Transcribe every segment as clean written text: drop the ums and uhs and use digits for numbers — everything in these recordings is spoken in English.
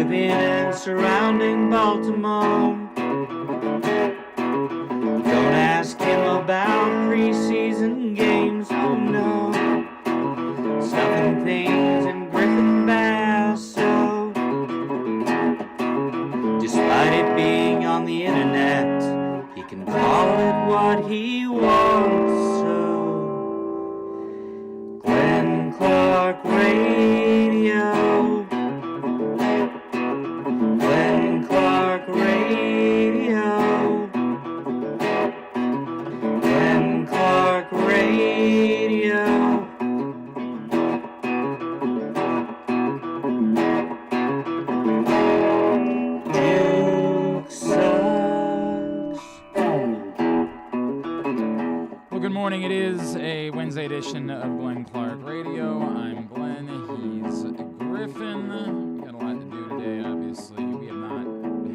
within and surrounding Baltimore. Don't ask him about preseason games, oh no. Stuffing things in Griffin Basso. Despite it being on the internet, he can call it what he wants, so Glenn Clark Radio. Glenn Clark Radio. Glenn Clark Radio. Duke sucks. Well, good morning. It is a Wednesday edition of Glenn Clark Radio. I'm Glenn. He's Griffin. We got a lot to do today, obviously. We have not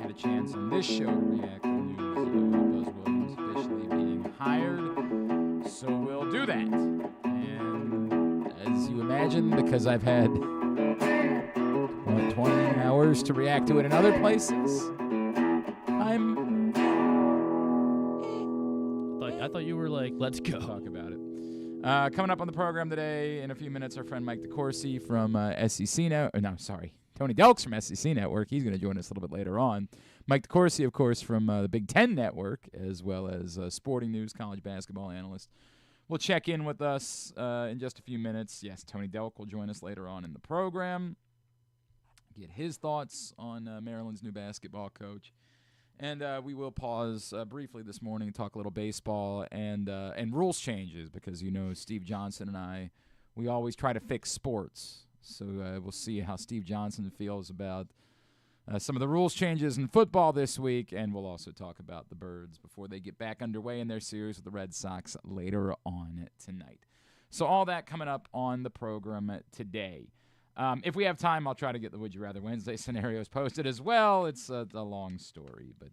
had a chance on this show to react to the news of Buzz Williams officially being hired. So we'll do that. And as you imagine, because I've had 20 hours to react to it in other places, I thought you were like, let's go. Talk about it. Coming up on the program today in a few minutes, our friend Mike DeCourcy from SEC Tony Delk from SEC Network. He's going to join us a little bit later on. Mike DeCourcy, of course, from the Big Ten Network, as well as Sporting News, college basketball analyst. Will check in with us in just a few minutes. Yes, Tony Delk will join us later on in the program. Get his thoughts on Maryland's new basketball coach. And we will pause briefly this morning and talk a little baseball and rules changes because, you know, Steve Johnson and I, we always try to fix sports. So we'll see how Steve Johnson feels about some of the rules changes in football this week. And we'll also talk about the Birds before they get back underway in their series with the Red Sox later on tonight. So all that coming up on the program today. If we have time, I'll try to get the Would You Rather Wednesday scenarios posted as well. It's a long story, but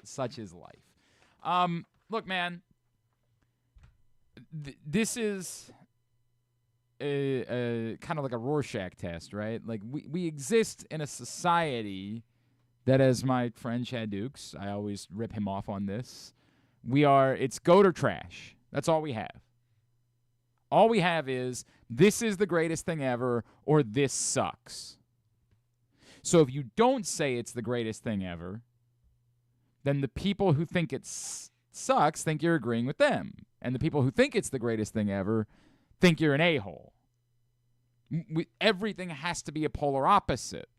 such is life. Look, man, this is a kind of like a Rorschach test, right? Like we exist in a society that, as my friend Chad Dukes, I always rip him off on this, it's goat or trash. That's all we have. All we have is, this is the greatest thing ever, or this sucks. So if you don't say it's the greatest thing ever, then the people who think it sucks think you're agreeing with them. And the people who think it's the greatest thing ever think you're an a-hole. Everything has to be a polar opposite.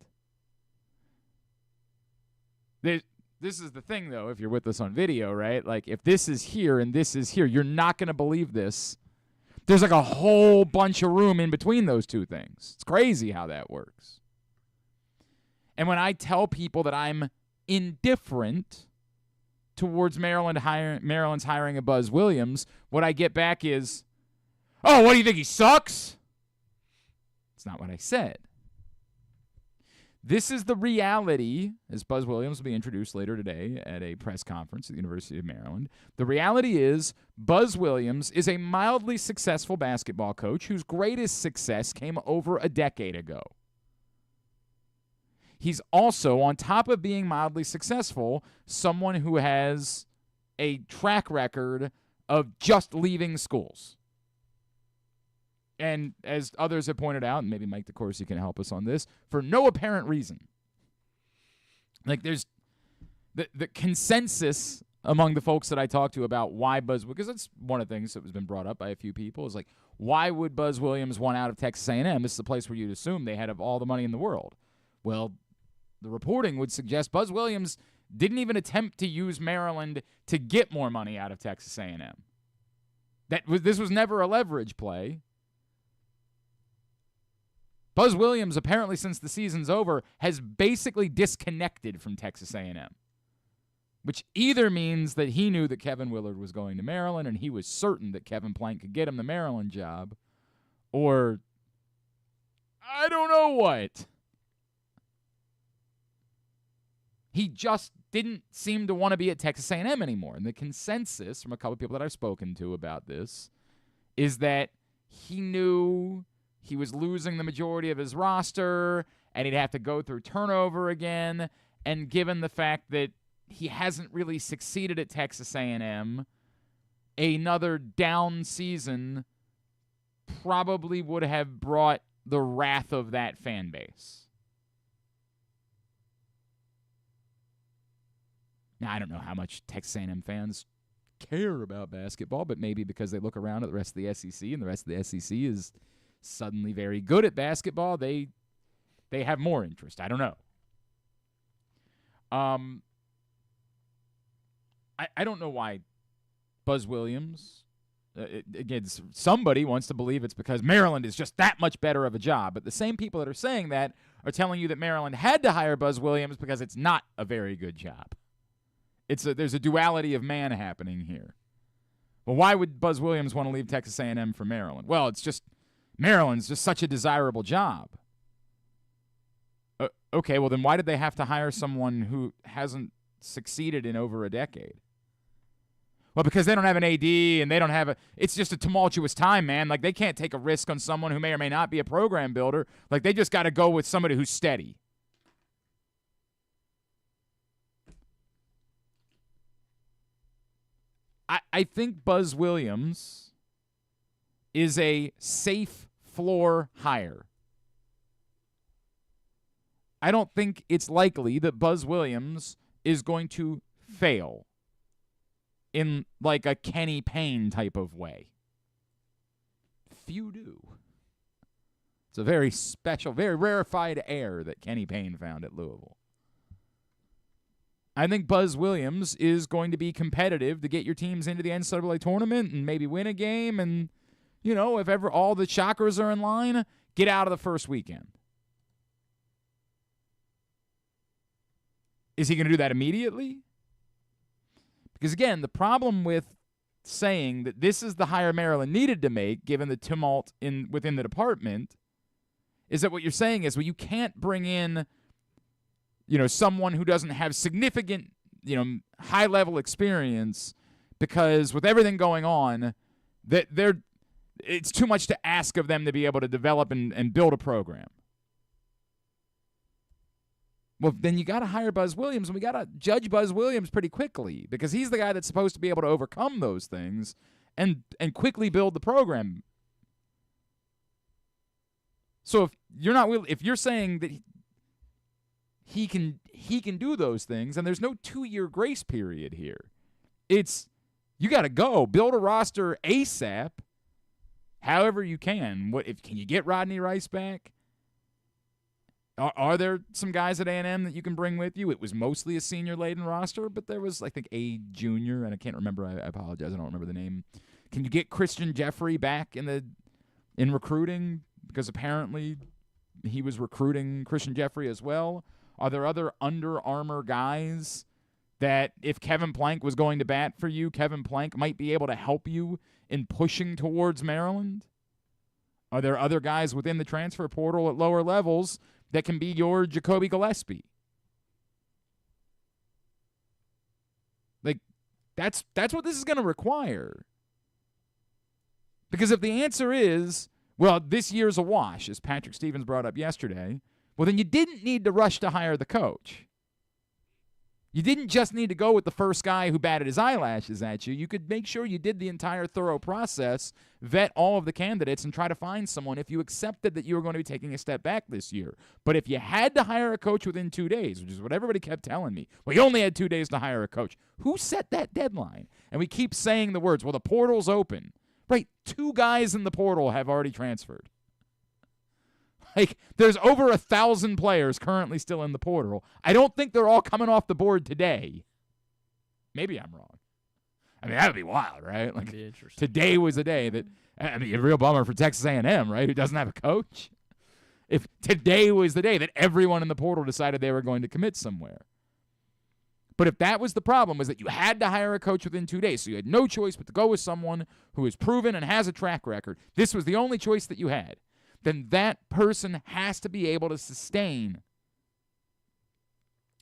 This is the thing, though, if you're with us on video, right? Like, if this is here and this is here, you're not going to believe this. There's like a whole bunch of room in between those two things. It's crazy how that works. And when I tell people that I'm indifferent towards Maryland's hiring of Buzz Williams, what I get back is, oh, what do you think, he sucks? It's not what I said. This is the reality, as Buzz Williams will be introduced later today at a press conference at the University of Maryland. The reality is Buzz Williams is a mildly successful basketball coach whose greatest success came over a decade ago. He's also, on top of being mildly successful, someone who has a track record of just leaving schools. And as others have pointed out, and maybe Mike DeCourcy can help us on this, for no apparent reason. Like, there's the consensus among the folks that I talk to about why Buzz, because that's one of the things that has been brought up by a few people, is like, why would Buzz Williams want out of Texas A&M? This is the place where you'd assume they had all the money in the world. Well, the reporting would suggest Buzz Williams didn't even attempt to use Maryland to get more money out of Texas A&M. This was never a leverage play. Buzz Williams, apparently since the season's over, has basically disconnected from Texas A&M, which either means that he knew that Kevin Willard was going to Maryland and he was certain that Kevin Plank could get him the Maryland job, or I don't know what. He just didn't seem to want to be at Texas A&M anymore. And the consensus from a couple of people that I've spoken to about this is that he knew he was losing the majority of his roster, and he'd have to go through turnover again. And given the fact that he hasn't really succeeded at Texas A&M, another down season probably would have brought the wrath of that fan base. Now, I don't know how much Texas A&M fans care about basketball, but maybe because they look around at the rest of the SEC and the rest of the SEC is suddenly very good at basketball, they have more interest. I don't know. I don't know why Buzz Williams, again, somebody wants to believe it's because Maryland is just that much better of a job, but the same people that are saying that are telling you that Maryland had to hire Buzz Williams because it's not a very good job. There's a duality of man happening here. Well, why would Buzz Williams want to leave Texas A&M for Maryland? Well, it's just Maryland's just such a desirable job. Okay, well then why did they have to hire someone who hasn't succeeded in over a decade? Well, because they don't have an AD and they don't have it's just a tumultuous time, man. Like, they can't take a risk on someone who may or may not be a program builder. Like, they just got to go with somebody who's steady. I think Buzz Williams is a safe floor hire. I don't think it's likely that Buzz Williams is going to fail in like a Kenny Payne type of way. Few do. It's a very special, very rarefied air that Kenny Payne found at Louisville. I think Buzz Williams is going to be competitive to get your teams into the NCAA tournament and maybe win a game. And, you know, if ever all the chakras are in line, get out of the first weekend. Is he going to do that immediately? Because, again, the problem with saying that this is the hire Maryland needed to make, given the tumult within the department, is that what you're saying is, well, you can't bring in, you know, someone who doesn't have significant, you know, high-level experience, because with everything going on, that it's too much to ask of them to be able to develop and build a program. Well, then you got to hire Buzz Williams, and we got to judge Buzz Williams pretty quickly, because he's the guy that's supposed to be able to overcome those things and quickly build the program. So if you're saying that he can do those things, and there's no 2-year grace period here. It's you got to go build a roster ASAP, however you can. Can you get Rodney Rice back? Are there some guys at A&M that you can bring with you? It was mostly a senior-laden roster, but there was, I think, a junior, and I can't remember. I apologize. I don't remember the name. Can you get Christian Jeffrey back in recruiting? Because apparently he was recruiting Christian Jeffrey as well. Are there other Under Armour guys that if Kevin Plank was going to bat for you, Kevin Plank might be able to help you in pushing towards Maryland? Are there other guys within the transfer portal at lower levels that can be your Jacoby Gillespie? Like, that's what this is going to require. Because if the answer is, well, this year's a wash, as Patrick Stevens brought up yesterday, well, then you didn't need to rush to hire the coach. You didn't just need to go with the first guy who batted his eyelashes at you. You could make sure you did the entire thorough process, vet all of the candidates, and try to find someone if you accepted that you were going to be taking a step back this year. But if you had to hire a coach within 2 days, which is what everybody kept telling me, well, you only had 2 days to hire a coach. Who set that deadline? And we keep saying the words, well, the portal's open. Right, 2 guys in the portal have already transferred. Like, there's over 1,000 players currently still in the portal. I don't think they're all coming off the board today. Maybe I'm wrong. I mean, that would be wild, right? Like, That'd be interesting. today was a day that, I mean, a real bummer for Texas A&M, right, who doesn't have a coach. If today was the day that everyone in the portal decided they were going to commit somewhere. But if that was the problem, was that you had to hire a coach within 2 days, so you had no choice but to go with someone who is proven and has a track record, this was the only choice that you had, then that person has to be able to sustain.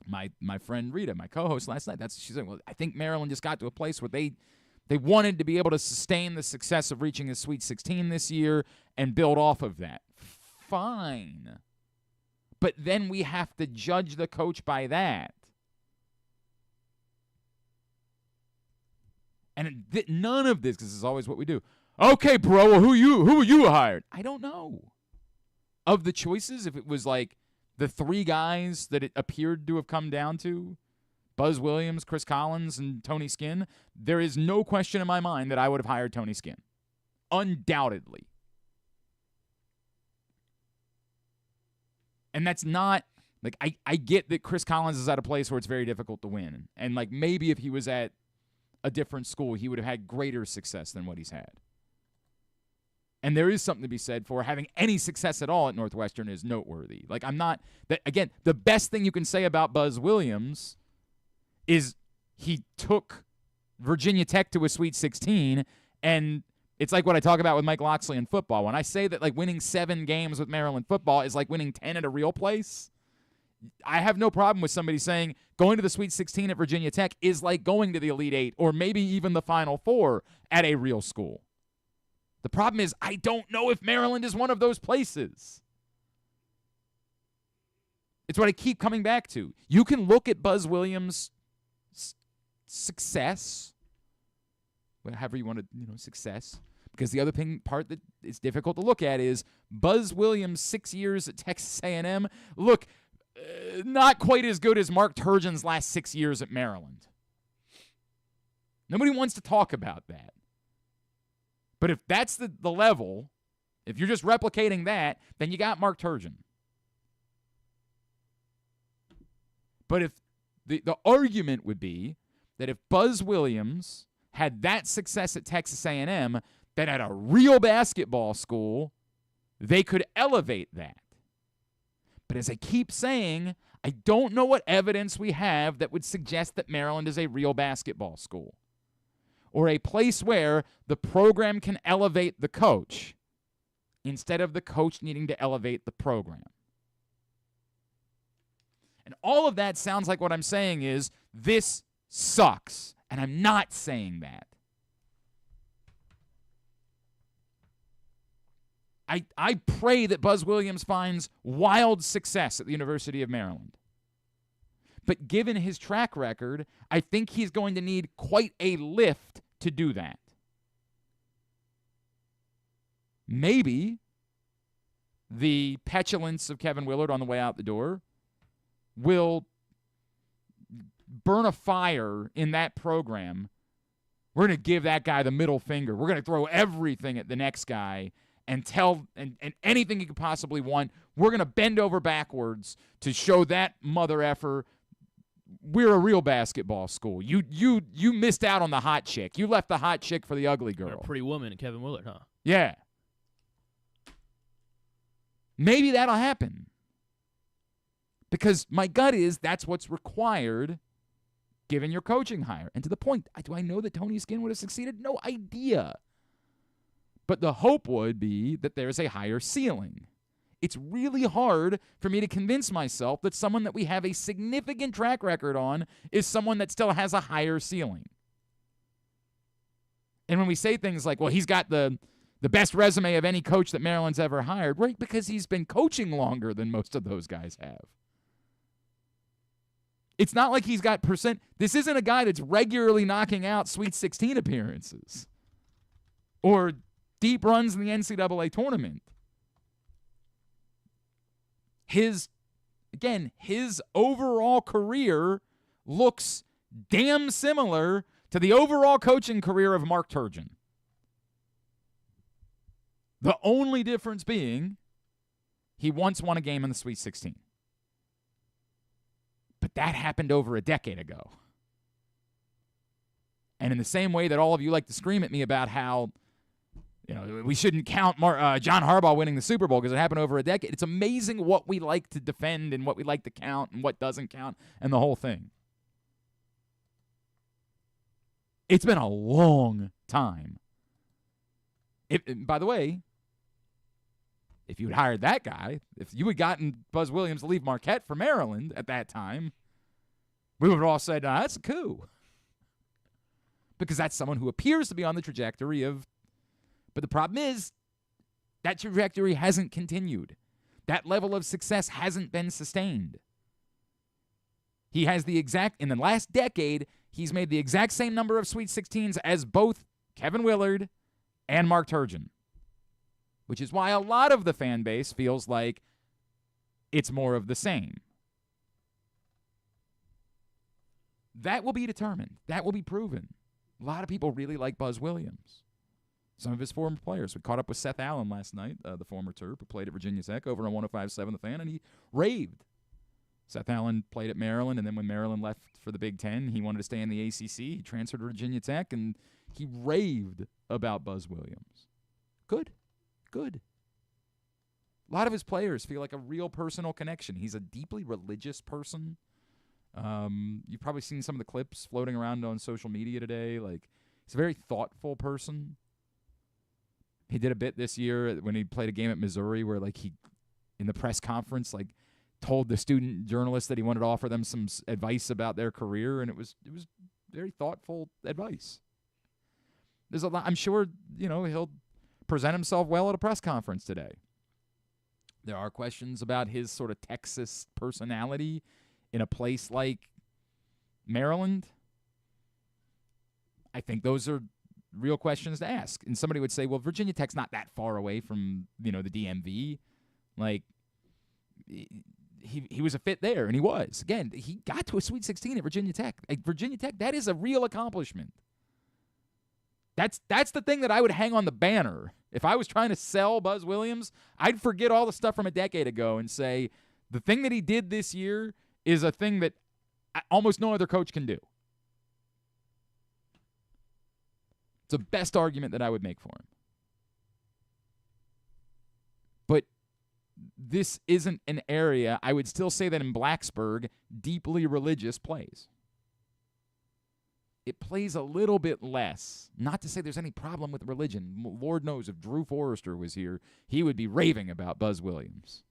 My friend Reeta, my co-host last night, she's saying, well, I think Maryland just got to a place where they wanted to be able to sustain the success of reaching a Sweet 16 this year and build off of that. Fine. But then we have to judge the coach by that. And none of this, because this is always what we do. Okay, bro, well, who you hired? I don't know. Of the choices, if it was like the three guys that it appeared to have come down to, Buzz Williams, Chris Collins, and Tony Skinn, there is no question in my mind that I would have hired Tony Skinn. Undoubtedly. And that's not, like, I get that Chris Collins is at a place where it's very difficult to win. And, like, maybe if he was at a different school, he would have had greater success than what he's had. And there is something to be said for having any success at all at Northwestern is noteworthy. Like, I'm not, that again, the best thing you can say about Buzz Williams is he took Virginia Tech to a Sweet 16, and it's like what I talk about with Mike Loxley in football. When I say that, like, winning 7 games with Maryland football is like winning 10 at a real place, I have no problem with somebody saying going to the Sweet 16 at Virginia Tech is like going to the Elite 8 or maybe even the Final Four at a real school. The problem is I don't know if Maryland is one of those places. It's what I keep coming back to. You can look at Buzz Williams' success, however you want to, success, because the other part that is difficult to look at is Buzz Williams' 6 years at Texas A&M. Look, not quite as good as Mark Turgeon's last 6 years at Maryland. Nobody wants to talk about that. But if that's the level, if you're just replicating that, then you got Mark Turgeon. But if the argument would be that if Buzz Williams had that success at Texas A&M, that at a real basketball school, they could elevate that. But as I keep saying, I don't know what evidence we have that would suggest that Maryland is a real basketball school, or a place where the program can elevate the coach instead of the coach needing to elevate the program. And all of that sounds like what I'm saying is this sucks, and I'm not saying that. I pray that Buzz Williams finds wild success at the University of Maryland. But given his track record, I think he's going to need quite a lift to do that. Maybe the petulance of Kevin Willard on the way out the door will burn a fire in that program. We're going to give that guy the middle finger. We're going to throw everything at the next guy and tell and anything he could possibly want. We're going to bend over backwards to show that mother effer we're a real basketball school. You missed out on the hot chick. You left the hot chick for the ugly girl. A pretty woman, Kevin Willard, huh? Yeah. Maybe that'll happen. Because my gut is that's what's required given your coaching hire. And to the point, do I know that Tony Skinn would have succeeded? No idea. But the hope would be that there's a higher ceiling. It's really hard for me to convince myself that someone that we have a significant track record on is someone that still has a higher ceiling. And when we say things like, well, he's got the best resume of any coach that Maryland's ever hired, right? Because he's been coaching longer than most of those guys have. It's not like he's got percent. This isn't a guy that's regularly knocking out Sweet 16 appearances or deep runs in the NCAA tournament. His overall career looks damn similar to the overall coaching career of Mark Turgeon. The only difference being he once won a game in the Sweet 16. But that happened over a decade ago. And in the same way that all of you like to scream at me about how we shouldn't count John Harbaugh winning the Super Bowl because it happened over a decade. It's amazing what we like to defend and what we like to count and what doesn't count and the whole thing. It's been a long time. By the way, if you had hired that guy, if you had gotten Buzz Williams to leave Marquette for Maryland at that time, we would have all said, that's a coup. Because that's someone who appears to be on the trajectory of. But the problem is that trajectory hasn't continued. That level of success hasn't been sustained. He has in the last decade, he's made the exact same number of Sweet 16s as both Kevin Willard and Mark Turgeon, which is why a lot of the fan base feels like it's more of the same. That will be determined. That will be proven. A lot of people really like Buzz Williams. Some of his former players. We caught up with Seth Allen last night, the former Terp, who played at Virginia Tech over on 105.7 The Fan, and he raved. Seth Allen played at Maryland, and then when Maryland left for the Big Ten, he wanted to stay in the ACC. He transferred to Virginia Tech, and he raved about Buzz Williams. Good. A lot of his players feel like a real personal connection. He's a deeply religious person. You've probably seen some of the clips floating around on social media today. Like, he's a very thoughtful person. He did a bit this year when he played a game at Missouri where, like, he, in the press conference, like, told the student journalists that he wanted to offer them some advice about their career, and it was very thoughtful advice. There's a lot. I'm sure, he'll present himself well at a press conference today. There are questions about his sort of Texas personality in a place like Maryland. I think those are real questions to ask. And somebody would say, well, Virginia Tech's not that far away from, the DMV. Like, he was a fit there, and he was. Again, he got to a Sweet 16 at Virginia Tech. Like, Virginia Tech, that is a real accomplishment. That's the thing that I would hang on the banner. If I was trying to sell Buzz Williams, I'd forget all the stuff from a decade ago and say, the thing that he did this year is a thing that almost no other coach can do. It's the best argument that I would make for him. But this isn't an area, I would still say that in Blacksburg, deeply religious plays. It plays a little bit less. Not to say there's any problem with religion. Lord knows if Drew Forrester was here, he would be raving about Buzz Williams.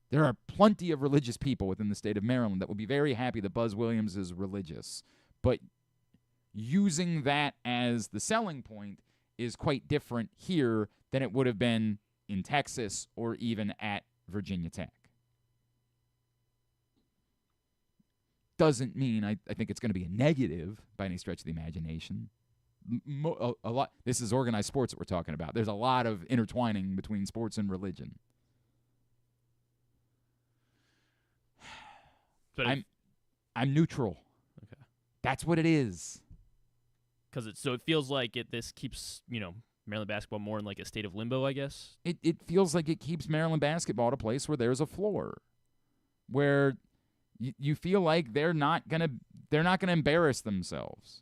There are plenty of religious people within the state of Maryland that would be very happy that Buzz Williams is religious. But using that as the selling point is quite different here than it would have been in Texas or even at Virginia Tech. Doesn't mean I think it's going to be a negative by any stretch of the imagination. A lot. This is organized sports that we're talking about. There's a lot of intertwining between sports and religion. But I'm neutral. Okay. That's what it is. Because it feels like this keeps Maryland basketball more in like a state of limbo, I guess. It feels like it keeps Maryland basketball at a place where there's a floor, where you feel like they're not gonna embarrass themselves.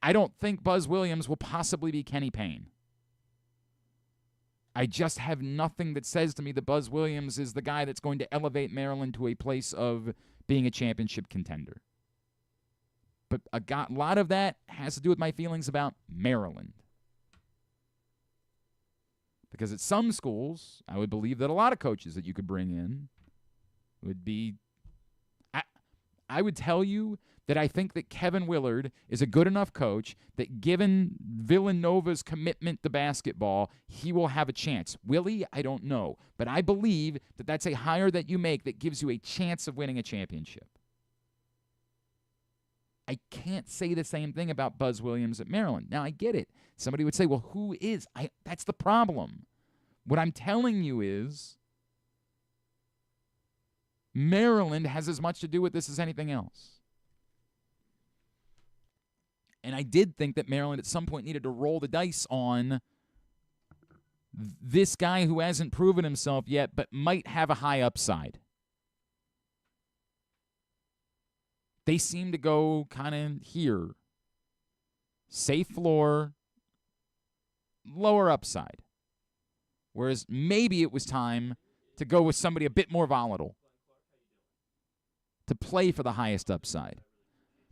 I don't think Buzz Williams will possibly be Kenny Payne. I just have nothing that says to me that Buzz Williams is the guy that's going to elevate Maryland to a place of being a championship contender. But a lot of that has to do with my feelings about Maryland. Because at some schools, I would believe that a lot of coaches that you could bring in would be... I would tell you that I think that Kevin Willard is a good enough coach that given Villanova's commitment to basketball, he will have a chance. Will he? I don't know. But I believe that that's a hire that you make that gives you a chance of winning a championship. I can't say the same thing about Buzz Williams at Maryland. Now, I get it. Somebody would say, well, who is? That's the problem. What I'm telling you is Maryland has as much to do with this as anything else. And I did think that Maryland at some point needed to roll the dice on this guy who hasn't proven himself yet but might have a high upside. They seem to go kind of here. Safe floor, lower upside. Whereas maybe it was time to go with somebody a bit more volatile, to play for the highest upside.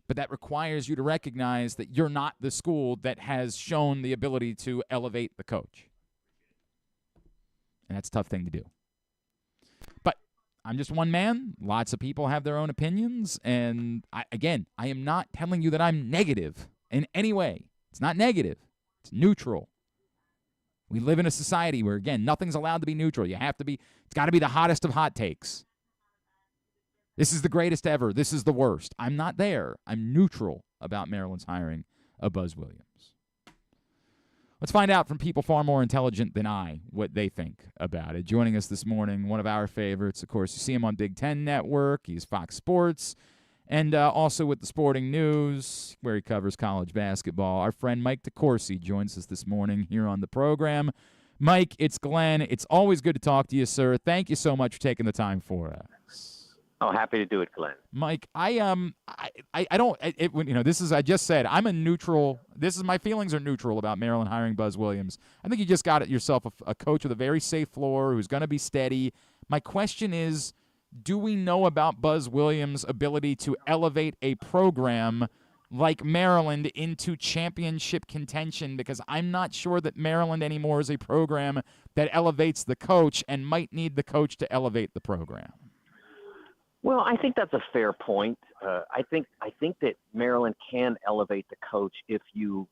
But that requires you to recognize that you're not the school that has shown the ability to elevate the coach. And that's a tough thing to do. But I'm just one man. Lots of people have their own opinions. And I am not telling you that I'm negative in any way. It's not negative. It's neutral. We live in a society where, again, nothing's allowed to be neutral. It's got to be the hottest of hot takes. This is the greatest ever. This is the worst. I'm not there. I'm neutral about Maryland's hiring of Buzz Williams. Let's find out from people far more intelligent than I what they think about it. Joining us this morning, one of our favorites, of course, you see him on Big Ten Network. He's Fox Sports, and also with the Sporting News, where he covers college basketball. Our friend Mike DeCourcy joins us this morning here on the program. Mike, it's Glenn. It's always good to talk to you, sir. Thank you so much for taking the time for us. Oh, happy to do it, Glenn. Mike, I just said I'm a neutral. My feelings are neutral about Maryland hiring Buzz Williams. I think you just got yourself a coach with a very safe floor who's going to be steady. My question is, do we know about Buzz Williams' ability to elevate a program like Maryland into championship contention? Because I'm not sure that Maryland anymore is a program that elevates the coach and might need the coach to elevate the program. Well, I think that's a fair point. I think that Maryland can elevate the coach if you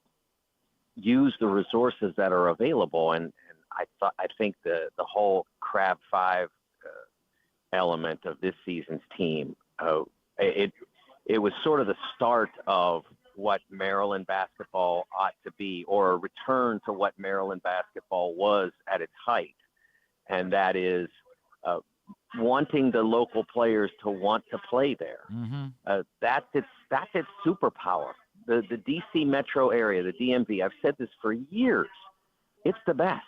use the resources that are available. And I think the whole Crab 5 element of this season's team, it was sort of the start of what Maryland basketball ought to be, or a return to what Maryland basketball was at its height, and that is wanting the local players to want to play there. Mm-hmm. That's its superpower. The DC metro area, the DMV, I've said this for years. It's the best.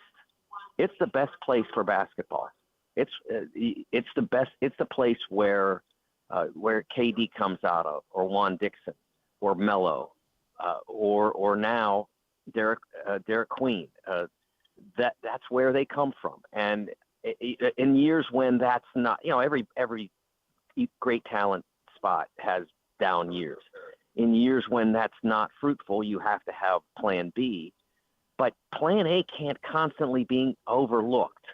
It's the best place for basketball. It's the best. It's the place where KD comes out of, or Juan Dixon, or Melo, or now Derek Queen. That's where they come from. And in years when that's not, every great talent spot has down years. In years when that's not fruitful, you have to have plan B, but plan A can't constantly be overlooked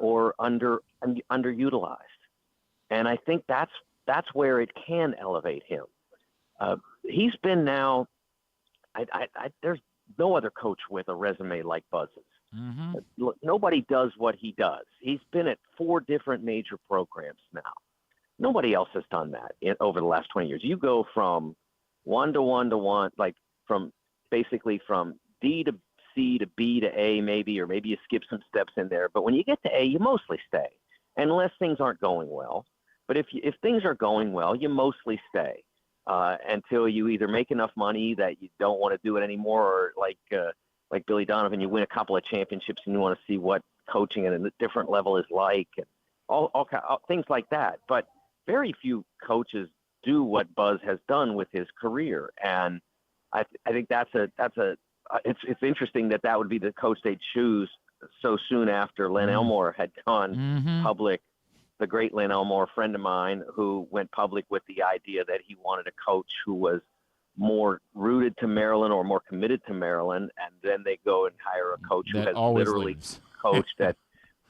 or underutilized. And I think that's where it can elevate him. He's been now, there's no other coach with a resume like Buzz's. Mm-hmm. Look, nobody does what he does. He's been at 4 different major programs now. Nobody else has done that over the last 20 years. You go from 1 to 1 to 1, like from basically from D to C to B to A maybe, or maybe you skip some steps in there. But when you get to A, you mostly stay, unless things aren't going well. But if things are going well, you mostly stay until you either make enough money that you don't want to do it anymore, or like Billy Donovan, you win a couple of championships and you want to see what coaching at a different level is like, and all things like that. But very few coaches do what Buzz has done with his career, and I think it's interesting that would be the coach they'd choose so soon after Len Elmore had gone public. The great Len Elmore, a friend of mine, who went public with the idea that he wanted a coach who was more rooted to Maryland or more committed to Maryland, and then they go and hire a coach who has literally coached at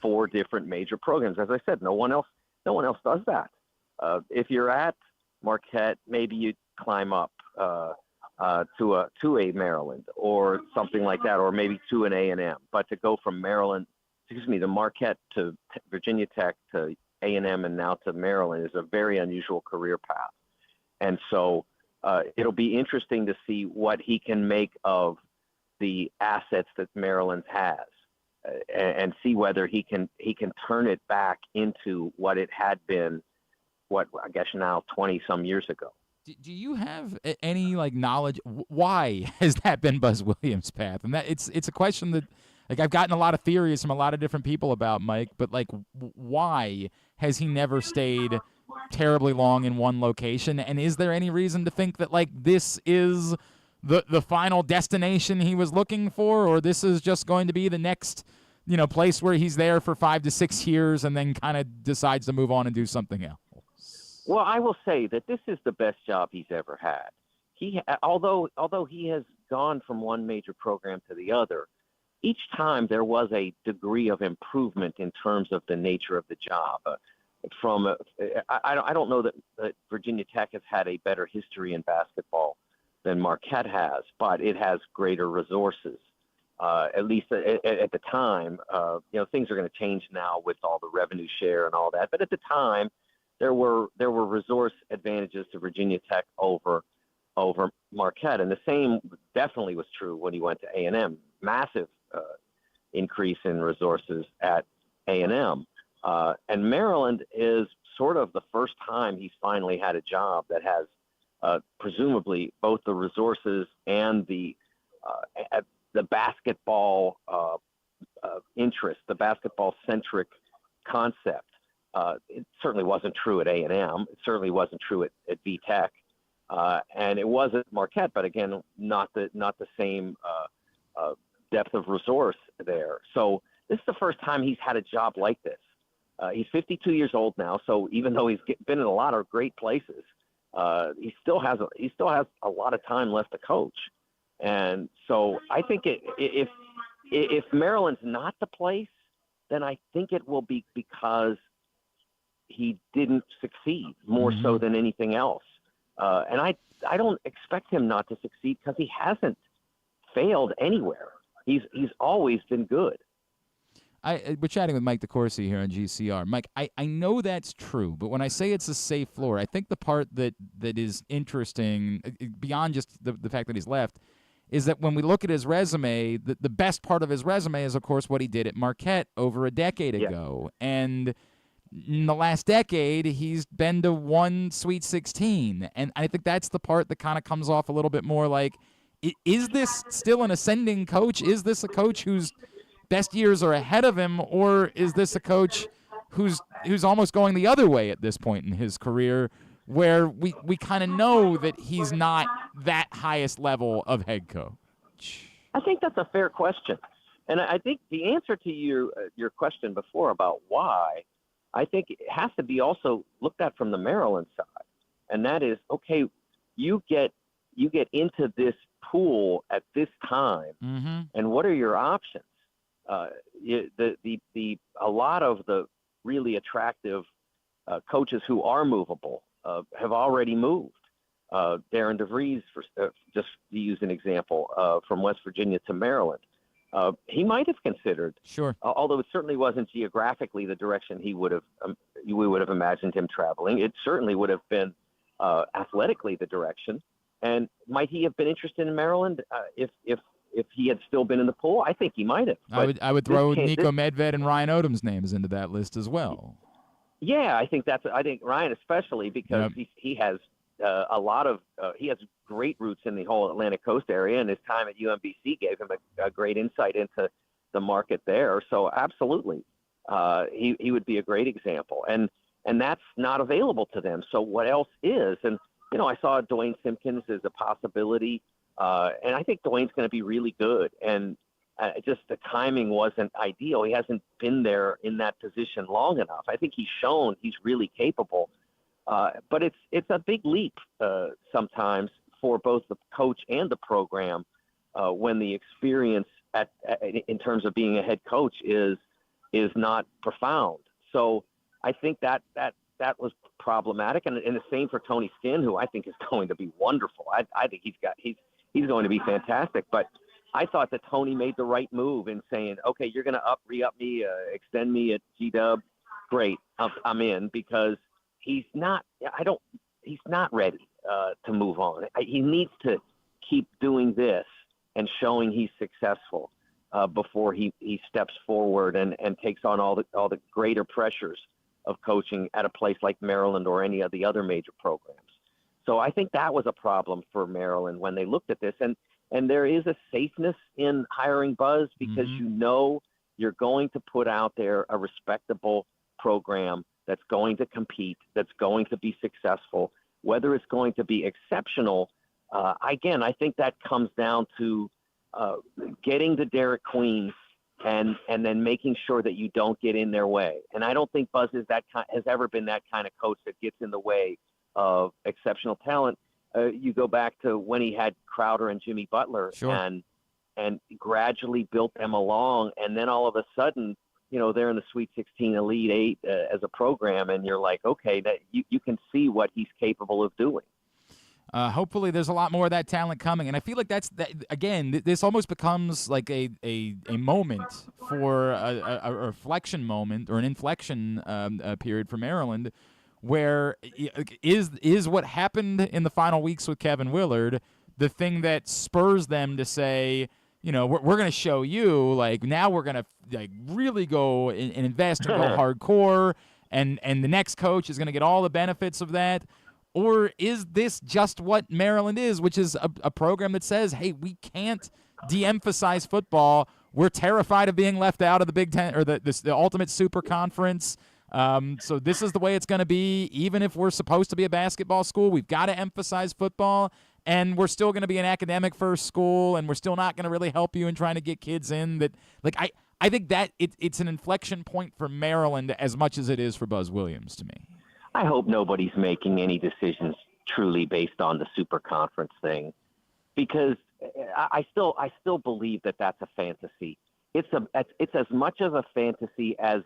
4 different major programs. As I said, no one else does that. If you're at Marquette, maybe you climb up to a Maryland or something like that, or maybe to an A&M. But to go from to Marquette to Virginia Tech to A&M and now to Maryland is a very unusual career path. And so it'll be interesting to see what he can make of the assets that Maryland has, and see whether he can turn it back into what it had been, what I guess now 20 some years ago. Do you have any knowledge why has that been Buzz Williams' path? And that it's a question that I've gotten a lot of theories from a lot of different people about, Mike, but why has he never stayed terribly long in one location? And is there any reason to think that this is the final destination he was looking for, or this is just going to be the next place where he's there for 5 to 6 years and then kind of decides to move on and do something else? Well, I will say that this is the best job he's ever had. Although he has gone from one major program to the other, each time there was a degree of improvement in terms of the nature of the job. I don't know that Virginia Tech has had a better history in basketball than Marquette has, but it has greater resources. At least at the time. Things are going to change now with all the revenue share and all that. But at the time, there were resource advantages to Virginia Tech over Marquette, and the same definitely was true when he went to A&M. Massive increase in resources at A&M, and Maryland is sort of the first time he's finally had a job that has presumably both the resources and the basketball interest, the basketball-centric concept. It certainly wasn't true at A&M. It certainly wasn't true at VTech, and it was at Marquette. But again, not the same depth of resource there. So this is the first time he's had a job like this. He's 52 years old now, so even though he's been in a lot of great places, he still has a lot of time left to coach. And so I think if Maryland's not the place, then I think it will be because he didn't succeed more so than anything else. And I don't expect him not to succeed because he hasn't failed anywhere. He's always been good. We're chatting with Mike DeCourcy here on GCR. Mike, I know that's true, but when I say it's a safe floor, I think the part that is interesting, beyond just the fact that he's left, is that when we look at his resume, the best part of his resume is, of course, what he did at Marquette over a decade ago. And in the last decade, he's been to one Sweet 16. And I think that's the part that kind of comes off a little bit more like, is this still an ascending coach? Is this a coach whose best years are ahead of him, or is this a coach who's almost going the other way at this point in his career, where we kind of know that he's not that highest level of head coach? I think that's a fair question. And I think the answer to your question before about why, I think it has to be also looked at from the Maryland side. And that is, okay, you get into this pool at this time, and what are your options? A lot of the really attractive coaches who are movable have already moved. Darren DeVries, just to use an example, from West Virginia to Maryland. He might have considered, sure, although it certainly wasn't geographically the direction we would have imagined him traveling. It certainly would have been athletically the direction. And might he have been interested in Maryland if he had still been in the pool? I think he might have. I would throw Nico Medved and Ryan Odom's names into that list as well. Yeah, I think Ryan especially because he has he has great roots in the whole Atlantic Coast area, and his time at UMBC gave him a great insight into the market there. So absolutely, he would be a great example, and that's not available to them. So what else is? And I saw Dwayne Simpkins as a possibility, and I think Dwayne's going to be really good. And just the timing wasn't ideal. He hasn't been there in that position long enough. I think he's shown he's really capable, but it's a big leap sometimes for both the coach and the program when the experience in terms of being a head coach is not profound. So I think that was problematic, and the same for Tony Skinn, who I think is going to be wonderful. I think he's going to be fantastic. But I thought that Tony made the right move in saying, okay, you're going to re-up me, extend me at GW. Great, I'm in, because he's not ready to move on. He needs to keep doing this and showing he's successful before he steps forward and takes on all the greater pressures of coaching at a place like Maryland or any of the other major programs. So I think that was a problem for Maryland when they looked at this. And there is a safeness in hiring Buzz because you're going to put out there a respectable program that's going to compete, that's going to be successful. Whether it's going to be exceptional, again, I think that comes down to getting the Derek Queens and then making sure that you don't get in their way. And I don't think Buzz has ever been that kind of coach that gets in the way of exceptional talent. You go back to when he had Crowder and Jimmy Butler, sure, and gradually built them along, and then all of a sudden, they're in the Sweet 16, Elite Eight as a program, and you're like, okay, that you can see what he's capable of doing. Hopefully there's a lot more of that talent coming. And I feel like this almost becomes like a moment for a reflection moment or an inflection period for Maryland, where is what happened in the final weeks with Kevin Willard the thing that spurs them to say, we're going to show you, like, now we're going to like really go and invest and go hardcore, and the next coach is going to get all the benefits of that? Or is this just what Maryland is, which is a program that says, hey, we can't de-emphasize football. We're terrified of being left out of the Big Ten or the ultimate super conference. So this is the way it's going to be. Even if we're supposed to be a basketball school, we've got to emphasize football. And we're still going to be an academic-first school, and we're still not going to really help you in trying to get kids in. That, like, I think that it's an inflection point for Maryland as much as it is for Buzz Williams to me. I hope nobody's making any decisions truly based on the super conference thing, because I still believe that that's a fantasy. It's as much of a fantasy as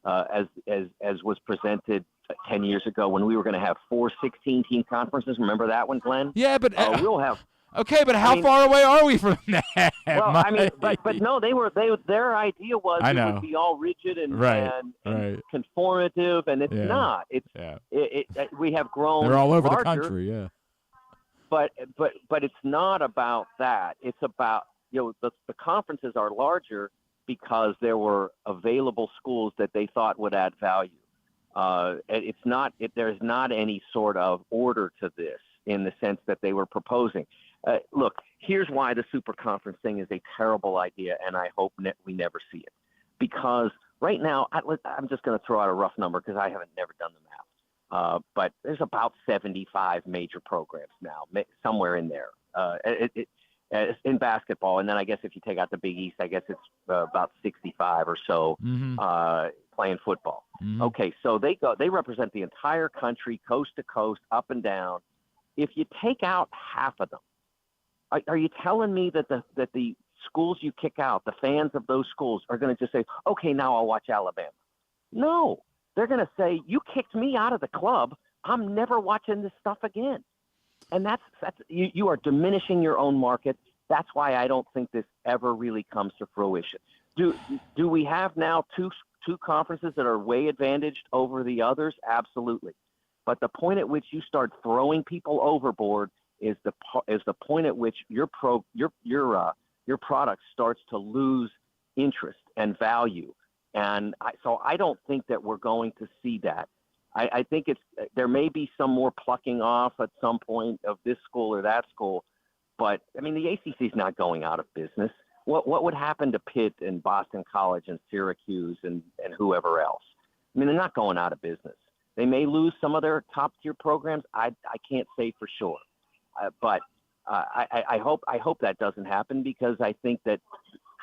as was presented 10 years ago when we were going to have 4 16-team conferences. Remember that one, Glenn? Yeah, but we'll have. Okay, but how far away are we from that? Well, I mean, but no, their idea was it would be all rigid and conformative, and it's not. We have grown. They're all over larger, the country, yeah. But it's not about that. It's about the conferences are larger because there were available schools that they thought would add value. It's not. There's not any sort of order to this in the sense that they were proposing. Look, here's why the super conference thing is a terrible idea, and I hope we never see it. Because right now, I'm just going to throw out a rough number because I haven't never done the math. But there's about 75 major programs now, somewhere in there, in basketball. And then I guess if you take out the Big East, I guess it's about 65 or so playing football. Mm-hmm. Okay, so they represent the entire country, coast to coast, up and down. If you take out half of them, are you telling me that the schools you kick out, the fans of those schools, are going to just say, okay, now I'll watch Alabama? No, they're going to say, you kicked me out of the club. I'm never watching this stuff again. And that's you are diminishing your own market. That's why I don't think this ever really comes to fruition. Do we have now two conferences that are way advantaged over the others? Absolutely. But the point at which you start throwing people overboard is the point at which your product starts to lose interest and value. And so I don't think that we're going to see that. I think there may be some more plucking off at some point of this school or that school, but I mean the ACC is not going out of business. What would happen to Pitt and Boston College and Syracuse and whoever else? I mean, they're not going out of business. They may lose some of their top tier programs. I can't say for sure, but I hope that doesn't happen, because I think that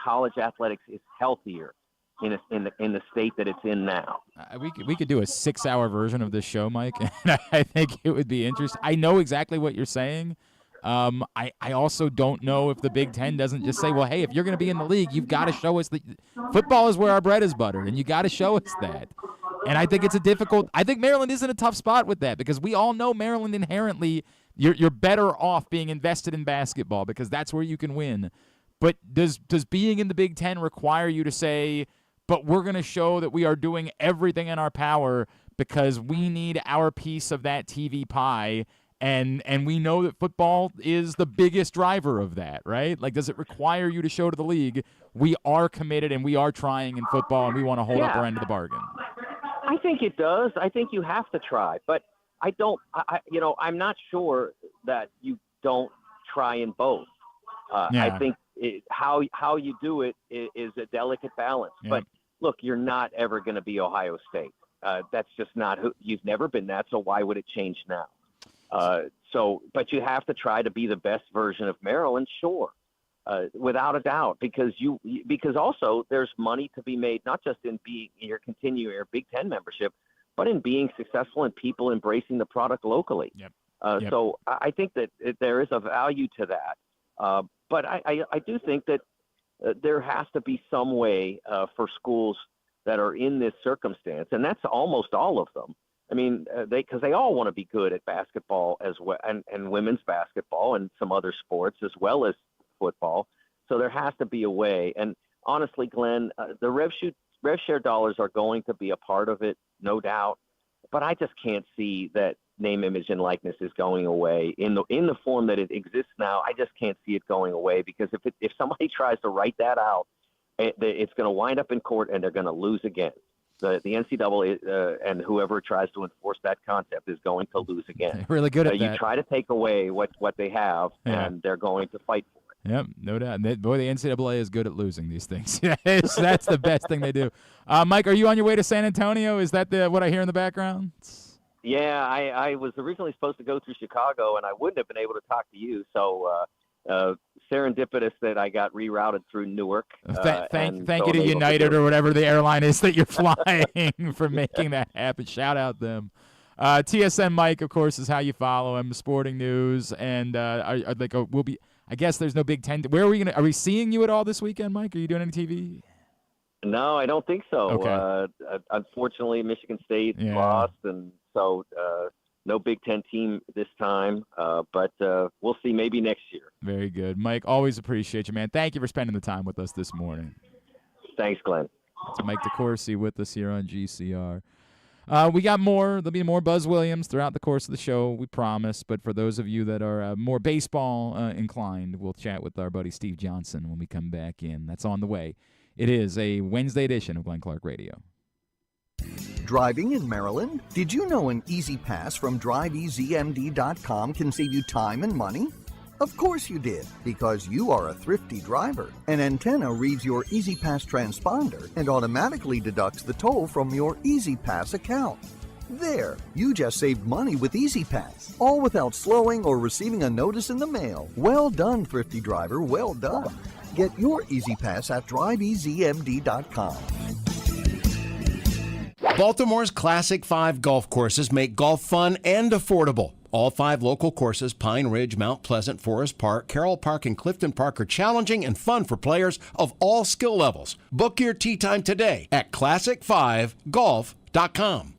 college athletics is healthier in the state that it's in now. We could do a 6-hour version of this show, Mike, and I think it would be interesting. I know exactly what you're saying. I also don't know if the Big Ten doesn't just say, well, hey, if you're going to be in the league, you've got to show us that football is where our bread is buttered, and you got to show us that. And I think I think Maryland is in a tough spot with that, because we all know Maryland inherently, you're better off being invested in basketball because that's where you can win. But does being in the Big Ten require you to say, but we're going to show that we are doing everything in our power because we need our piece of that TV pie, and we know that football is the biggest driver of that, right? Like, does it require you to show to the league, we are committed and we are trying in football and we want to hold up our end of the bargain? I think it does. I think you have to try, but I'm not sure that you don't try in both. I think how you do it is a delicate balance. Yeah. But look, you're not ever going to be Ohio State. That's just not who you've never been that. So why would it change now? But you have to try to be the best version of Maryland, sure, without a doubt, because also there's money to be made, not just in continuing your Big Ten membership, but in being successful and people embracing the product locally. Yep. So I think that there is a value to that. But I do think that there has to be some way for schools that are in this circumstance, and that's almost all of them, I mean, because they all want to be good at basketball as well, and women's basketball and some other sports as well as football. So there has to be a way. And honestly, Glenn, the rev share dollars are going to be a part of it, no doubt. But I just can't see that name, image, and likeness is going away in the form that it exists now. I just can't see it going away, because if somebody tries to write that out, it's going to wind up in court and they're going to lose again. The NCAA and whoever tries to enforce that concept is going to lose again. They're really good at that. You try to take away what they have, and they're going to fight for it. Yep, no doubt. Boy, the NCAA is good at losing these things. That's the best thing they do. Mike, are you on your way to San Antonio? Is that what I hear in the background? Yeah, I was originally supposed to go through Chicago, and I wouldn't have been able to talk to you. So serendipitous that I got rerouted through Newark. Thank you to United or whatever the airline is that you're flying for making that happen. Shout out them. TSN Mike, of course, is how you follow him. Sporting news, and we'll be. I guess there's no Big Ten. Where are we are we seeing you at all this weekend, Mike? Are you doing any TV? No, I don't think so. Okay. Unfortunately, Michigan State lost, and so no Big Ten team this time. But we'll see, maybe next year. Very good. Mike, always appreciate you, man. Thank you for spending the time with us this morning. Thanks, Glenn. It's Mike DeCourcy with us here on GCR. We got more. There'll be more Buzz Williams throughout the course of the show, we promise. But for those of you that are more baseball inclined, we'll chat with our buddy Steve Johnson when we come back in. That's on the way. It is a Wednesday edition of Glenn Clark Radio. Driving in Maryland? Did you know an Easy Pass from DriveEasyMD.com can save you time and money? Of course you did, because you are a thrifty driver. An antenna reads your Easy Pass transponder and automatically deducts the toll from your Easy Pass account. There, you just saved money with Easy Pass, all without slowing or receiving a notice in the mail. Well done, thrifty driver, well done. Get your Easy Pass at DriveEasyMD.com. Baltimore's Classic 5 golf courses make golf fun and affordable. All 5 local courses, Pine Ridge, Mount Pleasant, Forest Park, Carroll Park, and Clifton Park, are challenging and fun for players of all skill levels. Book your tee time today at classic5golf.com.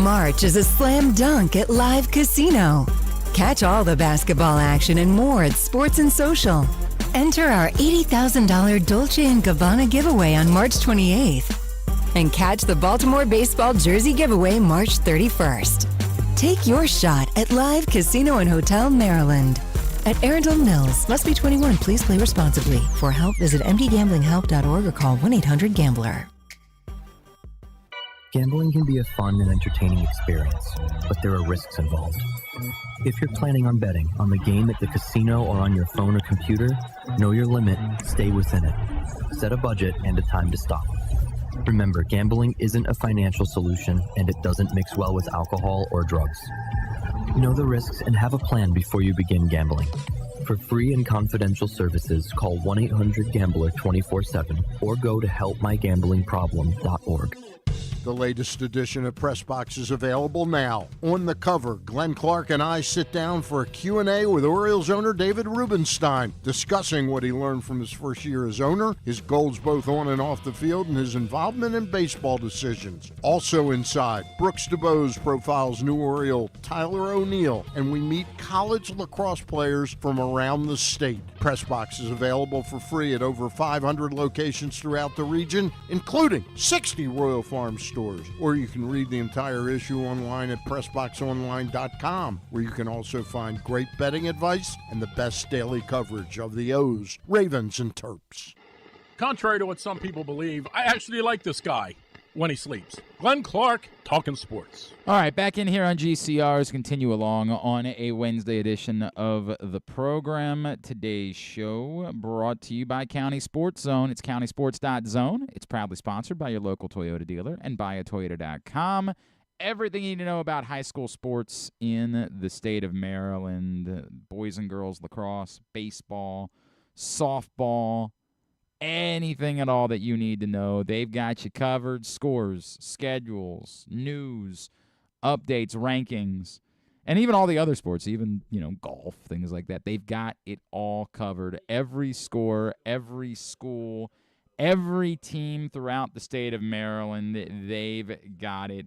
March is a slam dunk at Live Casino. Catch all the basketball action and more at Sports and Social. Enter our $80,000 Dolce & Gabbana giveaway on March 28th. And catch the Baltimore baseball jersey giveaway March 31st. Take your shot at Live Casino and Hotel Maryland. At Arundel Mills, must be 21. Please play responsibly. For help, visit mdgamblinghelp.org or call 1-800-GAMBLER. Gambling can be a fun and entertaining experience, but there are risks involved. If you're planning on betting on the game at the casino or on your phone or computer, know your limit, stay within it. Set a budget and a time to stop. Remember, gambling isn't a financial solution, and it doesn't mix well with alcohol or drugs. Know the risks and have a plan before you begin gambling. For free and confidential services, call 1-800-GAMBLER 24/7 or go to helpmygamblingproblem.org. The latest edition of Press Box is available now. On the cover, Glenn Clark and I sit down for a Q&A with Orioles owner David Rubenstein, discussing what he learned from his first year as owner, his goals both on and off the field, and his involvement in baseball decisions. Also inside, Brooks DeBose profiles new Oriole Tyler O'Neill, and we meet college lacrosse players from around the state. Press Box is available for free at over 500 locations throughout the region, including 60 Royal Farms stores, or you can read the entire issue online at PressBoxOnline.com, where you can also find great betting advice and the best daily coverage of the O's, Ravens, and Terps. Contrary to what some people believe, I actually like this guy when he sleeps. Glenn Clark, talking sports. All right, back in here on GCR's continue along on a Wednesday edition of the program. Today's show brought to you by County Sports Zone. It's countysports.zone. It's proudly sponsored by your local Toyota dealer and buyatoyota.com. Everything you need to know about high school sports in the state of Maryland, boys and girls lacrosse, baseball, softball, anything at all that you need to know. They've got you covered. Scores, schedules, news, updates, rankings, and even all the other sports, even, golf, things like that. They've got it all covered. Every score, every school, Every team throughout the state of Maryland, they've got it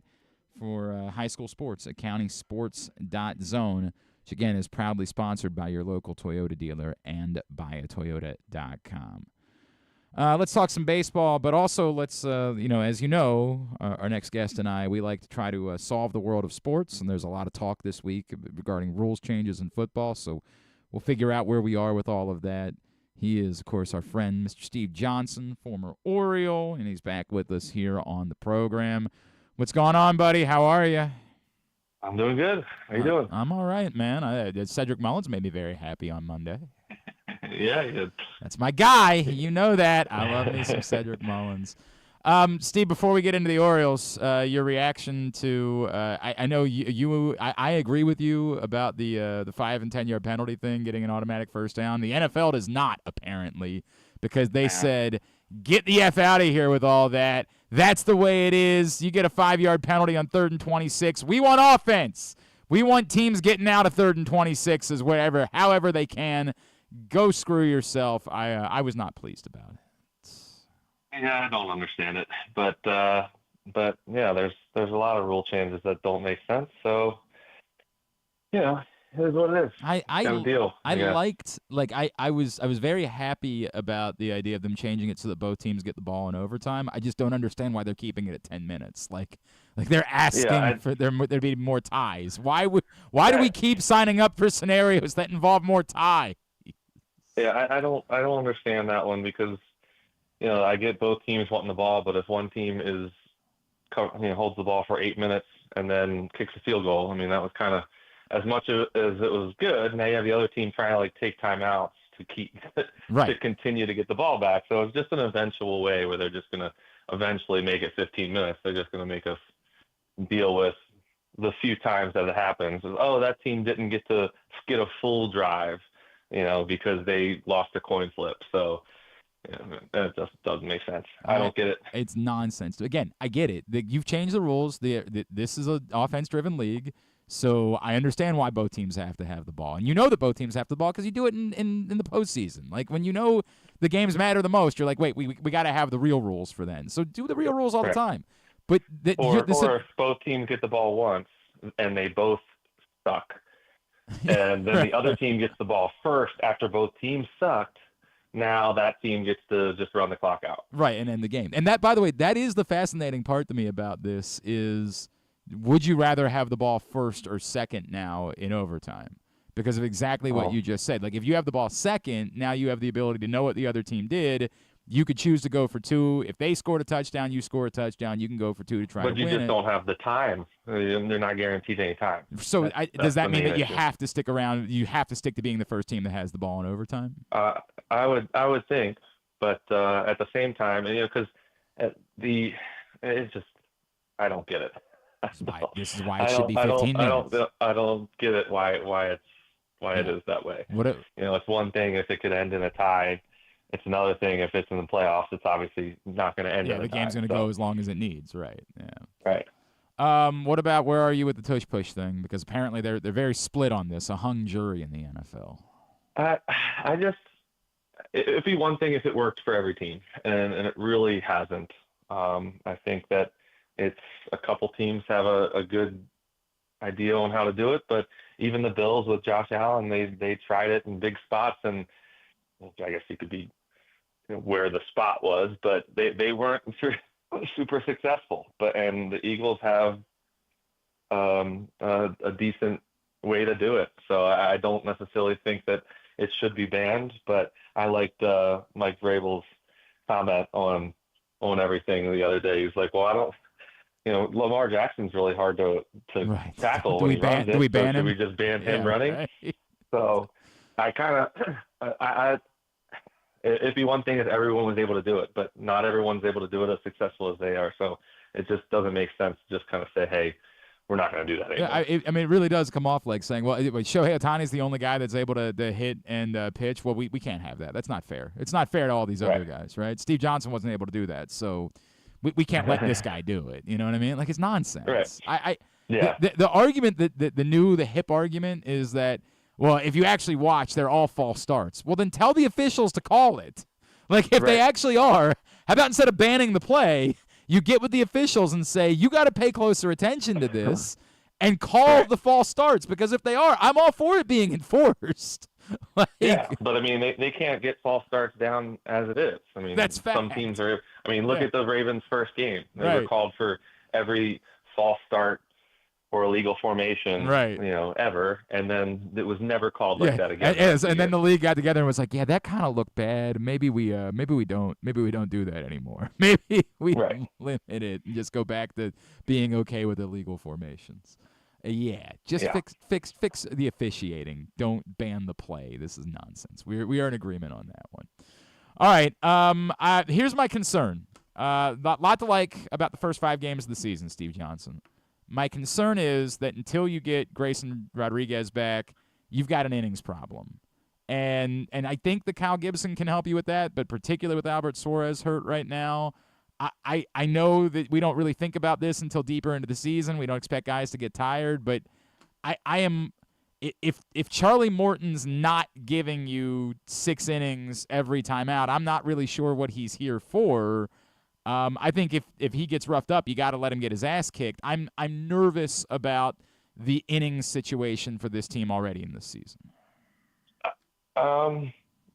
for high school sports at countysports.zone, which, again, is proudly sponsored by your local Toyota dealer and buyatoyota.com. Let's talk some baseball, but also let's, as you know, our next guest and I, we like to try to solve the world of sports, and there's a lot of talk this week regarding rules changes in football, so we'll figure out where we are with all of that. He is, of course, our friend, Mr. Steve Johnson, former Oriole, and he's back with us here on the program. What's going on, buddy? How are you? I'm doing good. How you doing? I'm all right, man. Cedric Mullins made me very happy on Monday. Yeah, he did. That's my guy. You know that. I love me some Cedric Mullins. Steve, before we get into the Orioles, your reaction to I know I agree with you about the 5 and 10 yard penalty thing, getting an automatic first down. The NFL does not, apparently, because they said, get the F out of here with all that. That's the way it is. You get a 5-yard penalty on 3rd and 26. We want offense. We want teams getting out of 3rd and 26s however they can. Go screw yourself. I was not pleased about it. Yeah, I don't understand it, but yeah, there's a lot of rule changes that don't make sense. So, it is what it is. I was very happy about the idea of them changing it so that both teams get the ball in overtime. I just don't understand why they're keeping it at 10 minutes. Like they're asking for there be more ties. Why do we keep signing up for scenarios that involve more tie? Yeah, I don't understand that one because. I get both teams wanting the ball, but if one team holds the ball for 8 minutes and then kicks a field goal, I mean, that was kind of as much as it was good. Now you have the other team trying to take timeouts to to continue to get the ball back. So it's just an eventual way where they're just going to eventually make it 15 minutes. They're just going to make us deal with the few times that it happens. Oh, that team didn't get to get a full drive, because they lost a coin flip. So. That just doesn't make sense. I don't get it. It's nonsense. Again, I get it. You've changed the rules. This is an offense-driven league, so I understand why both teams have to have the ball. And you know that both teams have the ball because you do it in the postseason. Like, when you know the games matter the most, you're like, wait, we got to have the real rules for then. So do the real rules all the time. But or if both teams get the ball once and they both suck, and then the other team gets the ball first after both teams sucked, now that team gets to just run the clock out. Right, and end the game. And that, by the way, that is the fascinating part to me about this is, would you rather have the ball first or second now in overtime? Because of exactly what you just said. Like, if you have the ball second, now you have the ability to know what the other team did. You could choose to go for 2. If they scored a touchdown, you score a touchdown. You can go for 2 to try to win it. But you just don't have the time. They're not guaranteed any time. So does that mean that you have to stick around? You have to stick to being the first team that has the ball in overtime? I would think, but at the same time, because it's just I don't get it. This is why it should be 15 minutes. I don't get it why it is that way. It's one thing if it could end in a tie. It's another thing if it's in the playoffs. It's obviously not going to end. Yeah, the game's going to go as long as it needs, right? Yeah. Right. What about where are you with the tush push thing? Because apparently they're very split on this. A hung jury in the NFL. It'd be one thing if it worked for every team, and it really hasn't. I think that it's a couple teams have a good idea on how to do it, but even the Bills with Josh Allen, they tried it in big spots, and I guess you could be where the spot was, but they weren't super successful. And the Eagles have a decent way to do it, so I don't necessarily think that it should be banned. But I liked Mike Vrabel's comment on everything the other day. He's like, "Well, I don't." Lamar Jackson's really hard to tackle. Do we ban him? Do we just ban him running? Right. So it'd be one thing if everyone was able to do it, but not everyone's able to do it as successful as they are. So it just doesn't make sense to just kind of say, hey, we're not going to do that anymore. Yeah, I mean, it really does come off like saying, well, Shohei Ohtani's the only guy that's able to hit and pitch. Well, we can't have that. That's not fair. It's not fair to all these other guys, right? Steve Johnson wasn't able to do that, so we can't let this guy do it. You know what I mean? Like, it's nonsense. Right. The argument the hip argument is that, well, if you actually watch, they're all false starts. Well, then tell the officials to call it. Like, if they actually are, How about instead of banning the play, you get with the officials and say, you got to pay closer attention to this and call the false starts, because if they are, I'm all for it being enforced. Yeah, but I mean, they can't get false starts down as it is. I mean, that's some teams are. I mean, look at the Ravens' first game. They were called for every false start or illegal formation, ever, and then it was never called like that again. And then the league got together and was like, yeah, that kind of looked bad. Maybe we don't do that anymore. Maybe we limit it and just go back to being okay with illegal formations. Fix the officiating. Don't ban the play. This is nonsense. We are in agreement on that one. All right. Here's my concern. Lot to like about the first 5 games of the season, Steve Johnson. My concern is that until you get Grayson Rodriguez back, you've got an innings problem. And I think that Kyle Gibson can help you with that, but particularly with Albert Suarez hurt right now, I know that we don't really think about this until deeper into the season. We don't expect guys to get tired, but I am if Charlie Morton's not giving you 6 innings every time out, I'm not really sure what he's here for. I think if he gets roughed up, you got to let him get his ass kicked. I'm nervous about the innings situation for this team already in this season.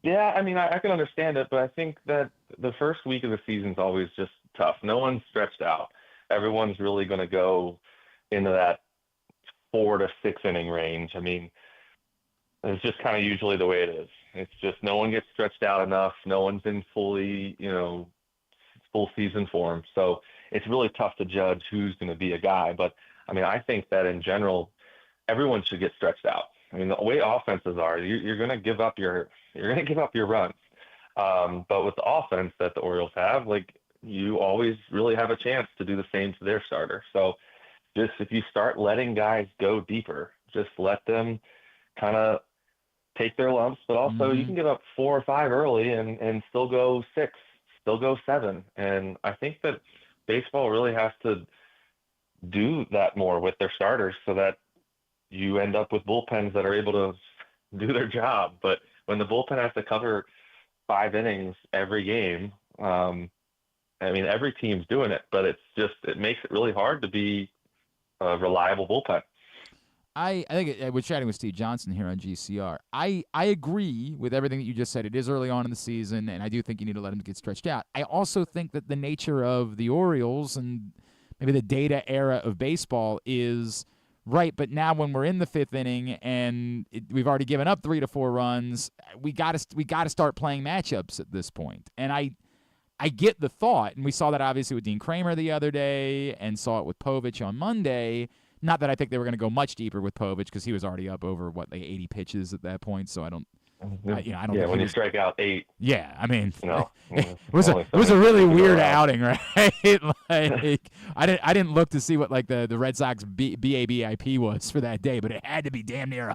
Yeah, I mean, I can understand it, but I think that the first week of the season is always just tough. No one's stretched out. Everyone's really going to go into that 4 to 6 inning range. I mean, it's just kind of usually the way it is. It's just no one gets stretched out enough. No one's in fully, full season form. So it's really tough to judge who's going to be a guy. But I mean, I think that in general, everyone should get stretched out. I mean, the way offenses are, you're going to give up your runs. But with the offense that the Orioles have, like, you always really have a chance to do the same to their starter. So just if you start letting guys go deeper, just let them kind of take their lumps, but also you can give up 4 or 5 early and still go 6, still go 7. And I think that baseball really has to do that more with their starters so that you end up with bullpens that are able to do their job. But when the bullpen has to cover 5 innings every game, I mean, every team's doing it, but it makes it really hard to be a reliable bullpen. I think we're chatting with Steve Johnson here on GCR. I agree with everything that you just said. It is early on in the season, and I do think you need to let him get stretched out. I also think that the nature of the Orioles and maybe the data era of baseball is right, but now when we're in the 5th inning and we've already given up 3 to 4 runs, we got to start playing matchups at this point. And I get the thought, and we saw that obviously with Dean Kramer the other day and saw it with Povich on Monday. Not that I think they were going to go much deeper with Povich because he was already up over, 80 pitches at that point, so I don't. Yeah, when you strike out 8. Yeah, I mean, it was a really weird outing, right? Like, I didn't look to see what the Red Sox BABIP was for that day, but it had to be damn near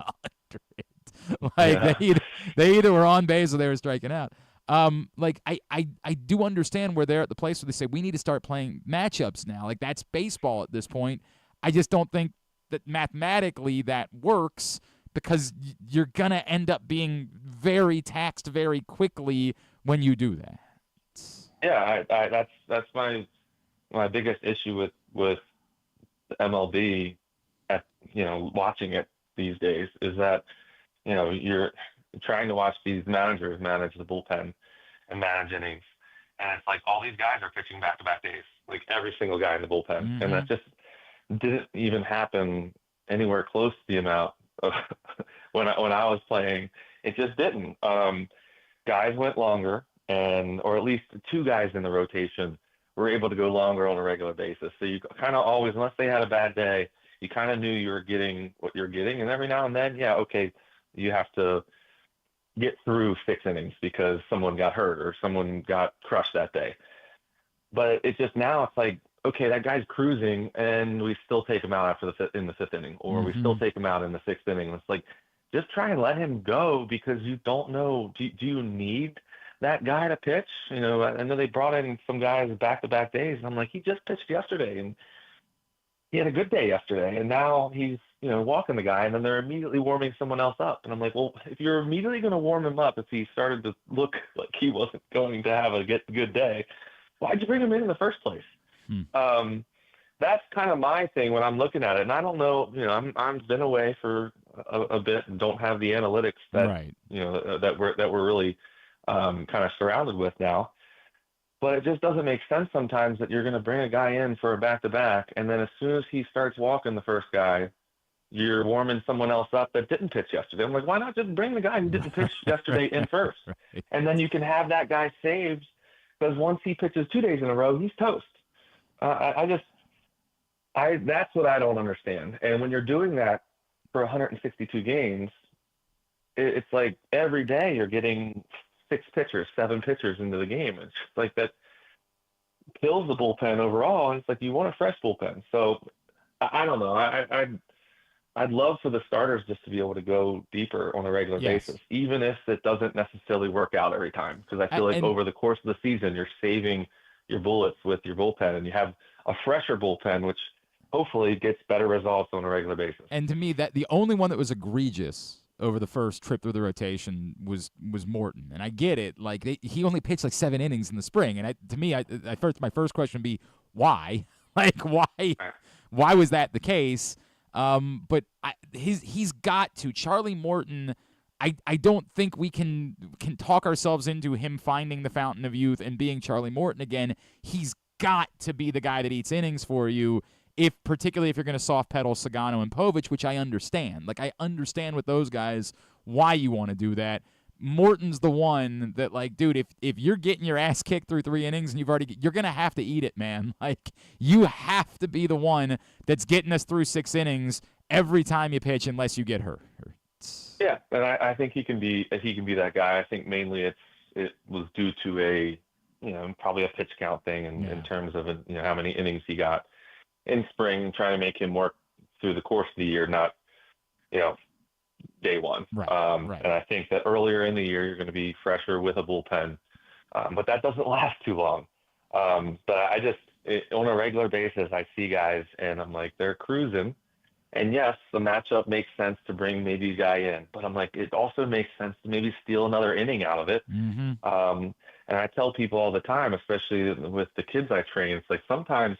100. They either were on base or they were striking out. I do understand where they're at the place where they say we need to start playing matchups now. Like, that's baseball at this point. I just don't think that mathematically that works, because you're going to end up being very taxed very quickly when you do that. Yeah, that's my biggest issue with MLB watching it these days is that, you're trying to watch these managers manage the bullpen and manage innings. And it's like all these guys are pitching back-to-back days, like every single guy in the bullpen. And that just didn't even happen anywhere close to the amount of when I was playing. It just didn't. Guys went longer, or at least 2 guys in the rotation were able to go longer on a regular basis. So you kind of always, unless they had a bad day, you kind of knew you were getting what you're getting. And every now and then, you have to get through 6 innings because someone got hurt or someone got crushed that day. But it's just now it's like, okay, that guy's cruising, and we still take him out in the 5th inning, or we still take him out in the 6th inning. It's like, just try and let him go, because you don't know. Do you need that guy to pitch? I know they brought in some guys back-to-back days, and I'm like, he just pitched yesterday, and he had a good day yesterday, and now he's walking the guy, and then they're immediately warming someone else up. And I'm like, well, if you're immediately going to warm him up, if he started to look like he wasn't going to have a good day, why'd you bring him in the first place? That's kind of my thing when I'm looking at it. And I don't know, I'm been away for a bit and don't have the analytics that, that we're really kind of surrounded with now. But it just doesn't make sense sometimes that you're going to bring a guy in for a back-to-back, and then as soon as he starts walking the first guy, you're warming someone else up that didn't pitch yesterday. I'm like, why not just bring the guy who didn't pitch yesterday in first? Right. And then you can have that guy saved, because once he pitches 2 days in a row, he's toast. That's what I don't understand. And when you're doing that for 162 games, it's like every day you're getting 6 pitchers, 7 pitchers into the game. It's just like that kills the bullpen overall. And it's like you want a fresh bullpen. So I don't know. I'd love for the starters just to be able to go deeper on a regular basis, even if it doesn't necessarily work out every time. Because I feel like over the course of the season, you're saving your bullets with your bullpen, and you have a fresher bullpen, which hopefully gets better results on a regular basis. And to me, that the only one that was egregious over the first trip through the rotation was Morton. And I get it. Like he only pitched like 7 innings in the spring. And my first question would be, why? Like, why was that the case? But he's got to. Charlie Morton, I don't think we can talk ourselves into him finding the fountain of youth and being Charlie Morton again. He's got to be the guy that eats innings for you, particularly if you're going to soft pedal Sagano and Povich, which I understand. Like, I understand with those guys why you want to do that. Morton's the one that, like, dude, if you're getting your ass kicked through 3 innings and you're going to have to eat it, man. Like, you have to be the one that's getting us through 6 innings every time you pitch unless you get hurt. Yeah, and I think he can be that guy. I think mainly it was due to probably a pitch count thing in terms of how many innings he got in spring, trying to make him work through the course of the year, not day one. Right. And I think that earlier in the year you're going to be fresher with a bullpen, but that doesn't last too long. But on a regular basis, I see guys and I'm like, they're cruising. And yes, the matchup makes sense to bring maybe a guy in, but I'm like, it also makes sense to maybe steal another inning out of it. Mm-hmm. And I tell people all the time, especially with the kids I train, it's like sometimes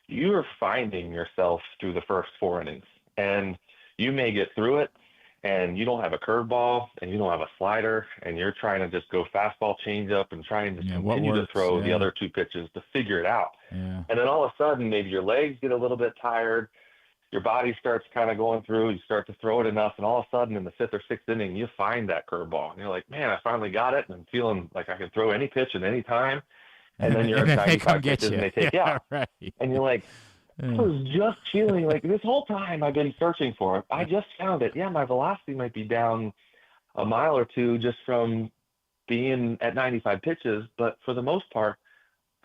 you are finding yourself through the first 4 innings, and you may get through it, and you don't have a curveball, and you don't have a slider, and you're trying to just go fastball, changeup, and trying to continue to throw the other 2 pitches to figure it out. Yeah. And then all of a sudden, maybe your legs get a little bit tired, your body starts kind of going through, you start to throw it enough, and all of a sudden in the 5th or 6th inning, you find that curveball. And you're like, man, I finally got it, and I'm feeling like I can throw any pitch at any time. And then you're at 95 pitches, and they take you out. Right. And you're like, I was just feeling like this whole time I've been searching for it. I just found it. Yeah, my velocity might be down a mile or 2 just from being at 95 pitches, but for the most part,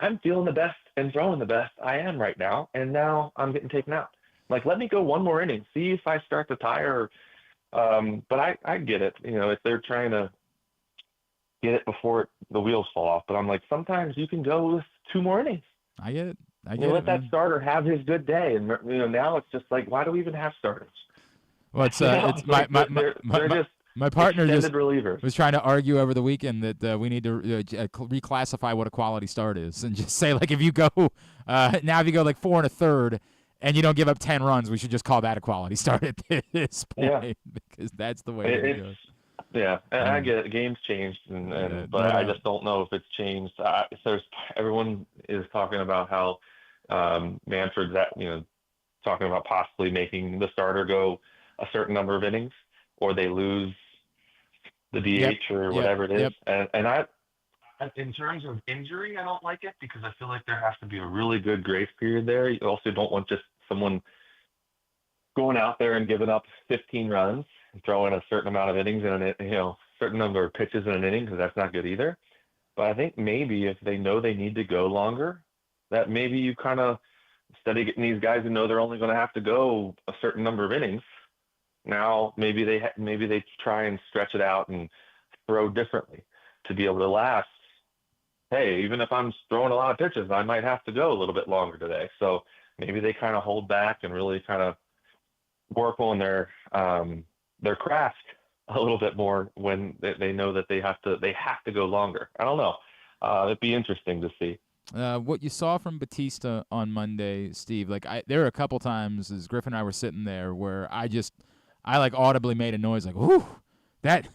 I'm feeling the best and throwing the best I am right now, and now I'm getting taken out. Like, let me go 1 more inning, see if I start to tire. But I get it, if they're trying to get it before the wheels fall off. But I'm like, sometimes you can go with 2 more innings. I get it. Let that starter have his good day. And, now it's just like, why do we even have starters? Well, it's my partner just was trying to argue over the weekend that we need to reclassify what a quality start is, and just say, like, if you go now, if you go like 4 1/3 and you don't give up 10 runs, we should just call that a quality start at this point, because that's the way it goes. Yeah, and I get it. Games changed, but I just don't know if it's changed. Everyone is talking about how Manfred's talking about possibly making the starter go a certain number of innings, or they lose the DH or whatever it is. And I, in terms of injury, I don't like it, because I feel like there has to be a really good grace period there. You also don't want just someone going out there and giving up 15 runs and throwing a certain amount of innings in a certain number of pitches in an inning, because that's not good either. But I think maybe if they know they need to go longer, that maybe you kind of, instead of getting these guys who know they're only going to have to go a certain number of innings, now maybe they try and stretch it out and throw differently to be able to last. Hey, even if I'm throwing a lot of pitches, I might have to go a little bit longer today. So maybe they kind of hold back and really kind of work on their craft a little bit more when they know that they have to go longer. I don't know. It'd be interesting to see. what you saw from Bautista on Monday, Steve, like there were a couple times as Griffin and I were sitting there where I like audibly made a noise like, "Ooh, that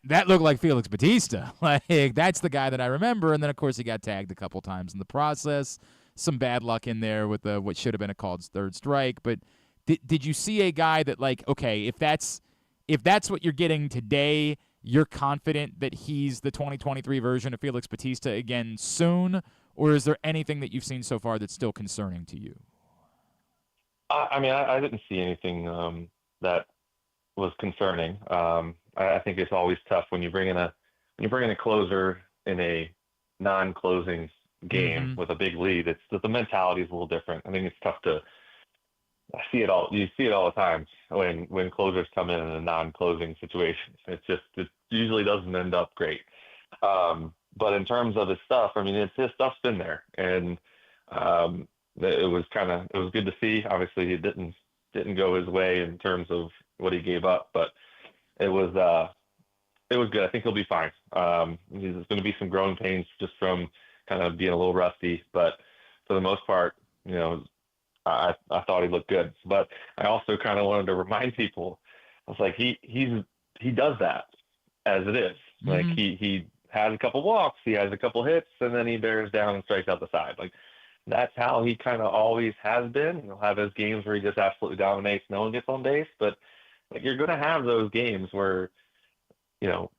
looked like Felix Bautista." Like that's the guy that I remember. And then of course he got tagged a couple times in the process. Some bad luck in there with what should have been a called third strike. But did you see a guy that like, okay, if that's what you're getting today, you're confident that he's the 2023 version of Felix Bautista again soon? Or is there anything that you've seen so far that's still concerning to you? I mean, I didn't see anything that was concerning. I think it's always tough when you bring in a closer in a non-closing game with a big lead. It's the mentality is a little different. I think it's tough to. I see it all. You see it all the time when closers come in a non-closing situation. It usually doesn't end up great. But in terms of his stuff, I mean, his stuff's been there, and it was good to see. Obviously, it didn't go his way in terms of what he gave up, but it was good. I think he'll be fine. There's going to be some growing pains just from kind of being a little rusty, but for the most part, you know, I thought he looked good. But I also kind of wanted to remind people, I was like, he does that as it is. Like he has a couple walks, he has a couple hits, and then he bears down and strikes out the side. Like that's how he kind of always has been. He'll have his games where he just absolutely dominates, no one gets on base, but like you're going to have those games where, you know,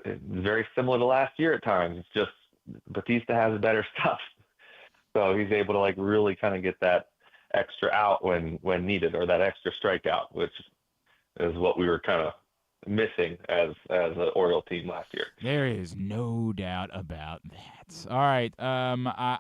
it's very similar to last year at times. It's just Bautista has better stuff, so he's able to like really kind of get that extra out when needed, or that extra strikeout, which is what we were kind of missing as an Oriole team last year. There is no doubt about that. All right, I'm a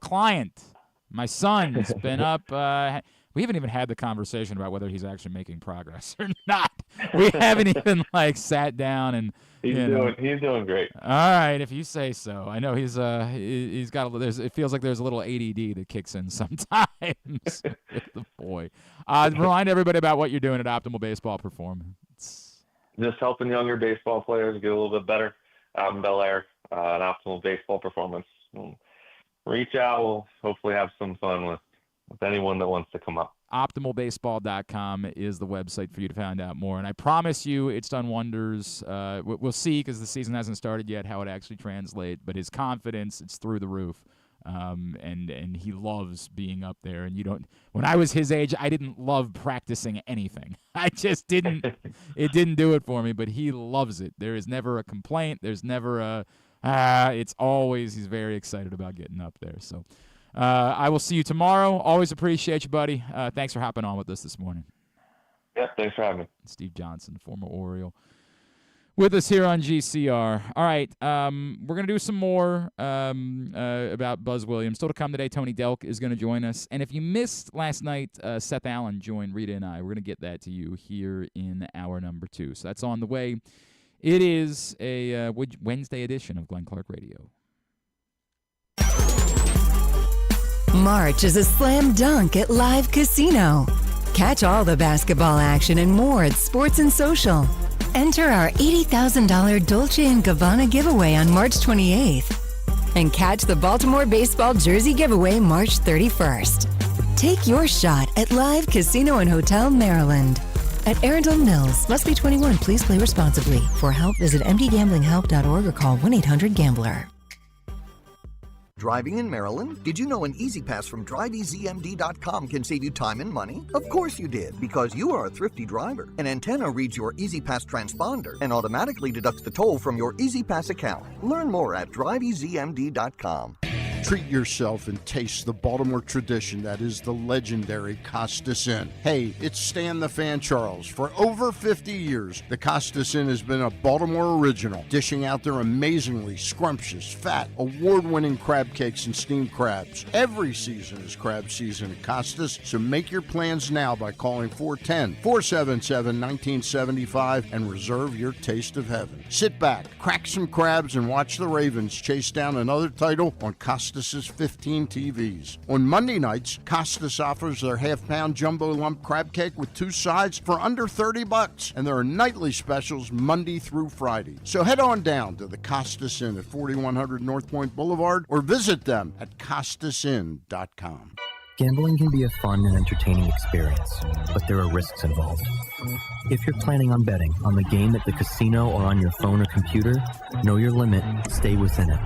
client. My son's been up. We haven't even had the conversation about whether he's actually making progress or not. We haven't even like sat down and. He's doing great. All right, if you say so. I know he's got it feels like there's a little ADD that kicks in sometimes with the boy. Remind everybody about what you're doing at Optimal Baseball Performance. Just helping younger baseball players get a little bit better out in Bel Air, at Optimal Baseball Performance. Reach out. We'll hopefully have some fun with anyone that wants to come up. OptimalBaseball.com is the website for you to find out more. And I promise you it's done wonders. We'll see, because the season hasn't started yet, how it actually translates. But his confidence, it's through the roof. And he loves being up there. And when I was his age, I didn't love practicing anything. I just didn't. It didn't do it for me, but he loves it. There is never a complaint. There's never it's always, he's very excited about getting up there. So I will see you tomorrow. Always appreciate you, buddy. Thanks for hopping on with us this morning. Yeah, thanks for having me. Steve Johnson, former Oriole, with us here on GCR. All right, we're going to do some more about Buzz Williams. Still to come today, Tony Delk is going to join us. And if you missed last night, Seth Allen joined Reeta and I. We're going to get that to you here in hour number 2. So that's on the way. It is a Wednesday edition of Glenn Clark Radio. March is a slam dunk at Live Casino. Catch all the basketball action and more at Sports and Social. Enter our $80,000 Dolce & Gabbana giveaway on March 28th. And catch the Baltimore baseball jersey giveaway March 31st. Take your shot at Live Casino and Hotel Maryland. At Arundel Mills, must be 21. Please play responsibly. For help, visit mdgamblinghelp.org or call 1-800-GAMBLER. Driving in Maryland? Did you know an Easy Pass from DriveEasyMD.com can save you time and money? Of course you did, because you are a thrifty driver. An antenna reads your Easy Pass transponder and automatically deducts the toll from your Easy Pass account. Learn more at DriveEasyMD.com. Treat yourself and taste the Baltimore tradition that is the legendary Costas Inn. Hey, it's Stan the Fan Charles. For over 50 years, the Costas Inn has been a Baltimore original, dishing out their amazingly scrumptious, fat, award-winning crab cakes and steamed crabs. Every season is crab season at Costas, so make your plans now by calling 410-477-1975 and reserve your taste of heaven. Sit back, crack some crabs, and watch the Ravens chase down another title on Costas Costas' 15 TVs. On Monday nights, Costas offers their half-pound jumbo lump crab cake with 2 sides for under $30, and there are nightly specials Monday through Friday. So head on down to the Costas Inn at 4100 North Point Boulevard or visit them at costasinn.com. Gambling can be a fun and entertaining experience, but there are risks involved. If you're planning on betting on the game at the casino or on your phone or computer, know your limit, stay within it.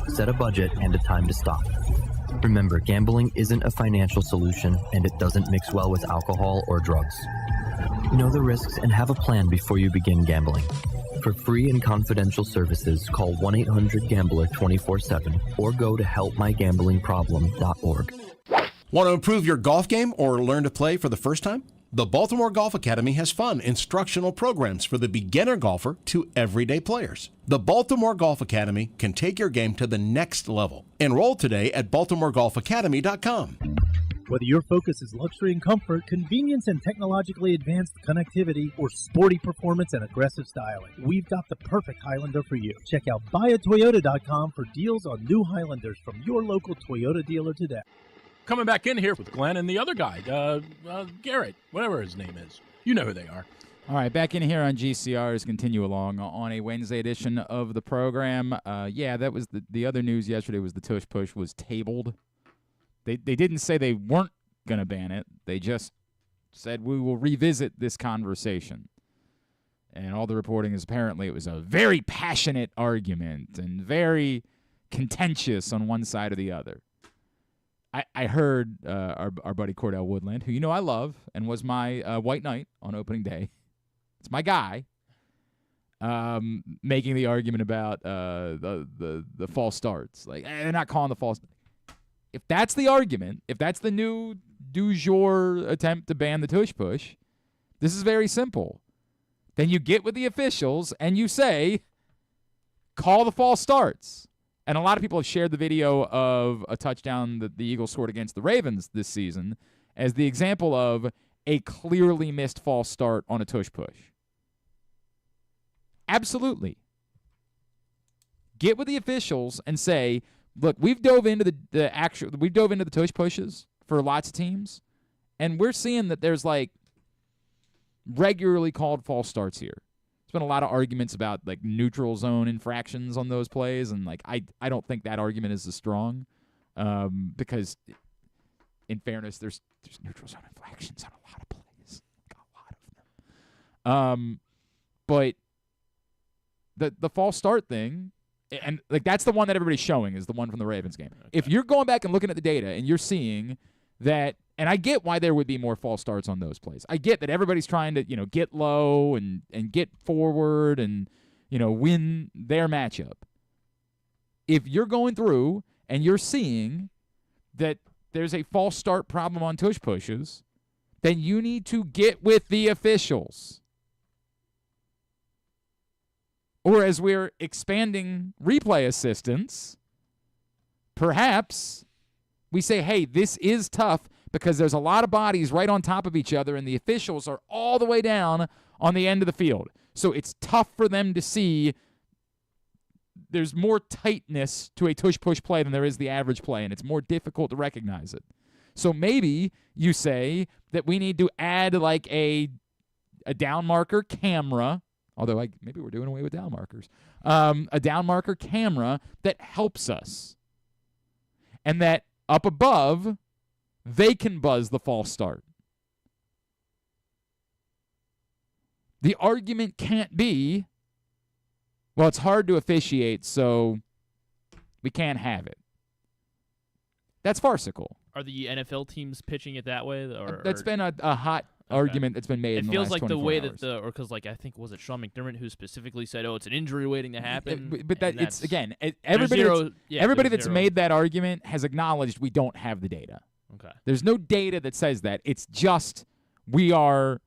Set a budget and a time to stop. Remember, gambling isn't a financial solution, and it doesn't mix well with alcohol or drugs. Know the risks and have a plan before you begin gambling. For free and confidential services, call 1-800-GAMBLER 24/7 or go to helpmygamblingproblem.org. Want to improve your golf game or learn to play for the first time? The Baltimore Golf Academy has fun, instructional programs for the beginner golfer to everyday players. The Baltimore Golf Academy can take your game to the next level. Enroll today at baltimoregolfacademy.com. Whether your focus is luxury and comfort, convenience and technologically advanced connectivity, or sporty performance and aggressive styling, we've got the perfect Highlander for you. Check out buyatoyota.com for deals on new Highlanders from your local Toyota dealer today. Coming back in here with Glenn and the other guy, Garrett, whatever his name is. You know who they are. All right, back in here on GCRs, continue along on a Wednesday edition of the program. That was the other news yesterday was the tush push was tabled. They didn't say they weren't going to ban it. They just said we will revisit this conversation. And all the reporting is apparently it was a very passionate argument and very contentious on one side or the other. I heard our buddy Cordell Woodland, who you know I love and was my white knight on opening day. It's my guy. Making the argument about the false starts. Like, they're not calling the false. If that's the argument, if that's the new du jour attempt to ban the tush push, this is very simple. Then you get with the officials and you say, call the false starts. And a lot of people have shared the video of a touchdown that the Eagles scored against the Ravens this season as the example of a clearly missed false start on a tush push. Absolutely. Get with the officials and say, look, we've dove into the tush pushes for lots of teams, and we're seeing that there's like regularly called false starts here. Been a lot of arguments about like neutral zone infractions on those plays, and like I don't think that argument is as strong because in fairness there's neutral zone infractions on a lot of plays, like a lot of them. But the false start thing, and like that's the one that everybody's showing is the one from the Ravens game. Okay. If you're going back and looking at the data and you're seeing that. And I get why there would be more false starts on those plays. I get that everybody's trying to, get low and get forward and, win their matchup. If you're going through and you're seeing that there's a false start problem on tush pushes, then you need to get with the officials. Or as we're expanding replay assistance, perhaps we say, hey, this is tough, because there's a lot of bodies right on top of each other, and the officials are all the way down on the end of the field. So it's tough for them to see. There's more tightness to a tush-push play than there is the average play, and it's more difficult to recognize it. So maybe you say that we need to add like a down marker camera, although maybe we're doing away with down markers, a down marker camera that helps us. And that up above, they can buzz the false start. The argument can't be, well, it's hard to officiate, so we can't have it. That's farcical. Are the NFL teams pitching it that way? That's been a hot argument that's been made in the last 24 hours. It feels like the way that because I think, was it Sean McDermott who specifically said, it's an injury waiting to happen? But it's, again, everybody that's made that argument has acknowledged we don't have the data. Okay. There's no data that says that. It's just we are,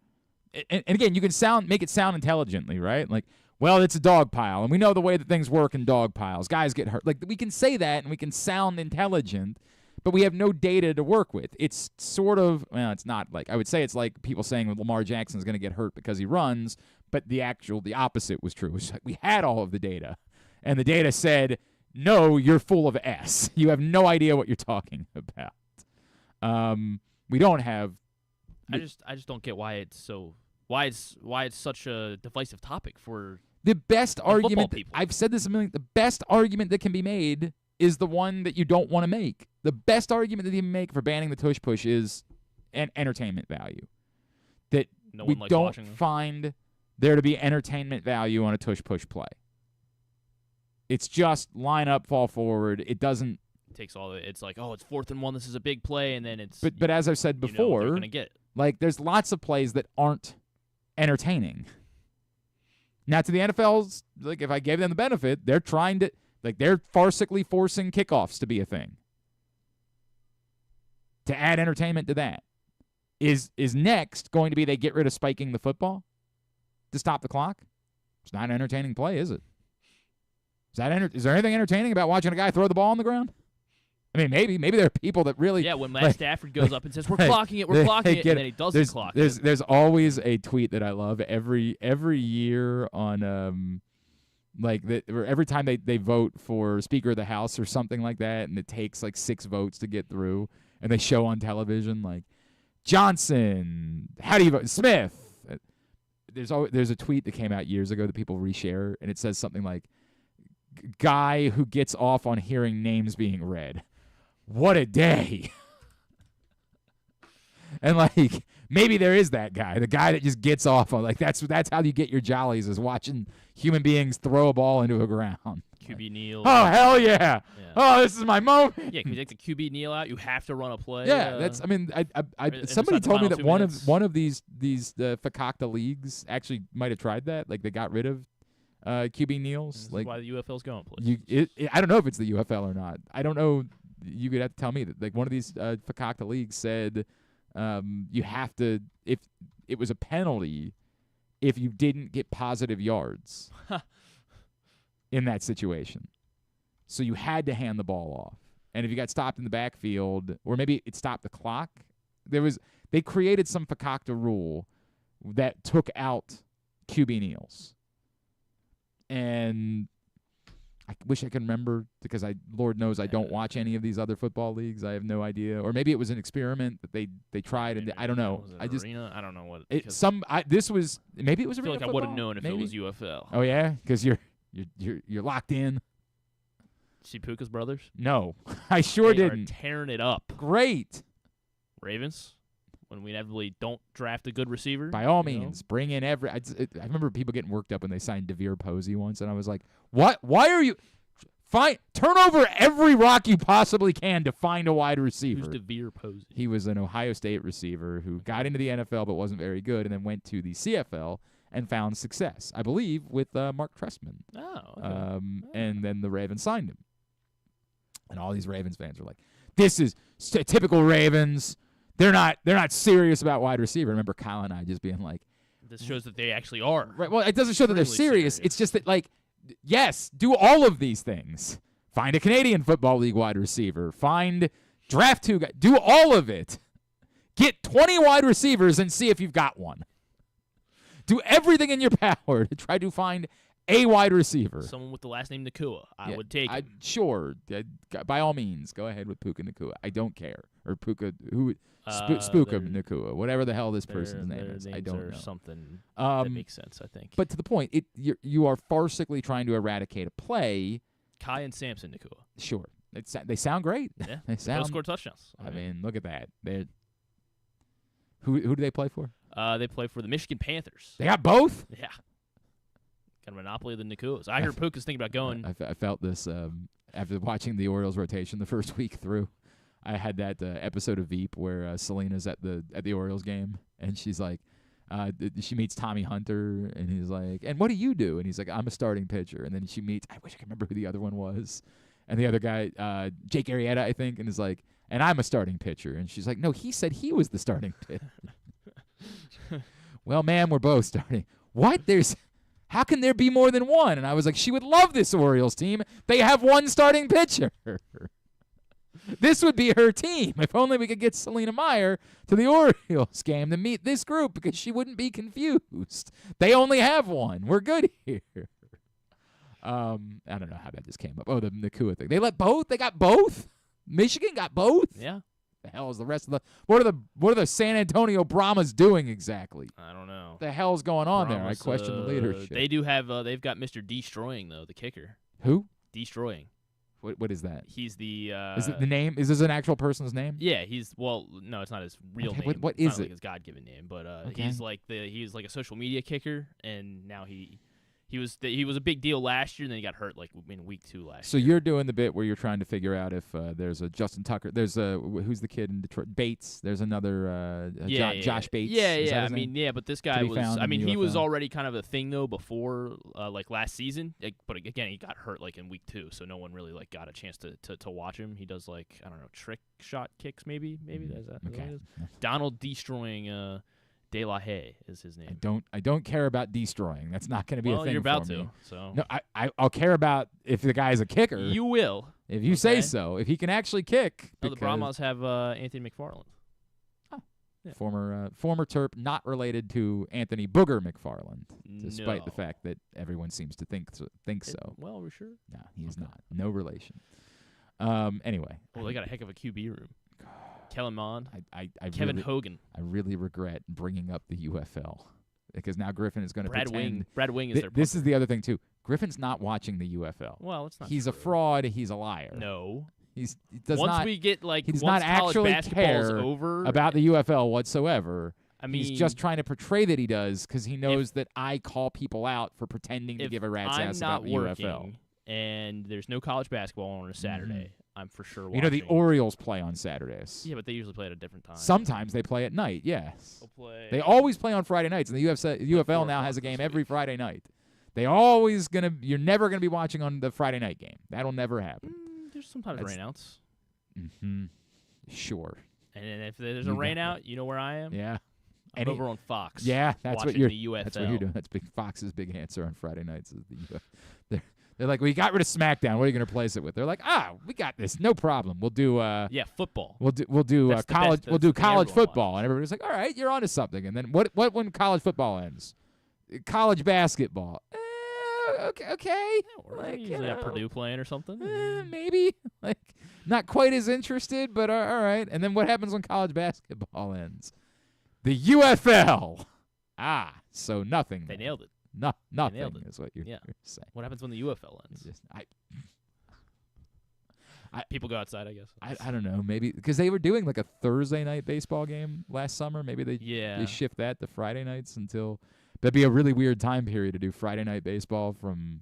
and again, you can make it sound intelligently, right? Like, well, it's a dog pile, and we know the way that things work in dog piles. Guys get hurt. Like, we can say that, and we can sound intelligent, but we have no data to work with. It's sort of, well, it's not like, I would say it's like people saying Lamar Jackson's going to get hurt because he runs, but the opposite was true. It's like we had all of the data, and the data said no, you're full of S. You have no idea what you're talking about. We don't have. I just don't get why it's such a divisive topic for the best argument. People. I've said this a million. The best argument that can be made is the one that you don't want to make. The best argument that you can make for banning the tush push is an entertainment value. That we don't find there to be entertainment value on a tush push play. It's just line up, fall forward. It doesn't. Takes all the. It's like, oh, it's 4th and 1. This is a big play, and then it's. But as I've said before, you're gonna get. Like there's lots of plays that aren't entertaining. Now to the NFL's, like if I gave them the benefit, they're trying to, like they're farcically forcing kickoffs to be a thing. To add entertainment to that, is next going to be they get rid of spiking the football to stop the clock? It's not an entertaining play, is it? Is there anything entertaining about watching a guy throw the ball on the ground? I mean, maybe there are people that really. Yeah, when Matt Stafford goes up and says, "We're clocking it, and then he doesn't clock it. There's always a tweet that I love every year on every time they vote for Speaker of the House or something like that, and it takes like 6 votes to get through, and they show on television like Johnson, how do you vote? Smith. There's a tweet that came out years ago that people reshare, and it says something like, "Guy who gets off on hearing names being read." What a day. And like maybe there is that guy, the guy that just gets off on like that's how you get your jollies is watching human beings throw a ball into a ground. QB kneel. Oh hell yeah. Oh, this is my moment. Yeah, can you take the QB kneel out? You have to run a play. Yeah, that's. I mean, somebody told me that one of these Fakakta leagues actually might have tried that. Like they got rid of QB kneels. Like why the UFL's going places. I don't know if it's the UFL or not. I don't know. You could have to tell me that like one of these Fakakta leagues said you have to, if it was a penalty if you didn't get positive yards in that situation. So you had to hand the ball off. And if you got stopped in the backfield, or maybe it stopped the clock, they created some Fakakta rule that took out QB kneels. And I wish I could remember because Lord knows I don't watch any of these other football leagues. I have no idea. Or maybe it was an experiment that they tried and I don't know. I don't know what. This was maybe it was. I feel like football? I would have known if it was UFL. Oh yeah, because you're locked in. See Puka's brothers? No, I sure didn't. Tearing it up. Great. Ravens. When we inevitably don't draft a good receiver. By all means, bring in every. I remember people getting worked up when they signed DeVere Posey once, and I was like, "What? Why are you? Turn over every rock you possibly can to find a wide receiver." Who's DeVere Posey? He was an Ohio State receiver who got into the NFL but wasn't very good, and then went to the CFL and found success, I believe, with Mark Trestman. Oh. Okay. And then the Ravens signed him, and all these Ravens fans were like, "This is typical Ravens. They're not serious about wide receiver." I remember Kyle and I just being like, "This shows that they actually are." Right. Well, it doesn't show that they're serious. It's just that, like, yes, do all of these things. Find a Canadian Football League wide receiver. Draft 2 guys. Do all of it. Get 20 wide receivers and see if you've got one. Do everything in your power to try to find a wide receiver. Someone with the last name Nakua. I would take him. Sure. By all means, go ahead with Puka Nakua. I don't care. Or Puka, Spooka Nakua, whatever the hell this person's name is. I don't know. Something that makes sense, I think. But to the point, you are farcically trying to eradicate a play. Kai and Samson Nakua. Sure. They sound great. Yeah. They both score touchdowns. I mean, look at that. Who do they play for? They play for the Michigan Panthers. They got both? Yeah. Got a monopoly of the Nakuas. I heard Puka's thinking about going. I felt this after watching the Orioles rotation the first week through. I had that episode of Veep where Selena's at the Orioles game, and she's like, she meets Tommy Hunter, and he's like, "And what do you do?" And he's like, "I'm a starting pitcher." And then she meets, I wish I could remember who the other one was, and the other guy, Jake Arrieta, I think, and is like, "And I'm a starting pitcher." And she's like, "No, he said he was the starting pitcher." Well, ma'am, we're both starting. What? How can there be more than one? And I was like, she would love this Orioles team. They have one starting pitcher. This would be her team. If only we could get Selena Meyer to the Orioles game to meet this group because she wouldn't be confused. They only have one. We're good here. I don't know how that just came up. Oh, the Nakua thing. They got both? Michigan got both? Yeah. The hell is the rest of the what are the San Antonio Brahmas doing exactly? I don't know. What the hell's going on there? I Brahmas, question the leadership. They do have they've got Mr. Destroying though, the kicker. Who? Destroying. What is that? He's the is it the name? Is this an actual person's name? Yeah, no, it's not his real Okay, name. what It's is not it? like his God-given name, but Okay. he's like a social media kicker, and now he was a big deal last year, and then he got hurt like in week 2 last So year. you're doing the bit where you're trying to figure out if there's a Justin Tucker. There's a who's the kid in Detroit? Bates. There's another Josh Bates. Yeah, Is that yeah. his name? But this That guy he was. found I in mean, the he was UFL? already kind of a thing though before like last season. But again, he got hurt like in week 2, so no one really like got a chance to watch him. He does like I don't know trick shot kicks maybe. Is that what it is? Donald Destroying. De La Haye is his name. I don't care about destroying. That's not going to be a thing you're about for me. to. So no, I'll care about if the guy's a kicker. You will. If you say so. If he can actually kick. No, the Brahmas have Anthony McFarland. Yeah. Former Terp, not related to Anthony Booger McFarland, despite the fact that everyone seems to think so. Well, we're sure. No, he is not. No relation. Anyway. Well, they got a heck of a QB room. Kellen Mond, Kevin Hogan. I really regret bringing up the UFL because now Griffin is going to pretend. Brad Wing is their This is the other thing too. Griffin's not watching the UFL. Well, it's not. He's a fraud. He's a liar. No. He once does not actually care over about the UFL whatsoever. I mean, he's just trying to portray that he does because he knows that I call people out for pretending to give a rat's ass about the UFL. And there's no college basketball on a Saturday. I'm for sure watching. You know, the Orioles play on Saturdays. Yeah, but they usually play at a different time. Sometimes they play at night, yes. They always play on Friday nights, and the UFL now has a game every Friday night. You're never going to be watching on the Friday night game. That'll never happen. There's sometimes rainouts. Mm-hmm. Sure. And if there's a rainout, you know where I am? Yeah. I'm over on Fox. Yeah, that's what you're doing. That's Fox's big answer on Friday nights. Is the They're like, we got rid of SmackDown. What are you going to replace it with? They're like, we got this, no problem. We'll do football. We'll do college. We'll do college football, watches. and everybody's like, all right, you're onto something. And then what when college football ends? College basketball. Okay. Like, usually have Purdue playing or something. Maybe. Like, not quite as interested, but all right. And then what happens when college basketball ends? The UFL. So nothing. They nailed it. Nothing is what you're saying. What happens when the UFL ends? People go outside, I guess. I don't know. Maybe because they were doing like a Thursday night baseball game last summer. Maybe they shift that to Friday nights until that'd be a really weird time period to do Friday night baseball from.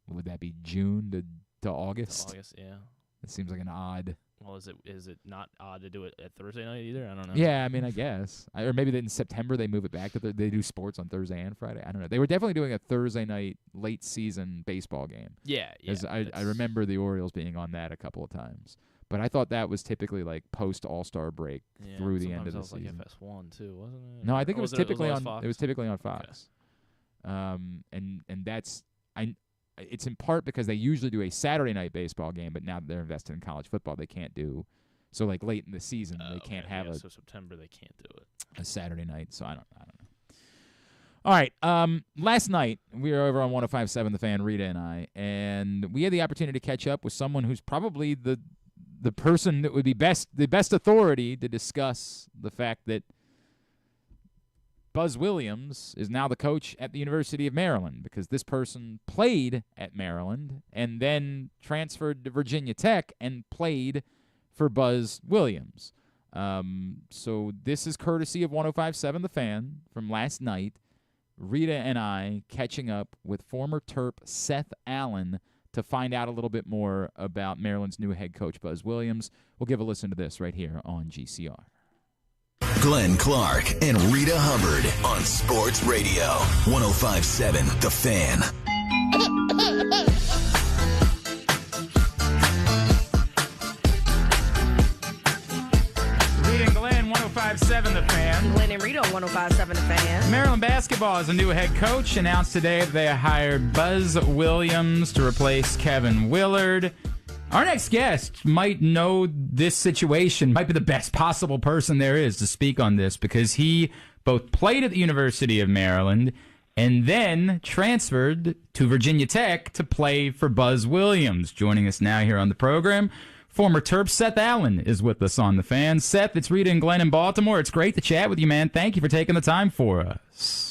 Would that be June to August? August, yeah. It seems like an odd. Well, is it not odd to do it at Thursday night either? I don't know. Yeah, I mean, I guess. Or maybe in September they move it back to they do sports on Thursday and Friday. I don't know. They were definitely doing a Thursday night late season baseball game. Yeah. I remember the Orioles being on that a couple of times. But I thought that was typically like post All-Star break through the end of the season. Like FS1 too, wasn't it? No, I think it was typically on Fox? It was typically on Fox. And that's it's in part because they usually do a Saturday night baseball game, but now that they're invested in college football, they can't do. So like late in the season, they can't have so September they can't do it. A Saturday night. So I don't know. All right. Last night we were over on 105.7 The Fan, Reeta and I, and we had the opportunity to catch up with someone who's probably the person that would be the best authority to discuss the fact that Buzz Williams is now the coach at the University of Maryland, because this person played at Maryland and then transferred to Virginia Tech and played for Buzz Williams. So this is courtesy of 105.7 The Fan from last night. Reeta and I catching up with former Terp Seth Allen to find out a little bit more about Maryland's new head coach, Buzz Williams. We'll give a listen to this right here on GCR. Glenn Clark and Reeta Hubbard on Sports Radio 105.7 The Fan. Reeta and Glenn, 105.7 The Fan. Glenn and Reeta on 105.7 The Fan. Maryland basketball has a new head coach. Announced today that they hired Buzz Williams to replace Kevin Willard. Our next guest might know this situation, might be the best possible person there is to speak on this, because he both played at the University of Maryland and then transferred to Virginia Tech to play for Buzz Williams. Joining us now here on the program, former Terp Seth Allen is with us on The Fan. Seth, it's Reeta and Glenn in Baltimore. It's great to chat with you, man. Thank you for taking the time for us.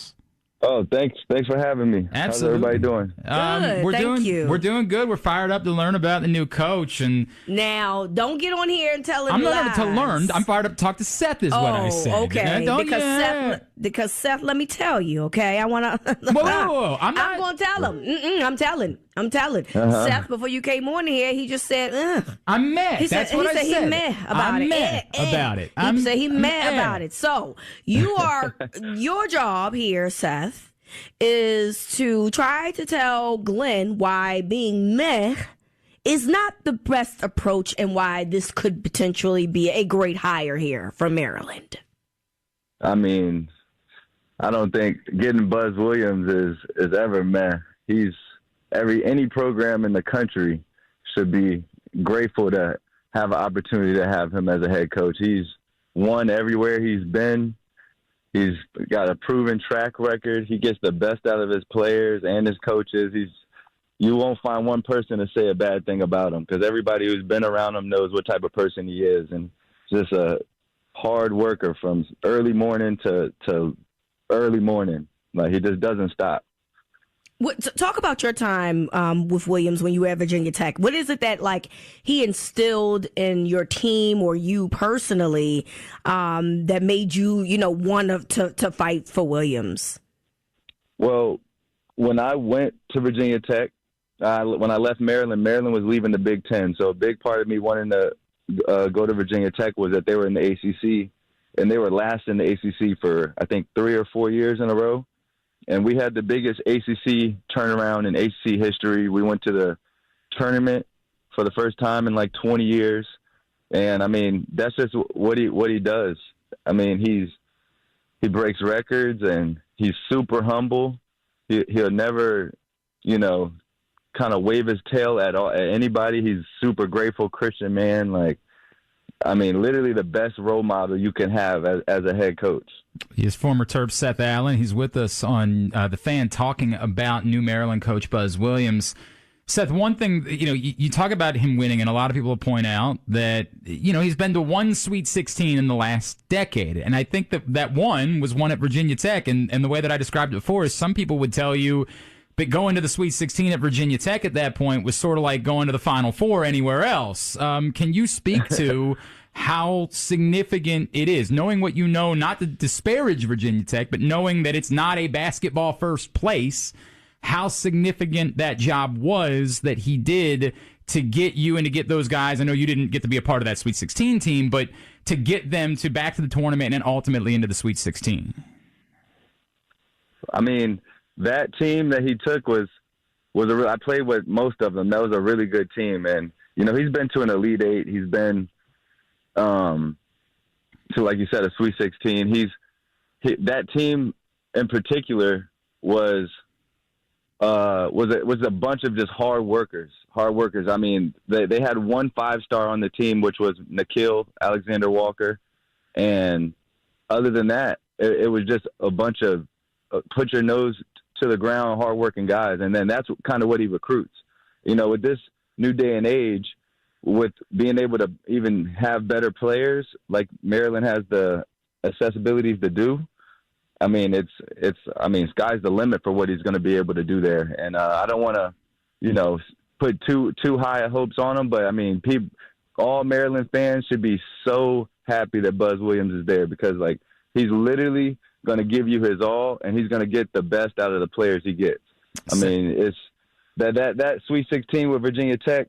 Oh, thanks for having me. Absolutely. How's everybody doing? Good, thank you. We're doing good. We're fired up to learn about the new coach. And now, don't get on here and tell him I'm lies. not to learn. I'm fired up to talk to Seth is what I said. Okay. Because Seth, let me tell you, okay? I want to... Whoa. I'm going to tell him. I'm telling. Seth, before you came on here, he just said, ugh. I'm mad. That's what I said. He said he meh about I'm it. Mad about it. He said he meh about it. So, your job here, Seth, is to try to tell Glenn why being meh is not the best approach and why this could potentially be a great hire here for Maryland. I mean, I don't think getting Buzz Williams is ever meh. He's any program in the country should be grateful to have an opportunity to have him as a head coach. He's won everywhere he's been. He's got a proven track record. He gets the best out of his players and his coaches. You won't find one person to say a bad thing about him because everybody who's been around him knows what type of person he is, and just a hard worker from early morning to early morning. Like, he just doesn't stop. Talk about your time with Williams when you were at Virginia Tech. What is it that, like, he instilled in your team or you personally that made you, want to fight for Williams? Well, when I went to Virginia Tech, when I left Maryland was leaving the Big Ten. So a big part of me wanting to go to Virginia Tech was that they were in the ACC, and they were last in the ACC for, I think, 3 or 4 years in a row. And we had the biggest ACC turnaround in ACC history. We went to the tournament for the first time in like 20 years. And, I mean, that's just what he does. I mean, he breaks records, and he's super humble. He'll never, kind of wave his tail at anybody. He's super grateful Christian man. Like, I mean, literally the best role model you can have as a head coach. He is former Terp Seth Allen. He's with us on The Fan talking about new Maryland coach Buzz Williams. Seth, one thing, you talk about him winning, and a lot of people will point out that, he's been to one Sweet 16 in the last decade. And I think that one was won at Virginia Tech. And the way that I described it before is some people would tell you that going to the Sweet 16 at Virginia Tech at that point was sort of like going to the Final Four anywhere else. Can you speak to how significant it is, knowing what you know, not to disparage Virginia Tech, but knowing that it's not a basketball first place, how significant that job was that he did to get you and to get those guys. I know you didn't get to be a part of that Sweet 16 team, but to get them to back to the tournament and ultimately into the Sweet 16. I mean, that team that he took I played with most of them. That was a really good team. And, he's been to an Elite Eight. He's been to, like you said, a Sweet 16. That team in particular was a bunch of just hard workers. I mean, they had one 5-star on the team, which was Nikhil Alexander-Walker. And other than that, it was just a bunch of put your nose to the ground, hardworking guys. And then that's kind of what he recruits. With this new day and age, with being able to even have better players like Maryland has the accessibilities to do, I mean, sky's the limit for what he's going to be able to do there. And I don't want to, put too high of hopes on him, but I mean, all Maryland fans should be so happy that Buzz Williams is there because, like, he's literally going to give you his all, and he's going to get the best out of the players he gets. I mean, it's that Sweet 16 with Virginia Tech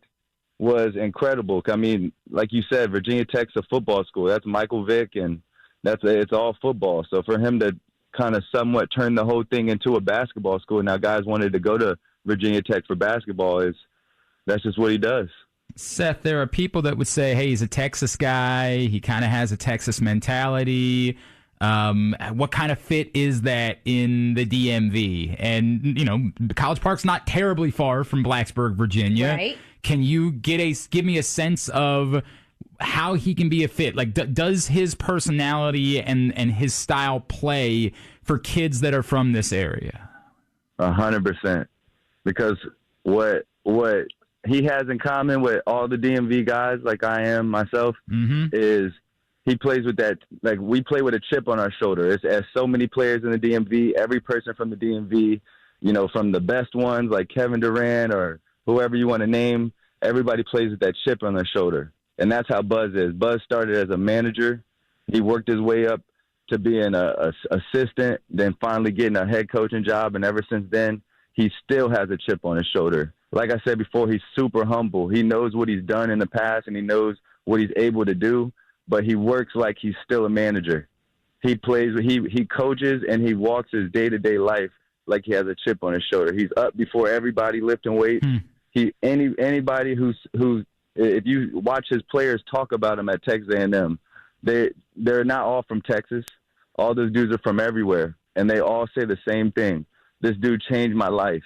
was incredible. I mean, like you said, Virginia Tech's a football school. That's Michael Vick, and it's all football. So for him to kind of somewhat turn the whole thing into a basketball school, now guys wanted to go to Virginia Tech for basketball, that's just what he does. Seth, there are people that would say, hey, he's a Texas guy. He kind of has a Texas mentality. What kind of fit is that in the DMV? And, College Park's not terribly far from Blacksburg, Virginia. Right. Can you give me a sense of how he can be a fit? Like, does his personality and his style play for kids that are from this area? 100%. Because what he has in common with all the DMV guys, like I am myself, is he plays with that. Like, we play with a chip on our shoulder. It's as so many players in the DMV. Every person from the DMV, from the best ones like Kevin Durant or whoever you want to name, everybody plays with that chip on their shoulder. And that's how Buzz is. Buzz started as a manager. He worked his way up to being a assistant, then finally getting a head coaching job. And ever since then, he still has a chip on his shoulder. Like I said before, he's super humble. He knows what he's done in the past, and he knows what he's able to do, but he works like he's still a manager. He coaches, and he walks his day-to-day life like he has a chip on his shoulder. He's up before everybody lifting weights. Anybody who's if you watch his players talk about him at Texas A&M, they're not all from Texas. All those dudes are from everywhere, and they all say the same thing. This dude changed my life.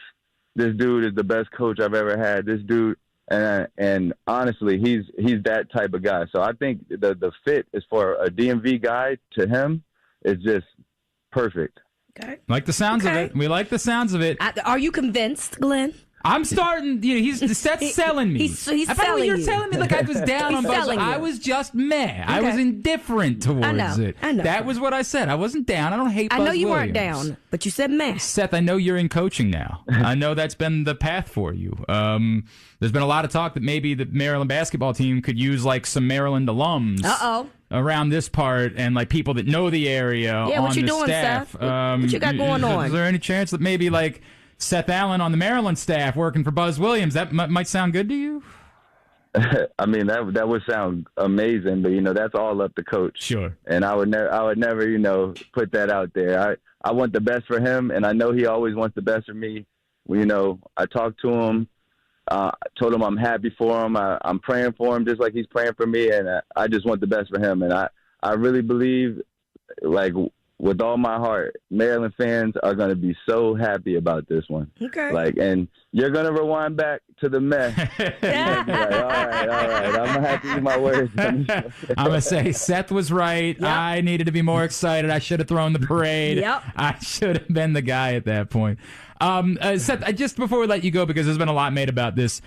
This dude is the best coach I've ever had. This dude, and honestly, he's that type of guy. So I think the fit is for a DMV guy to him is just perfect. Okay. Like the sounds of it. We like the sounds of it. Are you convinced, Glenn? I'm starting. Seth's selling me. He's selling you're you. telling me like I was down on Buzz. I was just meh. I was indifferent towards it. I know. That was what I said. I wasn't down. I don't hate Buzz I know you Williams. weren't down, but you said meh. Seth, I know you're in coaching now. I know that's been the path for you. There's been a lot of talk that maybe the Maryland basketball team could use like some Maryland alums. Around this part and like people that know the area on what you the doing, staff. Seth? What you got going on? Is there any chance that maybe like Seth Allen on the Maryland staff working for Buzz Williams, that might sound good to you? I mean, that would sound amazing, but that's all up to coach. Sure. And I would never, put that out there. I want the best for him, and I know he always wants the best for me. I talked to him, told him I'm happy for him. I'm praying for him just like he's praying for me, and I just want the best for him. And I really believe, like, with all my heart, Maryland fans are going to be so happy about this one. Okay. And you're going to rewind back to the mess. Like, all right. I'm going to have to use my words. I'm going to say Seth was right. Yep. I needed to be more excited. I should have thrown the parade. Yep. I should have been the guy at that point. Seth, just before we let you go, because there's been a lot made about this,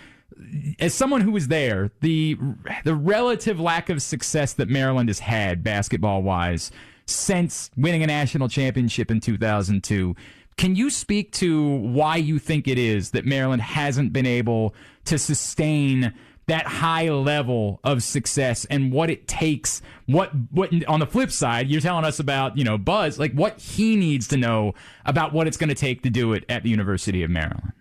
as someone who was there, the relative lack of success that Maryland has had basketball-wise since winning a national championship in 2002. Can you speak to why you think it is that Maryland hasn't been able to sustain that high level of success and what it takes? What on the flip side, you're telling us about, Buzz, like what he needs to know about what it's going to take to do it at the University of Maryland.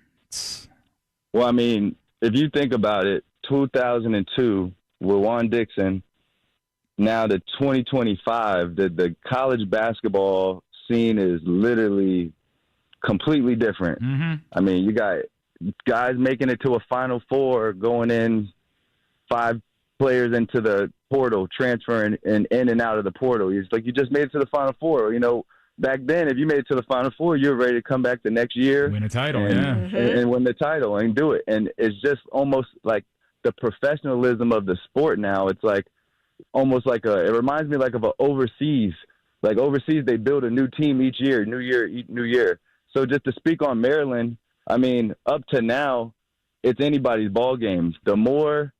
Well, I mean, if you think about it, 2002 with Juan Dixon, now the 2025, the college basketball scene is literally completely different. Mm-hmm. I mean, you got guys making it to a Final Four, going in 5 players into the portal, transferring in and out of the portal. It's like you just made it to the Final Four. Back then, if you made it to the Final Four, you were ready to come back the next year. Win a title, and win the title and do it. And it's just almost like the professionalism of the sport now. It's like, almost like it reminds me like of overseas. Like overseas, they build a new team each year, new year. So just to speak on Maryland, I mean, up to now, it's anybody's ball games. The more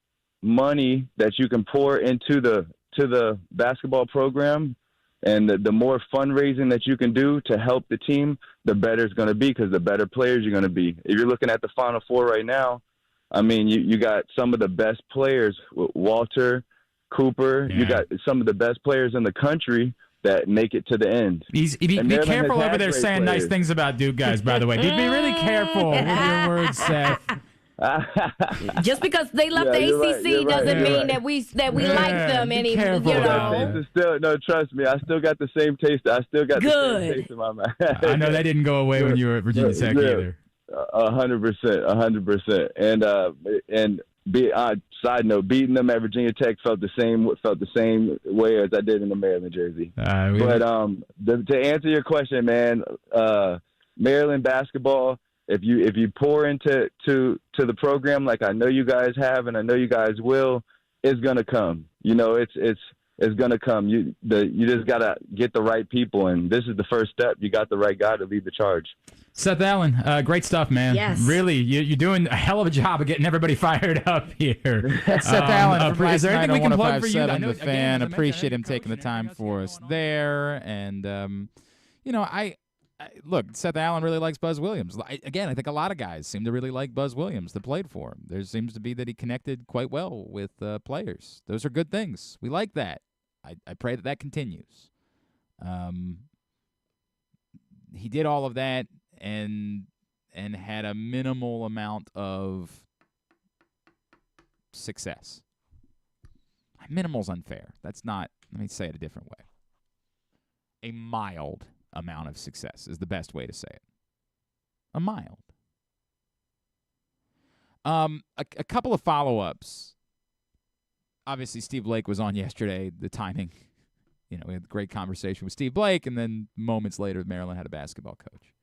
money that you can pour into the basketball program, and the more fundraising that you can do to help the team, the better it's going to be, because the better players you're going to be. If you're looking at the Final Four right now, I mean, you got some of the best players, Walter, Cooper. Yeah. You got some of the best players in the country that make it to the end. Be careful over there saying nice things about Duke guys, by the way. Be really careful with your words, Seth. Just because they left the ACC doesn't mean that we like them any. No, trust me, I still got the same taste. I still got the same taste in my mouth. I know that didn't go away when you were at Virginia Tech either. 100%. And side note, beating them at Virginia Tech felt the same way as I did in the Maryland jersey. But to answer your question, man, Maryland basketball, if you pour into the program like I know you guys have, and I know you guys will, it's gonna come. is going to come. You just got to get the right people, and this is the first step. You got the right guy to lead the charge. Seth Allen, great stuff, man. Yes. Really, you're doing a hell of a job of getting everybody fired up here. That's Seth Allen from is there anything we can plug for you? 105.7 I know, The Fan. again, Appreciate him taking the time for us there. And, I look, Seth Allen really likes Buzz Williams. I think a lot of guys seem to really like Buzz Williams that played for him. There seems to be that he connected quite well with players. Those are good things. We like that. I pray that continues. He did all of that and had a minimal amount of success. Minimal's unfair. That's not, let me say it a different way. A mild amount of success is the best way to say it. A mild. A couple of follow-ups. Obviously, Steve Blake was on yesterday. The timing, we had a great conversation with Steve Blake, and then moments later, Maryland had a basketball coach.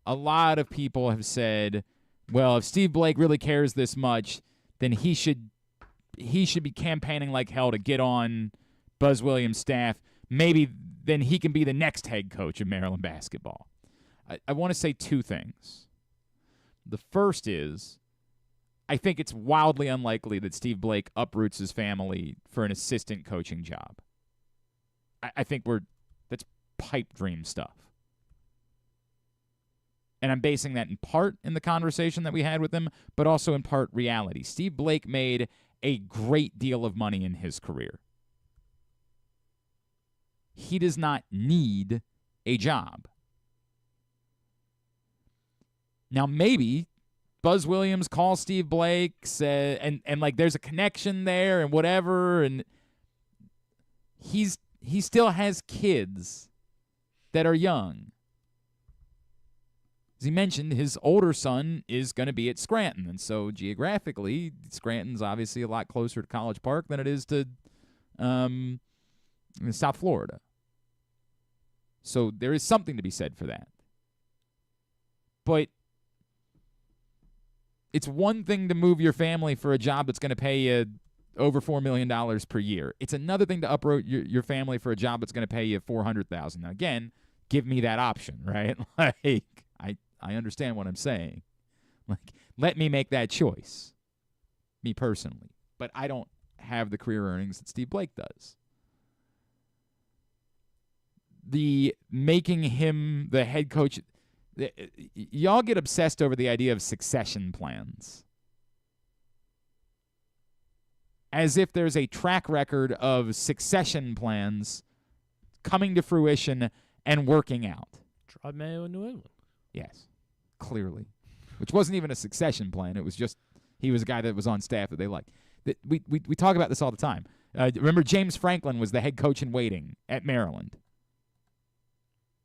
A lot of people have said, well, if Steve Blake really cares this much, then he should be campaigning like hell to get on Buzz Williams' staff. Maybe then he can be the next head coach of Maryland basketball. I want to say two things. The first is, I think it's wildly unlikely that Steve Blake uproots his family for an assistant coaching job. I think that's pipe dream stuff. And I'm basing that in part in the conversation that we had with him, but also in part reality. Steve Blake made a great deal of money in his career. He does not need a job. Now, maybe Buzz Williams calls Steve Blake, and there's a connection there and whatever, and he still has kids that are young. As he mentioned, his older son is going to be at Scranton, and so geographically, Scranton's obviously a lot closer to College Park than it is to South Florida. So there is something to be said for that. But it's one thing to move your family for a job that's going to pay you over $4 million per year. It's another thing to uproot your family for a job that's going to pay you $400,000. Now, again, give me that option, right? I understand what I'm saying. Let me make that choice, me personally. But I don't have the career earnings that Steve Blake does. The making him the head coach, y'all get obsessed over the idea of succession plans. As if there's a track record of succession plans coming to fruition and working out. Tried Mayo in New England. Yes, clearly. Which wasn't even a succession plan. It was just he was a guy that was on staff that they liked. We talk about this all the time. Remember, James Franklin was the head coach in waiting at Maryland.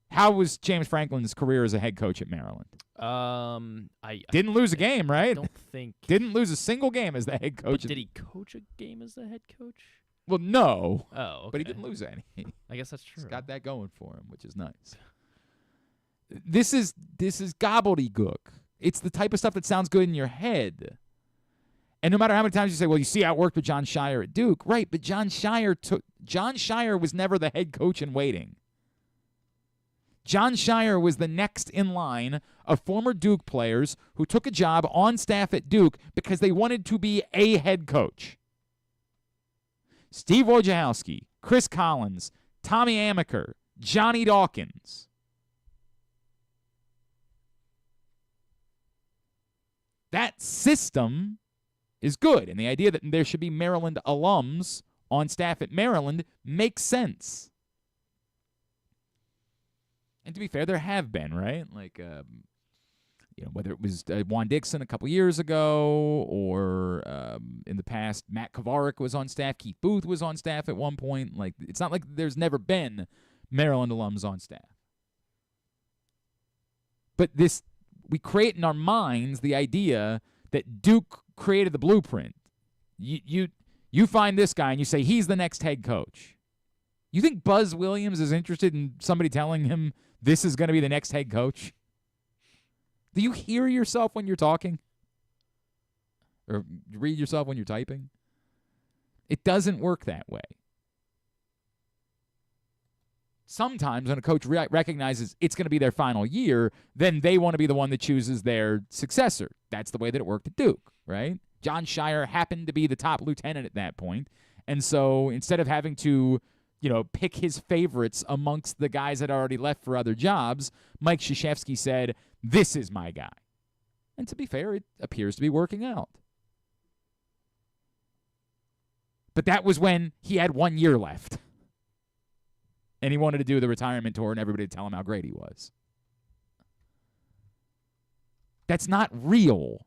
How was James Franklin's career as a head coach at Maryland? I didn't lose a game, right? I don't think didn't lose a single game as the head coach. But did he coach a game as the head coach? Well, no. Oh, okay. But he didn't lose any. I guess that's true. He's got that going for him, which is nice. This is gobbledygook. It's the type of stuff that sounds good in your head. And no matter how many times you say, well, you see how it worked with John Shire at Duke. Right, but John Shire was never the head coach in waiting. John Shire was the next in line of former Duke players who took a job on staff at Duke because they wanted to be a head coach. Steve Wojciechowski, Chris Collins, Tommy Amaker, Johnny Dawkins. That system is good, and the idea that there should be Maryland alums on staff at Maryland makes sense. And to be fair, there have been, right? Whether it was Juan Dixon a couple years ago or in the past, Matt Kovarik was on staff. Keith Booth was on staff at one point. It's not like there's never been Maryland alums on staff. But we create in our minds the idea that Duke created the blueprint. You find this guy and you say he's the next head coach. You think Buzz Williams is interested in somebody telling him this is going to be the next head coach? Do you hear yourself when you're talking? Or read yourself when you're typing? It doesn't work that way. sometimes when a coach recognizes it's going to be their final year, then they want to be the one that chooses their successor. That's the way that it worked at Duke, right? John Shire happened to be the top lieutenant at that point. And so instead of having to, pick his favorites amongst the guys that already left for other jobs, Mike Krzyzewski said, this is my guy. And to be fair, it appears to be working out. But that was when he had 1 year left. And he wanted to do the retirement tour and everybody to tell him how great he was. That's not real.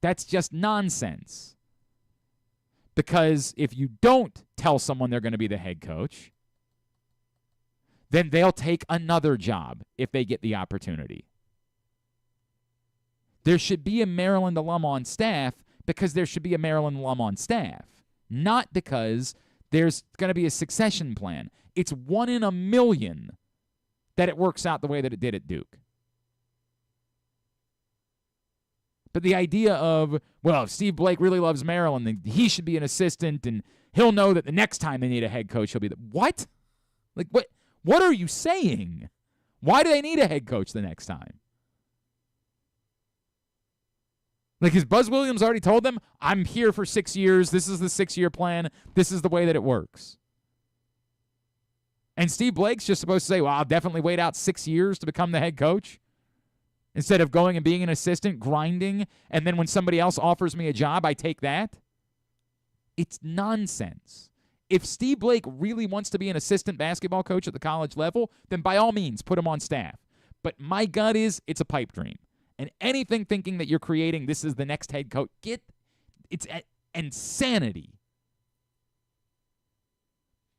That's just nonsense. Because if you don't tell someone they're going to be the head coach, then they'll take another job if they get the opportunity. There should be a Maryland alum on staff because there should be a Maryland alum on staff, not because there's going to be a succession plan. It's 1 in a million that it works out the way that it did at Duke. But the idea of, well, if Steve Blake really loves Maryland, then he should be an assistant, and he'll know that the next time they need a head coach, he'll be the what? Like, what are you saying? Why do they need a head coach the next time? Like, has Buzz Williams already told them, I'm here for 6 years, this is the 6-year plan, this is the way that it works? And Steve Blake's just supposed to say, well, I'll definitely wait out 6 years to become the head coach? Instead of going and being an assistant, grinding, and then when somebody else offers me a job, I take that? It's nonsense. If Steve Blake really wants to be an assistant basketball coach at the college level, then by all means, put him on staff. But my gut is it's a pipe dream. And anything thinking that you're creating this is the next head coach, it's insanity.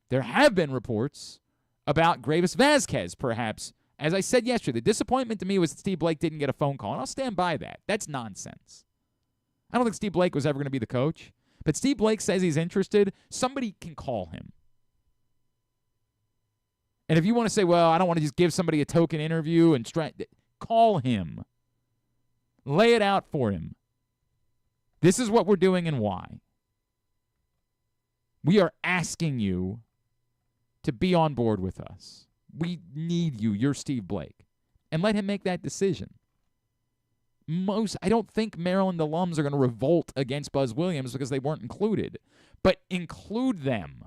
There have been reports about Gravis Vasquez, perhaps. As I said yesterday, the disappointment to me was that Steve Blake didn't get a phone call, and I'll stand by that. That's nonsense. I don't think Steve Blake was ever going to be the coach, but Steve Blake says he's interested. Somebody can call him. And if you want to say, well, I don't want to just give somebody a token interview and call him. Lay it out for him. This is what we're doing and why. We are asking you to be on board with us. We need you. You're Steve Blake. And let him make that decision. I don't think Maryland alums are going to revolt against Buzz Williams because they weren't included. But include them.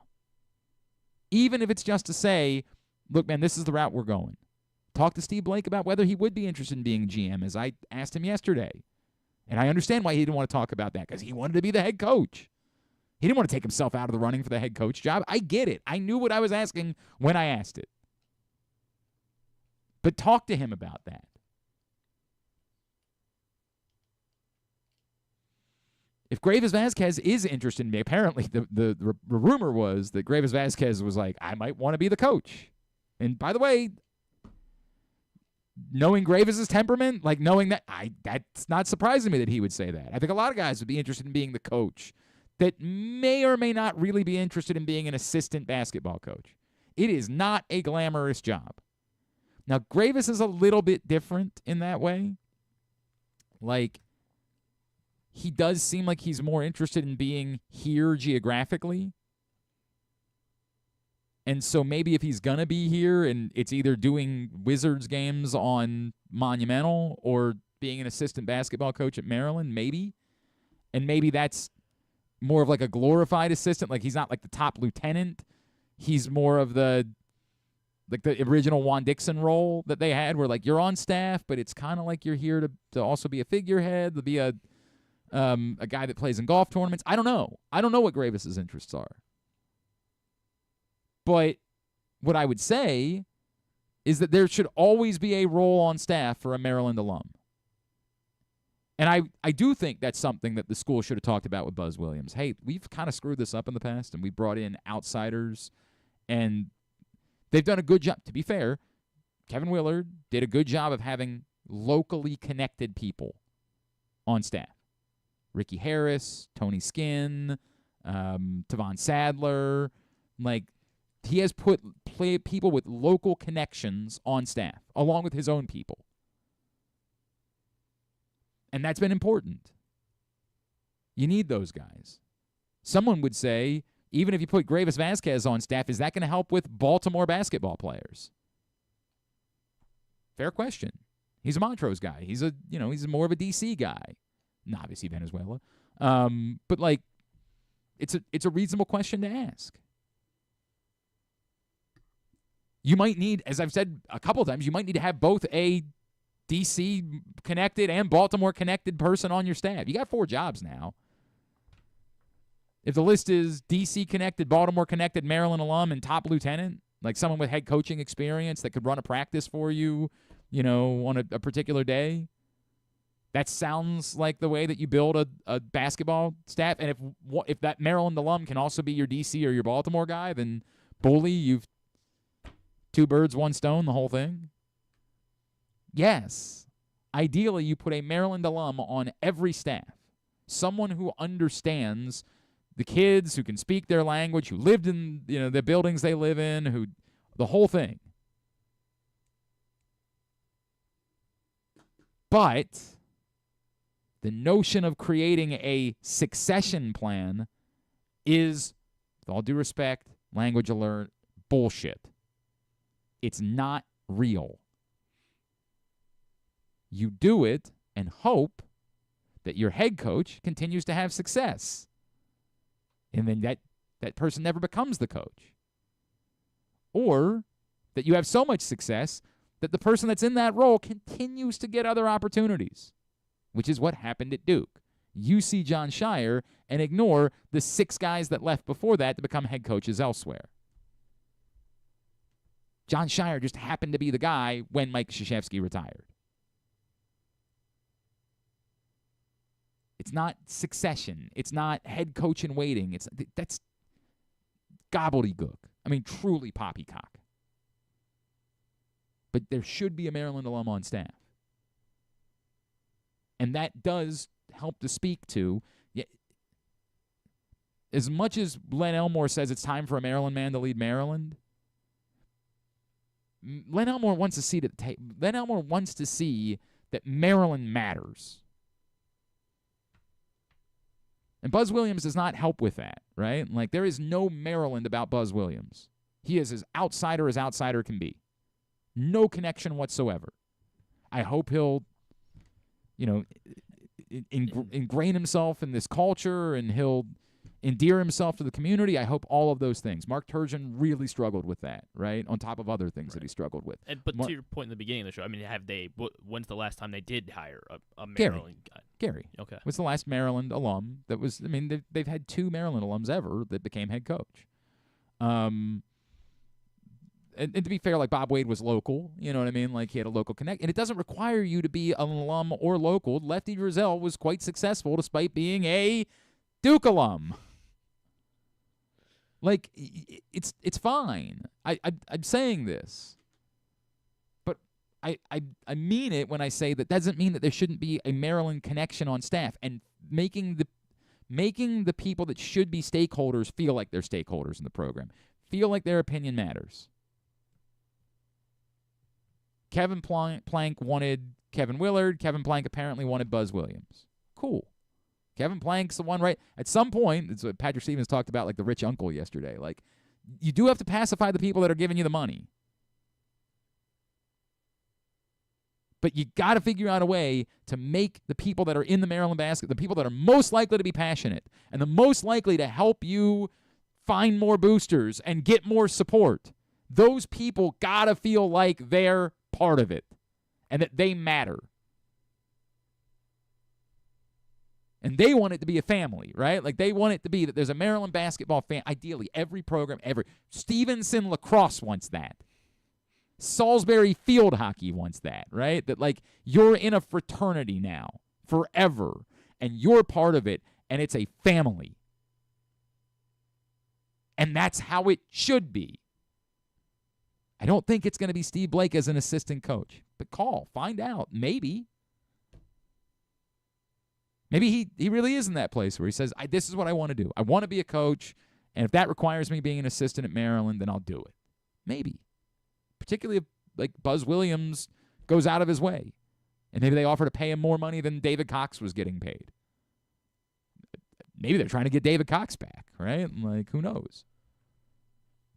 Even if it's just to say, look, man, this is the route we're going. Talk to Steve Blake about whether he would be interested in being GM, as I asked him yesterday. And I understand why he didn't want to talk about that, because he wanted to be the head coach. He didn't want to take himself out of the running for the head coach job. I get it. I knew what I was asking when I asked it. But talk to him about that. If Gravis Vasquez is interested in me, apparently the rumor was that Gravis Vasquez was like, I might want to be the coach. And by the way, knowing Gravis' temperament, like knowing that, that's not surprising me that he would say that. I think a lot of guys would be interested in being the coach that may or may not really be interested in being an assistant basketball coach. It is not a glamorous job. Now, Gravis is a little bit different in that way. Like, he does seem like he's more interested in being here geographically. And so maybe if he's going to be here and it's either doing Wizards games on Monumental or being an assistant basketball coach at Maryland, maybe. And maybe that's more of like a glorified assistant. Like, he's not like the top lieutenant. He's more of the original Juan Dixon role that they had, where like you're on staff, but it's kind of like you're here to also be a figurehead, to be a guy that plays in golf tournaments. I don't know. I don't know what Gravis's interests are. But what I would say is that there should always be a role on staff for a Maryland alum. And I do think that's something that the school should have talked about with Buzz Williams. Hey, we've kind of screwed this up in the past, and we brought in outsiders, and they've done a good job. To be fair, Kevin Willard did a good job of having locally connected people on staff. Ricky Harris, Tony Skinn, Tavon Sadler. Like, he has put people with local connections on staff, along with his own people. And that's been important. You need those guys. Someone would say, even if you put Gravis Vasquez on staff, is that going to help with Baltimore basketball players? Fair question. He's a Montrose guy. He's more of a DC guy. And obviously Venezuela. But like, it's a reasonable question to ask. You might need, as I've said a couple of times, you might need to have both a DC-connected and Baltimore-connected person on your staff. You got 4 jobs now. If the list is DC-connected, Baltimore-connected, Maryland alum, and top lieutenant, like someone with head coaching experience that could run a practice for you, on a particular day, that sounds like the way that you build a basketball staff. And if that Maryland alum can also be your DC or your Baltimore guy, then bully, you've 2 birds, 1 stone, the whole thing. Yes, ideally you put a Maryland alum on every staff, someone who understands the kids, who can speak their language, who lived in the buildings they live in, who the whole thing. But the notion of creating a succession plan is, with all due respect, language alert, bullshit. It's not real. You do it and hope that your head coach continues to have success. And then that person never becomes the coach. Or that you have so much success that the person that's in that role continues to get other opportunities, which is what happened at Duke. You see John Shire and ignore the 6 guys that left before that to become head coaches elsewhere. John Shire just happened to be the guy when Mike Krzyzewski retired. It's not succession. It's not head coach in waiting. That's gobbledygook. I mean, truly poppycock. But there should be a Maryland alum on staff. And that does help to speak to, as much as Len Elmore says it's time for a Maryland man to lead Maryland, Len Elmore wants a seat at the table. Len Elmore wants to see that Maryland matters. And Buzz Williams does not help with that, right? Like, there is no Maryland about Buzz Williams. He is as outsider can be. No connection whatsoever. I hope he'll, ingrain himself in this culture and he'll endear himself to the community. I hope all of those things. Mark Turgeon really struggled with that, right? On top of other things that he struggled with. But to your point in the beginning of the show, I mean, when's the last time they did hire a Maryland guy? Gary. Okay. What's the last Maryland alum that was, I mean, they've had 2 Maryland alums ever that became head coach. And to be fair, like, Bob Wade was local, you know what I mean? Like, he had a local connect. And it doesn't require you to be an alum or local. Lefty Driesell was quite successful despite being a Duke alum. Like, it's fine. I'm saying this. But I mean it when I say that doesn't mean that there shouldn't be a Maryland connection on staff, and making the people that should be stakeholders feel like they're stakeholders in the program, feel like their opinion matters. Kevin Plank wanted Kevin Willard. Kevin Plank apparently wanted Buzz Williams. Cool. Kevin Plank's the one, right? At some point, it's what Patrick Stevens talked about, like the rich uncle yesterday. Like, you do have to pacify the people that are giving you the money. But you got to figure out a way to make the people that are in the Maryland basket, the people that are most likely to be passionate and the most likely to help you find more boosters and get more support, those people got to feel like they're part of it and that they matter. And they want it to be a family, right? Like, they want it to be that there's a Maryland basketball fan. Ideally, every program, Stevenson lacrosse wants that. Salisbury field hockey wants that, right? That, like, you're in a fraternity now forever, and you're part of it, and it's a family. And that's how it should be. I don't think it's going to be Steve Blake as an assistant coach. But find out. Maybe he really is in that place where he says, this is what I want to do. I want to be a coach, and if that requires me being an assistant at Maryland, then I'll do it. Maybe. Particularly if, like, Buzz Williams goes out of his way, and maybe they offer to pay him more money than David Cox was getting paid. maybe they're trying to get David Cox back, right? Like, who knows?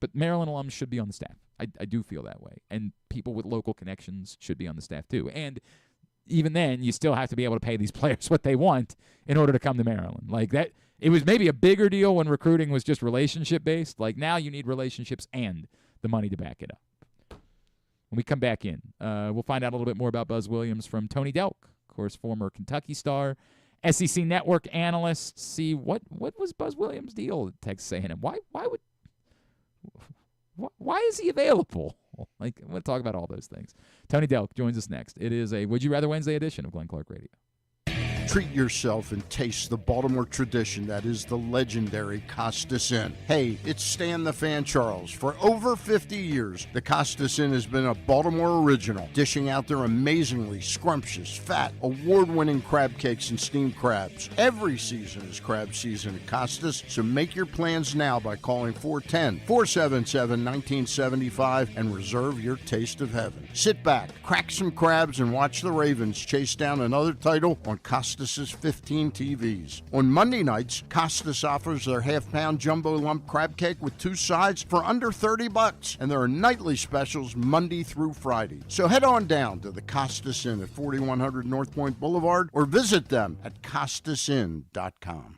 But Maryland alums should be on the staff. I do feel that way. And people with local connections should be on the staff too. And even then, you still have to be able to pay these players what they want in order to come to Maryland. Like that, it was maybe a bigger deal when recruiting was just relationship-based. Like now you need relationships and the money to back it up. When we come back in, we'll find out a little bit more about Buzz Williams from Tony Delk, of course, former Kentucky star, SEC Network analyst. See what was Buzz Williams' deal at Texas A&M? Why is he available? Like, we'll talk about all those things. Tony Delk joins us next. It is a Would You Rather Wednesday edition of Glenn Clark Radio. Treat yourself and taste the Baltimore tradition that is the legendary Costas Inn. Hey, it's Stan the Fan Charles. For over 50 years, the Costas Inn has been a Baltimore original, dishing out their amazingly scrumptious, fat, award-winning crab cakes and steamed crabs. Every season is crab season at Costas, so make your plans now by calling 410-477-1975 and reserve your taste of heaven. Sit back, crack some crabs, and watch the Ravens chase down another title on Costas' 15 TVs. On Monday nights, Costas offers their half-pound jumbo lump crab cake with 2 sides for under $30, and there are nightly specials Monday through Friday. So head on down to the Costas Inn at 4100 North Point Boulevard or visit them at costasinn.com.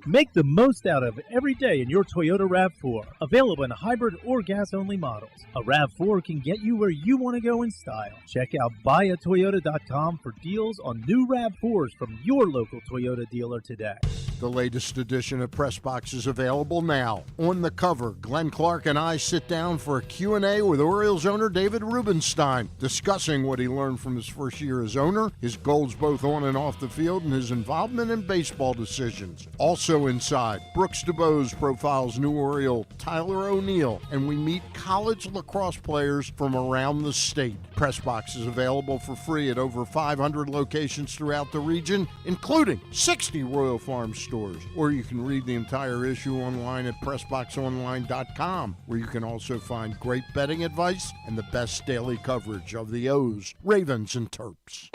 Make the most out of every day in your Toyota RAV4. Available in hybrid or gas-only models. A RAV4 can get you where you want to go in style. Check out buyatoyota.com for deals on new RAV4s from your local Toyota dealer today. The latest edition of Press Box is available now. On the cover, Glenn Clark and I sit down for a Q&A with Orioles owner David Rubenstein, discussing what he learned from his first year as owner, his goals both on and off the field, and his involvement in baseball decisions. Also inside, Brooks DeBose profiles new Oriole Tyler O'Neill, and we meet college lacrosse players from around the state. Press Box is available for free at over 500 locations throughout the region, including 60 Royal Farm stores. Or you can read the entire issue online at PressBoxOnline.com, where you can also find great betting advice and the best daily coverage of the O's, Ravens, and Terps.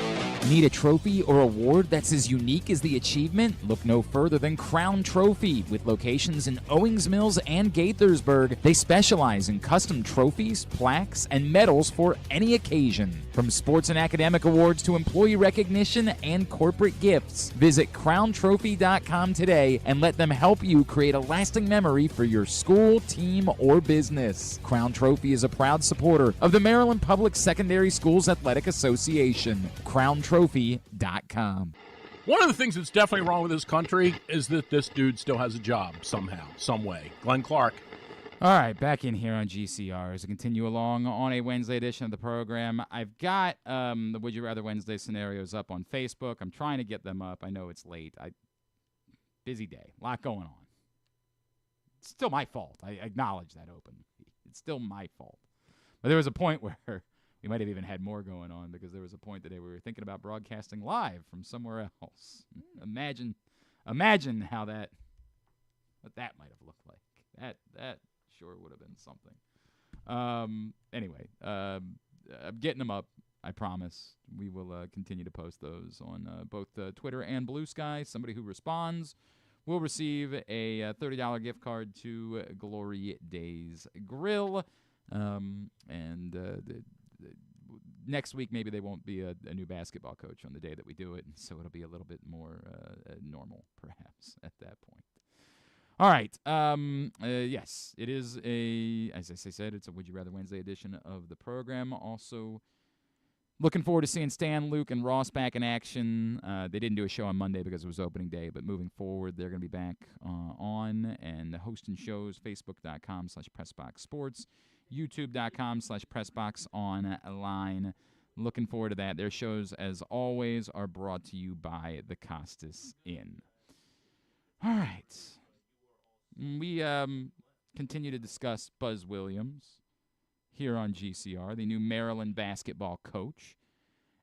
Need a trophy or award that's as unique as the achievement? Look no further than Crown Trophy. With locations in Owings Mills and Gaithersburg, they specialize in custom trophies, plaques, and medals for any occasion. From sports and academic awards to employee recognition and corporate gifts, visit crowntrophy.com today and let them help you create a lasting memory for your school, team, or business. Crown Trophy is a proud supporter of the Maryland Public Secondary Schools Athletic Association. crowntrophy.com. One of the things that's definitely wrong with this country is that this dude still has a job somehow, some way. Glenn Clark. All right, back in here on GCR as we continue along on a Wednesday edition of the program. I've got the Would You Rather Wednesday scenarios up on Facebook. I'm trying to get them up. I know it's late. Busy day, a lot going on. It's still my fault. I acknowledge that openly. It's still my fault. But there was a point where we might have even had more going on because there was a point today where we were thinking about broadcasting live from somewhere else. Imagine how what that might have looked like. That sure would have been something. Anyway, I'm getting them up. I promise. We will continue to post those on both Twitter and Blue Sky. Somebody who responds will receive a $30 gift card to Glory Days Grill. Next week, maybe they won't be a new basketball coach on the day that we do it, so it'll be a little bit more normal, perhaps, at that point. All right. Yes, it is as I said, it's a Would You Rather Wednesday edition of the program. Also, looking forward to seeing Stan, Luke, and Ross back in action. They didn't do a show on Monday because it was opening day, but moving forward, they're going to be back on and hosting shows, Facebook.com/PressBoxSports, YouTube.com/PressBoxOnline. Looking forward to that. Their shows, as always, are brought to you by the Costas Inn. All right. We continue to discuss Buzz Williams here on GCR, the new Maryland basketball coach.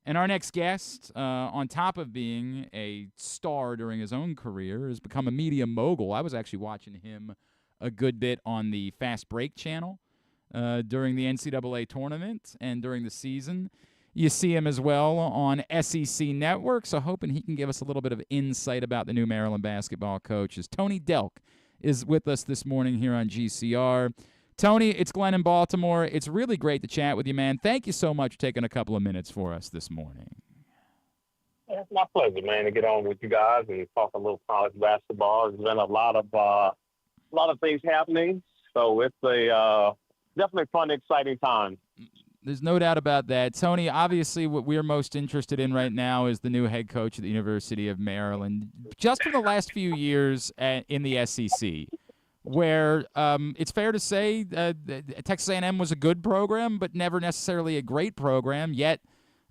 And our next guest, on top of being a star during his own career, has become a media mogul. I was actually watching him a good bit on the Fast Break channel during the NCAA tournament and during the season. You see him as well on SEC Network, so hoping he can give us a little bit of insight about the new Maryland basketball coaches. Tony Delk is with us this morning here on GCR. Tony, it's Glenn in Baltimore. It's really great to chat with you, man. Thank you so much for taking a couple of minutes for us this morning. Yeah, it's my pleasure, man, to get on with you guys and talk a little college basketball. There's been a lot of things happening, so it's a definitely fun, exciting time. There's no doubt about that. Tony, obviously what we're most interested in right now is the new head coach at the University of Maryland. Just from the last few years in the SEC, where it's fair to say Texas A&M was a good program, but never necessarily a great program, yet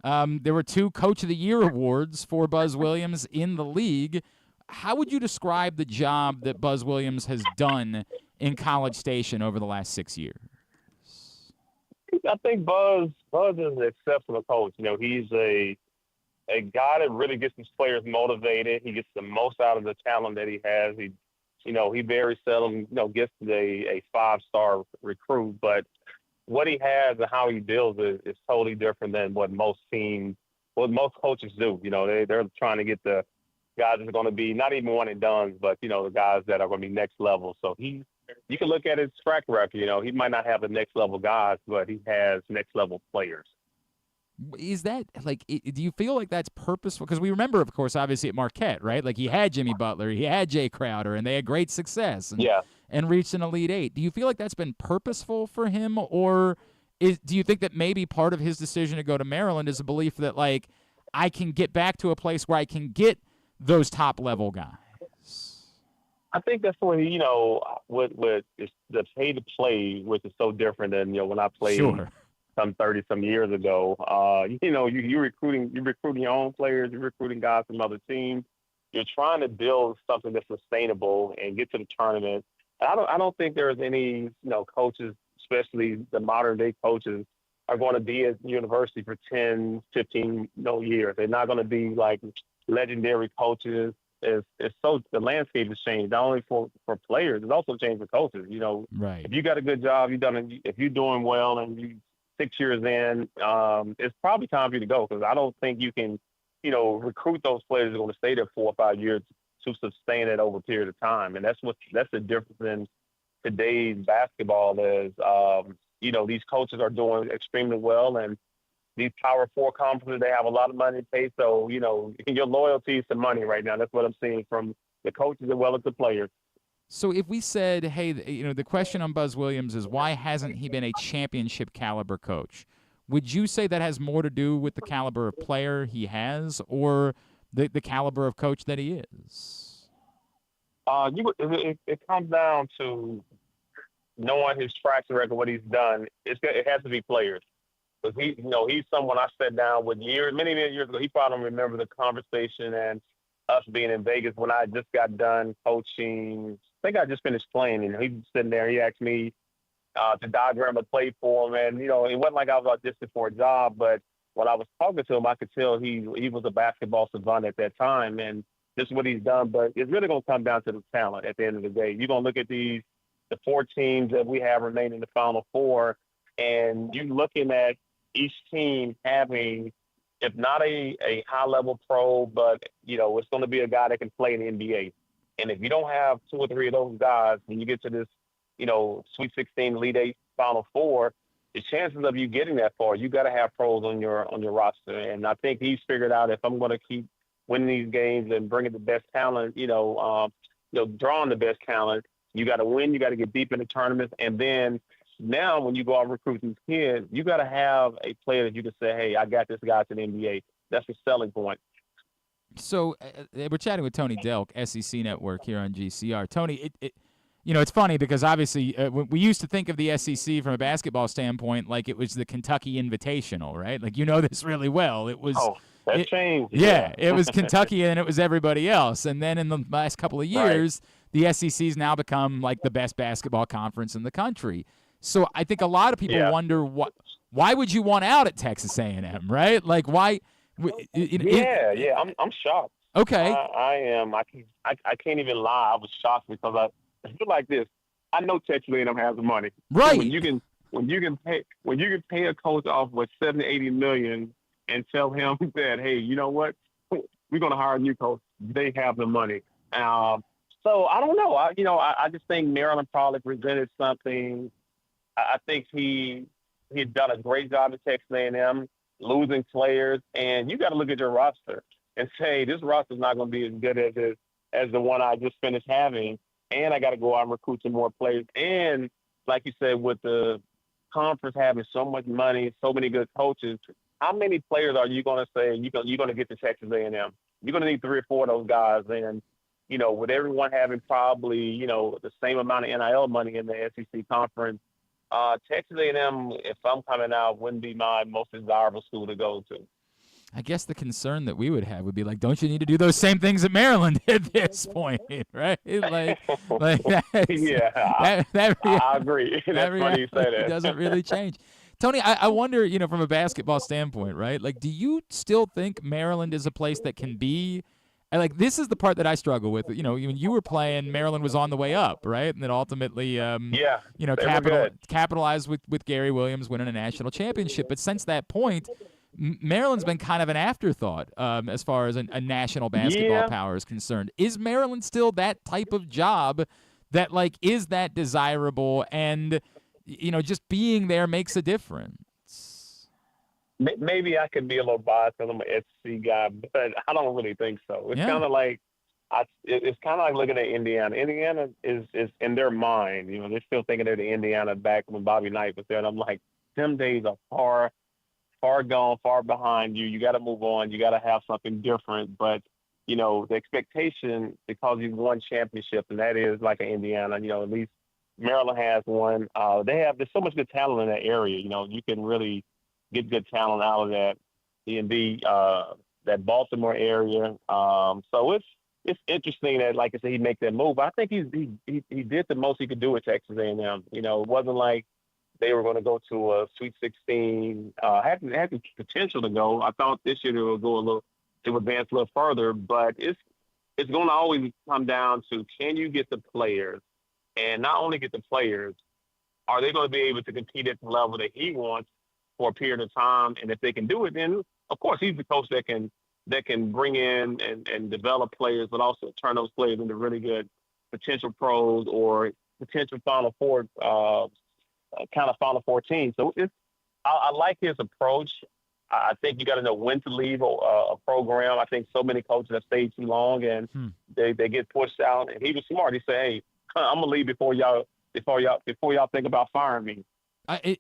there were 2 Coach of the Year awards for Buzz Williams in the league. How would you describe the job that Buzz Williams has done in College Station over the last 6 years? I think Buzz is an exceptional coach. You know, he's a guy that really gets his players motivated. He gets the most out of the talent that he has. He very seldom, gets a 5-star recruit, but what he has and how he builds it is totally different than what most coaches do. They're trying to get the guys that are going to be not even one and done, but, the guys that are going to be next level. So you can look at his track record. He might not have the next level guys, but he has next level players. Is that, do you feel like that's purposeful? Because we remember, of course, obviously at Marquette, right? Like he had Jimmy Butler, he had Jay Crowder, and they had great success and reached an Elite Eight. Do you feel like that's been purposeful for him, or do you think that maybe part of his decision to go to Maryland is a belief that, I can get back to a place where I can get those top-level guys? I think that's when, with the pay to play, which is so different than, when I played some 30-some years ago. You're recruiting your own players, you're recruiting guys from other teams. You're trying to build something that's sustainable and get to the tournament. And I don't think there's any, coaches, especially the modern day coaches, are going to be at the university for 10, 15 years. They're not going to be like legendary coaches. The landscape has changed, not only for players, it's also changed for coaches. Right. If you got a good job, if you're doing well and you 6 years in, it's probably time for you to go, because I don't think you can, recruit those players who are going to stay there 4 or 5 years to sustain it over a period of time. And that's the difference in today's basketball is, these coaches are doing extremely well, and these Power 4 conferences, they have a lot of money to pay. So, your loyalty is to money right now. That's what I'm seeing from the coaches as well as the players. So if we said, hey, the question on Buzz Williams is why hasn't he been a championship caliber coach? Would you say that has more to do with the caliber of player he has or the caliber of coach that he is? It comes down to knowing his track record, what he's done. It has to be players. Because he's someone I sat down with many years ago. He probably don't remember the conversation and us being in Vegas when I just got done coaching. I think I just finished playing, and he was sitting there. He asked me to diagram a play for him, and it wasn't like I was auditioning for a job, but when I was talking to him, I could tell he was a basketball savant at that time, and this is what he's done. But it's really going to come down to the talent at the end of the day. You're going to look at the 4 teams that we have remaining in the Final Four, and you're looking at each team having, if not a high-level pro, but, it's going to be a guy that can play in the NBA. And if you don't have 2 or 3 of those guys, when you get to this, Sweet 16, Elite 8, Final Four, the chances of you getting that far, you got to have pros on your roster. And I think he's figured out, if I'm going to keep winning these games and bringing the best talent, drawing the best talent, you got to win, you got to get deep in the tournaments, and then now when you go out and recruit these kids, you got to have a player that you can say, hey, I got this guy to the NBA. That's the selling point. So we're chatting with Tony Delk, SEC Network here on GCR. Tony, it's funny because obviously we used to think of the SEC from a basketball standpoint like it was the Kentucky Invitational, right? Like, this really well. It was that changed. Yeah, it was Kentucky and it was everybody else. And then in the last couple of years, the SEC's now become like the best basketball conference in the country. So I think a lot of people wonder why would you want out at Texas A&M, right? Like why? I'm shocked. Okay, I am. I can't even lie. I was shocked because I feel like this. I know Texas A&M has the money, right? When you can pay a coach off with $70-80 million, and tell him that, hey, you know what? We're going to hire a new coach. They have the money. So I don't know. I just think Maryland probably presented something. I think he had done a great job at Texas A&M, losing players. And you got to look at your roster and say, this roster is not going to be as good as the one I just finished having. And I got to go out and recruit some more players. And like you said, with the conference having so much money, so many good coaches, how many players are you going to say you're going to get to Texas A&M? You're going to need 3 or 4 of those guys. And, with everyone having probably, the same amount of NIL money in the SEC conference, Texas A&M, if I'm coming out, wouldn't be my most desirable school to go to. I guess the concern that we would have would be like, don't you need to do those same things at Maryland at this point, right? Like yeah, I agree. That's funny you say that. It doesn't really change. Tony, I wonder, from a basketball standpoint, right? Like, do you still think Maryland is a place that can be? Like, this is the part that I struggle with. When you were playing, Maryland was on the way up, right? And then ultimately, capitalized with Gary Williams winning a national championship. But since that point, Maryland's been kind of an afterthought as far as a national basketball power is concerned. Is Maryland still that type of job that, like, is that desirable and, just being there makes a difference? Maybe I could be a little biased because I'm an SC guy, but I don't really think so. It's kind of like it's kind of like looking at Indiana. Indiana is in their mind. They're still thinking they're the Indiana back when Bobby Knight was there, and I'm like, them days are far gone, far behind you. You got to move on. You got to have something different. But the expectation, because you've won championships, and that is like an Indiana. At least Maryland has one. There's so much good talent in that area. You can really get good talent out of that D&D, that Baltimore area. So it's interesting that, like I said, he make that move. I think he did the most he could do at Texas A&M. It wasn't like they were going to go to a Sweet 16. Had the potential to go. I thought this year they would advance a little further, but it's going to always come down to, can you get the players, and not only get the players, are they going to be able to compete at the level that he wants for a period of time? And if they can do it, then of course he's the coach that can bring in and develop players, but also turn those players into really good potential pros or potential Final Four, kind of Final Four teams. So I like his approach. I think you got to know when to leave a program. I think so many coaches have stayed too long and they get pushed out. And he was smart. He said, "Hey, I'm gonna leave before y'all think about firing me."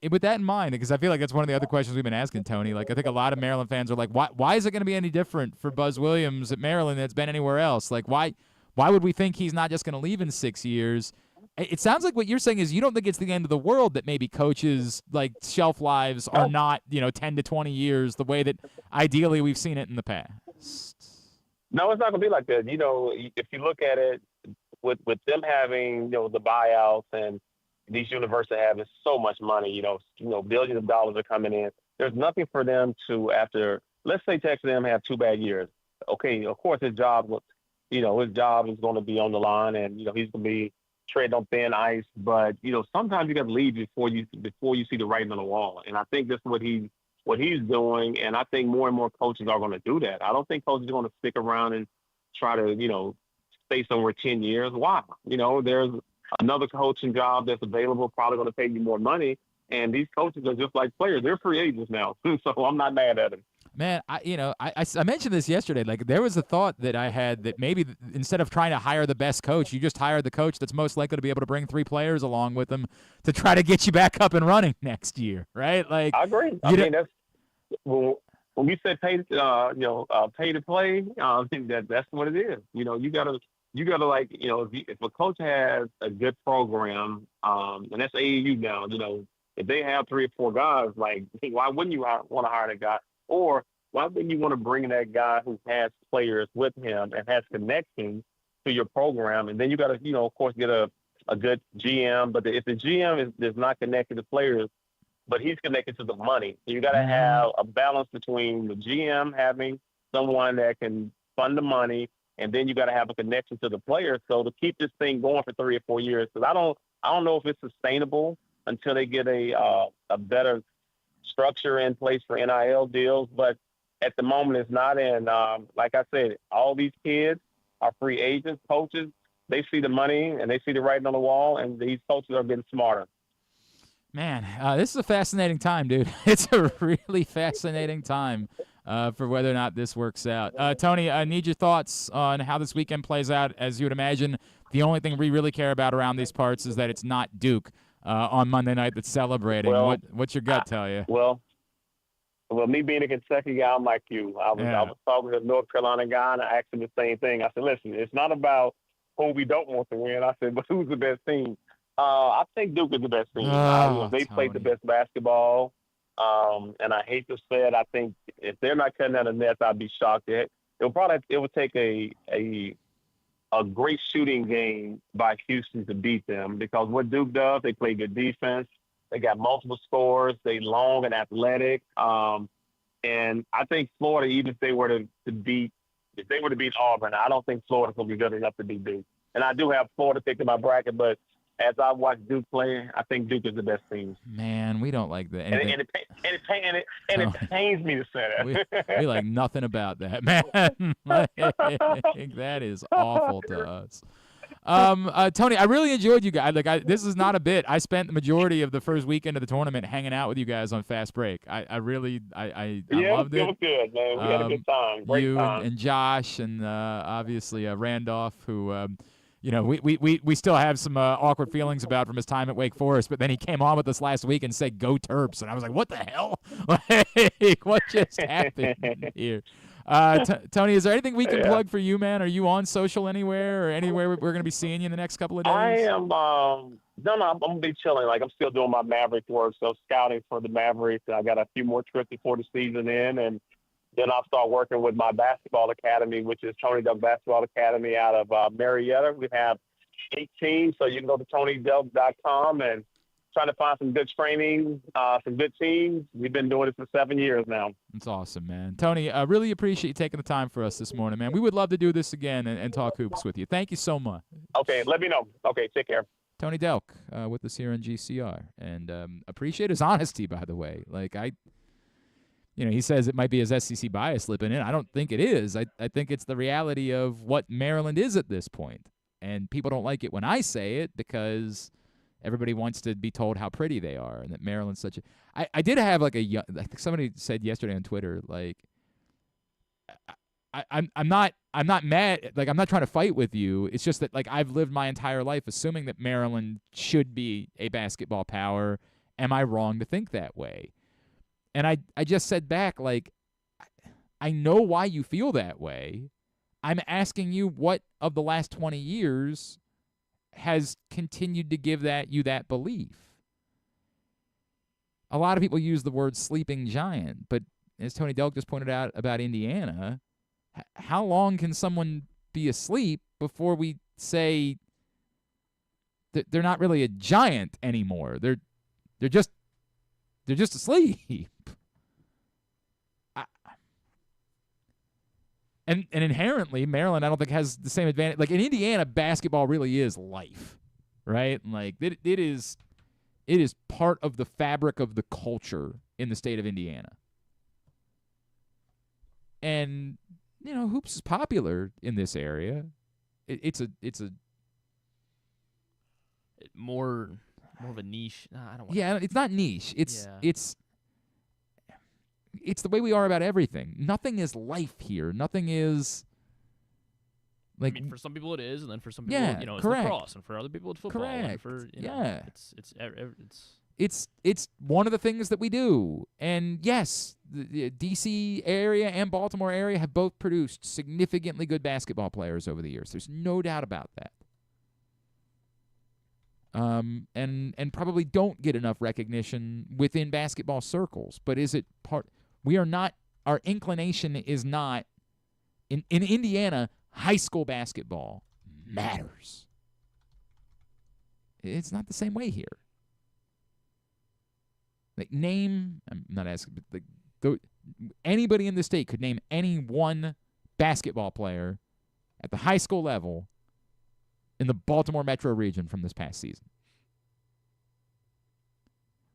With that in mind, because I feel like that's one of the other questions we've been asking, Tony. Like, I think a lot of Maryland fans are like, why is it going to be any different for Buzz Williams at Maryland than it's been anywhere else? Like, why would we think he's not just going to leave in 6 years? It sounds like what you're saying is you don't think it's the end of the world that maybe coaches, like, shelf lives are not, 10 to 20 years the way that ideally we've seen it in the past. No, it's not going to be like that. If you look at it with them having, the buyouts and these universities having so much money, billions of dollars are coming in. There's nothing for them to, after, let's say Texas A&M have 2 bad years. Okay, of course his job is going to be on the line, and he's going to be treading on thin ice. But sometimes you got to leave before you see the writing on the wall. And I think that's what he's doing. And I think more and more coaches are going to do that. I don't think coaches are going to stick around and try to stay somewhere 10 years. Why? There's another coaching job that's available, probably going to pay you more money. And these coaches are just like players. They're free agents now. So I'm not mad at them. Man, I mentioned this yesterday. Like, there was a thought that I had that maybe instead of trying to hire the best coach, you just hire the coach that's most likely to be able to bring 3 players along with them to try to get you back up and running next year, right? Like, I agree. I mean, that's when we said pay to play. I think that's what it is. You gotta like, if a coach has a good program, and that's AAU now. If they have 3 or 4 guys, like, why wouldn't you want to hire that guy? Or why wouldn't you want to bring in that guy who has players with him and has connections to your program? And then you got to, of course, get a good GM. But if the GM is not connected to players, but he's connected to the money, so you got to have a balance between the GM having someone that can fund the money, and then you got to have a connection to the players. So to keep this thing going for 3 or 4 years, because I don't know if it's sustainable until they get a better structure in place for NIL deals. But at the moment is not. And like I said, all these kids are free agents, coaches. They see the money and they see the writing on the wall, and these coaches are getting smarter. Man, this is a fascinating time, dude. It's a really fascinating time for whether or not this works out. Tony, I need your thoughts on how this weekend plays out. As you would imagine, the only thing we really care about around these parts is that it's not Duke on Monday night that's celebrating. Well, What's your gut tell you? Well, me being a Kentucky guy, I'm like you. I was talking to a North Carolina guy, and I asked him the same thing. I said, listen, it's not about who we don't want to win. I said, but who's the best team? I think Duke is the best team. They played the best basketball, and I hate to say it. I think if they're not cutting out the nets, I'd be shocked. It would take a great shooting game by Houston to beat them, because what Duke does, they play good defense. They got multiple scores. They long and athletic, and I think Florida, even if they were to beat Auburn, I don't think Florida's going to be good enough to beat Duke. And I do have Florida picked in my bracket, but as I watch Duke play, I think Duke is the best team. Man, we don't like that. And it pains me to say that. we like nothing about that, man. That is awful to us. Tony, I really enjoyed you guys. This is not a bit. I spent the majority of the first weekend of the tournament hanging out with you guys on Fast Break. I really loved it. It was good, man. We had a good time. Great time. And Josh and obviously Randolph, who we still have some awkward feelings about from his time at Wake Forest, but then he came on with us last week and said, "Go Terps," and I was like, "What the hell? What just happened here?" Tony, is there anything we can plug for you, man? Are you on social anywhere or anywhere we're going to be seeing you in the next couple of days? I am. I'm going to be chilling. I'm still doing my Maverick work, so scouting for the Mavericks. I got a few more trips before the season in, and then I'll start working with my basketball academy, which is Tony Delk Basketball Academy out of Marietta. We have 8 teams, so you can go to TonyDelk.com and trying to find some good training, some good teams. We've been doing this for 7 years now. That's awesome, man. Tony, I really appreciate you taking the time for us this morning, man. We would love to do this again and talk hoops with you. Thank you so much. Okay, let me know. Okay, take care. Tony Delk with us here on GCR. And appreciate his honesty, by the way. He says it might be his SEC bias slipping in. I don't think it is. I think it's the reality of what Maryland is at this point. And people don't like it when I say it because everybody wants to be told how pretty they are and that Maryland's such a – I did have I think somebody said yesterday on Twitter, I'm not mad. I'm not trying to fight with you. It's just that I've lived my entire life assuming that Maryland should be a basketball power. Am I wrong to think that way? And I just said back, I know why you feel that way. I'm asking you what of the last 20 years has continued to give you that belief. A lot of people use the word sleeping giant, but as Tony Delk just pointed out about Indiana, how long can someone be asleep before we say that they're not really a giant anymore? They're just asleep. And inherently, Maryland, I don't think, has the same advantage. In Indiana, basketball really is life, right? It is part of the fabric of the culture in the state of Indiana. And, hoops is popular in this area. It's more of a niche. I don't want. Yeah, it's not niche. It's the way we are about everything. Nothing is life here. Nothing is for some people it is, and then for some people, it's correct. lacrosse, and for other people it's football. Correct. And it's one of the things that we do. And yes, the D.C. area and Baltimore area have both produced significantly good basketball players over the years. There's no doubt about that. And probably don't get enough recognition within basketball circles. But is it part? We are not. Our inclination is not. In Indiana, high school basketball matters. It's not the same way here. I'm not asking, but anybody in the state could name any one basketball player at the high school level in the Baltimore metro region from this past season.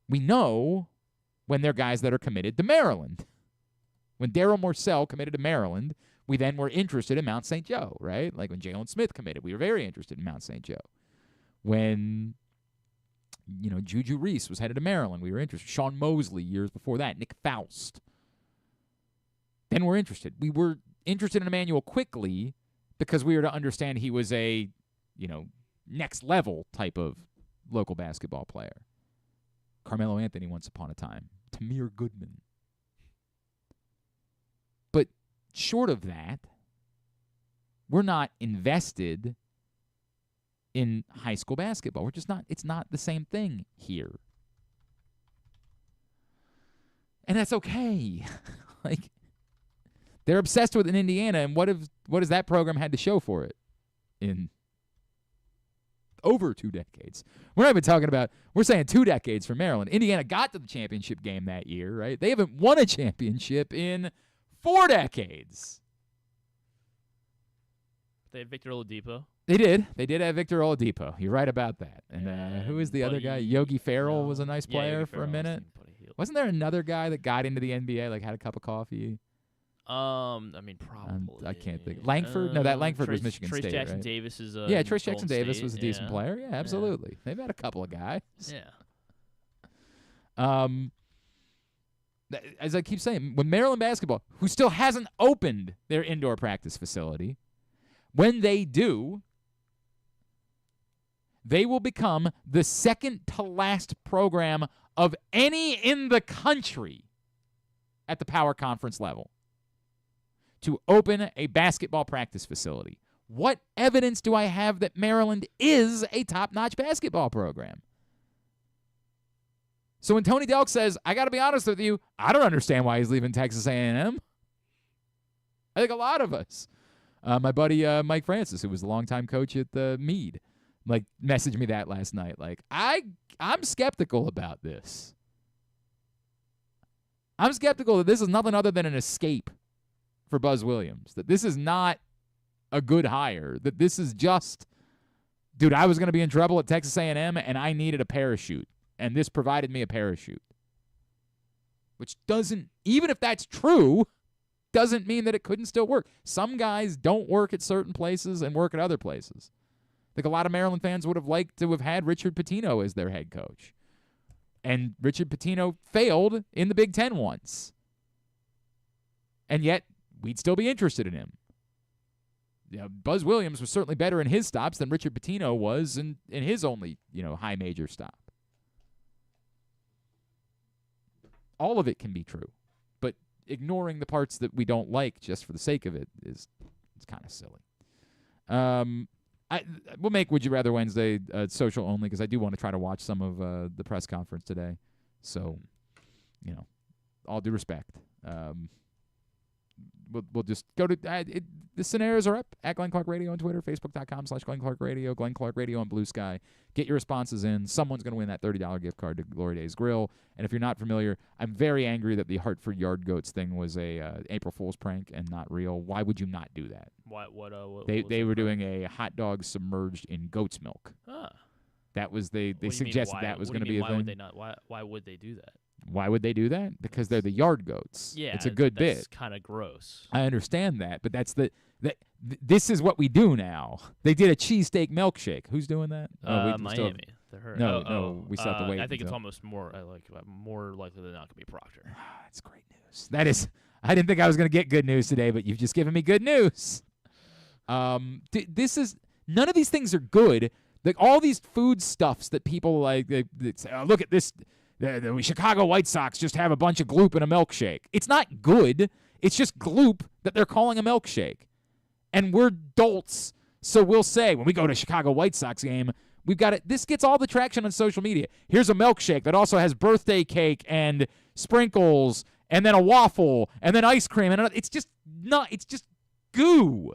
We know when they're guys that are committed to Maryland. When Darryl Morcell committed to Maryland, we then were interested in Mount St. Joe, right? Like when Jalen Smith committed, we were very interested in Mount St. Joe. When, Juju Reese was headed to Maryland, we were interested. Sean Mosley years before that, Nick Faust. Then we're interested. We were interested in Emmanuel quickly because we were to understand he was a, next level type of local basketball player. Carmelo Anthony once upon a time. Tamir Goodman. But short of that, we're not invested in high school basketball. We're just not. It's not the same thing here. And that's okay. They're obsessed with it in Indiana, and what has that program had to show for it in over 2 decades? We're not even talking about, we're saying 2 decades for Maryland. Indiana got to the championship game that year, right? They haven't won a championship in 4 decades. They had Victor Oladipo. They did. They did have Victor Oladipo. You're right about that. And who is the other guy? Yogi Ferrell was a nice player for a minute. Wasn't there another guy that got into the NBA, had a cup of coffee? Probably. I can't think. Langford? No, that Langford was Michigan Trace State, Jackson right? Davis is Trace Jackson Davis was a decent player. Yeah, absolutely. They've had a couple of guys. Yeah. As I keep saying, when Maryland basketball, who still hasn't opened their indoor practice facility, when they do, they will become the second to last program of any in the country at the power conference level to open a basketball practice facility. What evidence do I have that Maryland is a top-notch basketball program? So when Tony Delk says, I got to be honest with you, I don't understand why he's leaving Texas A&M. I think a lot of us. My buddy Mike Francis, who was the longtime coach at Meade, messaged me that last night. I'm skeptical about this. I'm skeptical that this is nothing other than an escape for Buzz Williams, that this is not a good hire, that this is just, dude, I was going to be in trouble at Texas A&M, and I needed a parachute, and this provided me a parachute. Which doesn't, even if that's true, doesn't mean that it couldn't still work. Some guys don't work at certain places and work at other places. I think a lot of Maryland fans would have liked to have had Richard Pitino as their head coach. And Richard Pitino failed in the Big Ten once. And yet, we'd still be interested in him. Buzz Williams was certainly better in his stops than Richard Pitino was in his only, high major stop. All of it can be true. But ignoring the parts that we don't like just for the sake of it is kind of silly. We'll make Would You Rather Wednesday social only because I do want to try to watch some of the press conference today. So, all due respect. We'll just go to the scenarios are up at Glenn Clark Radio on Twitter, Facebook.com/Glenn Clark Radio, Glenn Clark Radio on Blue Sky. Get your responses in. Someone's going to win that $30 gift card to Glory Days Grill. And if you're not familiar, I'm very angry that the Hartford Yard Goats thing was a April Fool's prank and not real. Why would you not do that? What They were doing a hot dog submerged in goat's milk. That was they suggested that was going to be a thing. Why would they not? Why would they do that? Why would they do that? Because they're the Yard Goats. Yeah, it's a good bit. It's kind of gross. I understand that, but that's this is what we do now. They did a cheesesteak milkshake. Who's doing that? Miami. No, we still have to wait. I think it's almost more likely than not to be Proctor. That's great news. That is. I didn't think I was going to get good news today, but you've just given me good news. This is none of these things are good. All these food stuffs that people they say, oh, look at this. The Chicago White Sox just have a bunch of gloop in a milkshake. It's not good. It's just gloop that they're calling a milkshake. And we're dolts, so we'll say when we go to a Chicago White Sox game, we've got it. This gets all the traction on social media. Here's a milkshake that also has birthday cake and sprinkles and then a waffle and then ice cream. And it's just goo.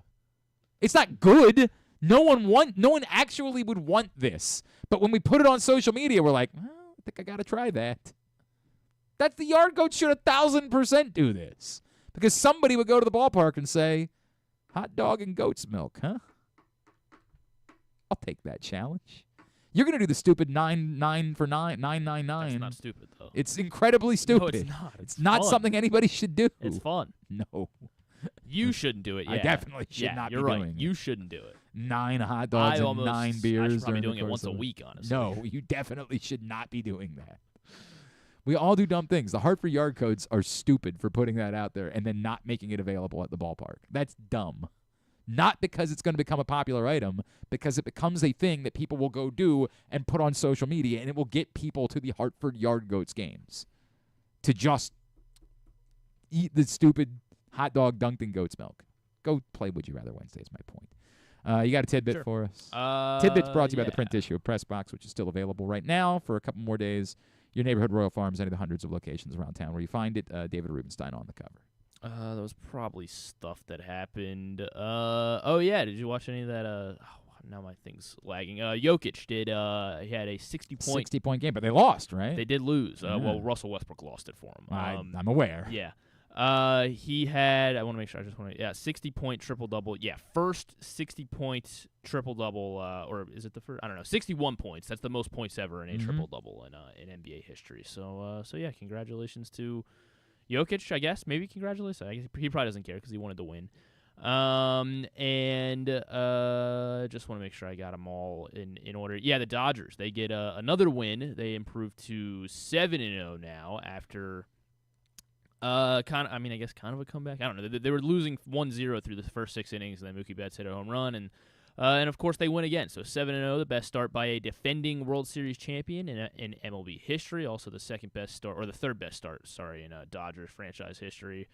It's not good. No one actually would want this. But when we put it on social media, we're like, well, I think I got to try that. That's the Yard Goats should 1,000% do this. Because somebody would go to the ballpark and say, hot dog and goat's milk, huh? I'll take that challenge. You're going to do the stupid 9 for 999. That's not stupid, though. It's incredibly stupid. No, it's not. It's not fun. something anybody should do. It's fun. No. You shouldn't do it. Yeah. I definitely should not be you're right. doing it. You shouldn't do it. 9 hot dogs and 9 beers. I should probably be during doing the it course once a of week, honestly. No, you definitely should not be doing that. We all do dumb things. The Hartford yard codes are stupid for putting that out there and then not making it available at the ballpark. That's dumb. Not because it's going to become a popular item, because it becomes a thing that people will go do and put on social media, and it will get people to the Hartford Yard Goats games to just eat the stupid hot dog dunked in goat's milk. Go play Would You Rather Wednesday is my point. You got a tidbit for us? Tidbit's brought to you by the print issue of Press Box, which is still available right now for a couple more days. Your neighborhood Royal Farms, any of the hundreds of locations around town where you find it. David Rubenstein on the cover. That was probably stuff that happened. Oh yeah, did you watch any of that? Now my thing's lagging. Jokic did. He had a 60-point game, but they lost, right? They did lose. Well, Russell Westbrook lost it for him. I'm aware. Yeah. He had. I want to make sure. 60-point triple double. Yeah, first 60-point triple double. Or is it the first? I don't know. 61 points. That's the most points ever in a triple double in NBA history. So yeah, congratulations to Jokic, I guess. Maybe congratulations. I guess he probably doesn't care because he wanted to win. And just want to make sure I got them all in order. Yeah, the Dodgers. They get another win. They improved to 7-0 now after I guess kind of a comeback. I don't know. They were losing 1-0 through the first 6 innings, and then Mookie Betts hit a home run, and of course they win again. So 7-0, the best start by a defending World Series champion in MLB history. Also the second best start, or the third best start, in Dodgers franchise history.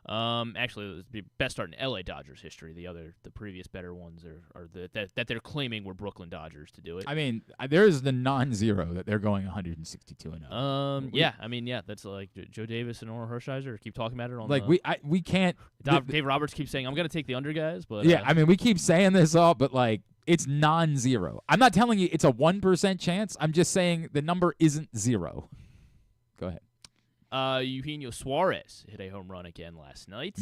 Actually, it was the best start in LA Dodgers history. The previous better ones are that they're claiming were Brooklyn Dodgers to do it. I mean, there is the non-zero that they're going 162-0. Yeah, that's like Joe Davis and Orel Hershiser keep talking about it on. Like we can't. Dave Roberts keeps saying I'm going to take the under guys, but yeah, I mean we keep saying this all, but like it's non-zero. I'm not telling you it's a 1% chance. I'm just saying the number isn't 0. Go ahead. Eugenio Suarez hit a home run again last night,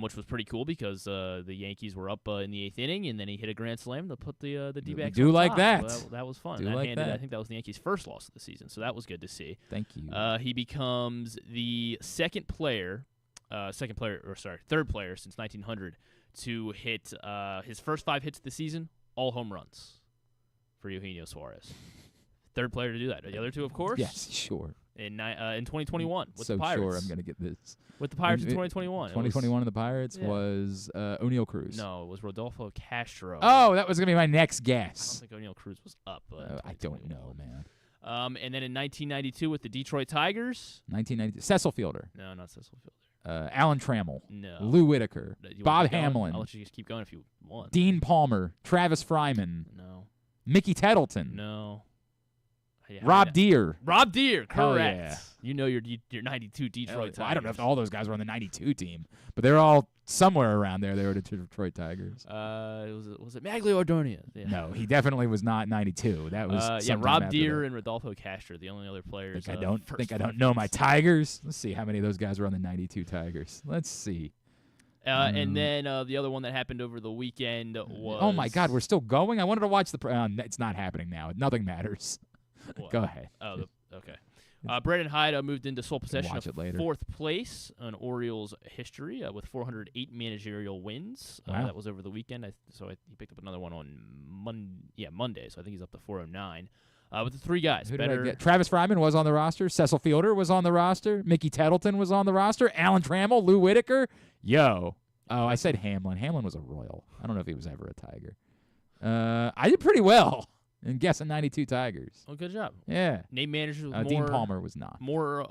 which was pretty cool because the Yankees were up in the 8th inning, and then he hit a grand slam to put the D-backs do on like top. that. So that was fun. That. I think that was the Yankees' first loss of the season, so that was good to see. Thank you. He becomes the third player since 1900 to hit his first 5 hits of the season, all home runs for Eugenio Suarez. Third player to do that. The other two, of course. Yes, sure. In 2021 with so the Pirates. Sure I'm going to get this. With the Pirates in 2021. 2021 in the Pirates was O'Neal Cruz. No, it was Rodolfo Castro. Oh, that was going to be my next I guess. don't think O'Neal Cruz was up. I don't know, man. And then in 1992 with the Detroit Tigers. 1992. Cecil Fielder. No, not Cecil Fielder. Alan Trammell. No. Lou Whitaker. Bob Hamlin. I'll let you just keep going if you want. Dean Palmer. Travis Fryman. No. Mickey Tettleton. No. Yeah, Rob Deere. Rob Deere, correct. Yeah. You know your 92 Detroit Tigers. I don't know if all those guys were on the 92 team, but they're all somewhere around there. They were the Detroit Tigers. Was it Maglio Ordonez? Yeah. No, he definitely was not 92. That was Rob Deere and Rodolfo Castro, the only other players. I don't know my Tigers. Let's see how many of those guys were on the 92 Tigers. Let's see. And then the other one that happened over the weekend was. Oh my God, we're still going. I wanted to watch the. It's not happening now. Nothing matters. Go ahead. Okay. Brandon Hyde moved into sole possession of later. 4th place in Orioles history with 408 managerial wins. Wow. That was over the weekend. He picked up another one on Monday, so I think he's up to 409. With the 3 guys. Who did I get? Travis Fryman was on the roster. Cecil Fielder was on the roster. Mickey Tettleton was on the roster. Alan Trammell, Lou Whitaker. Oh, I said Hamlin. Hamlin was a Royal. I don't know if he was ever a Tiger. I did pretty well. And guessing 92 Tigers. Oh, good job. Yeah. Name managers with more. Dean Palmer was not. More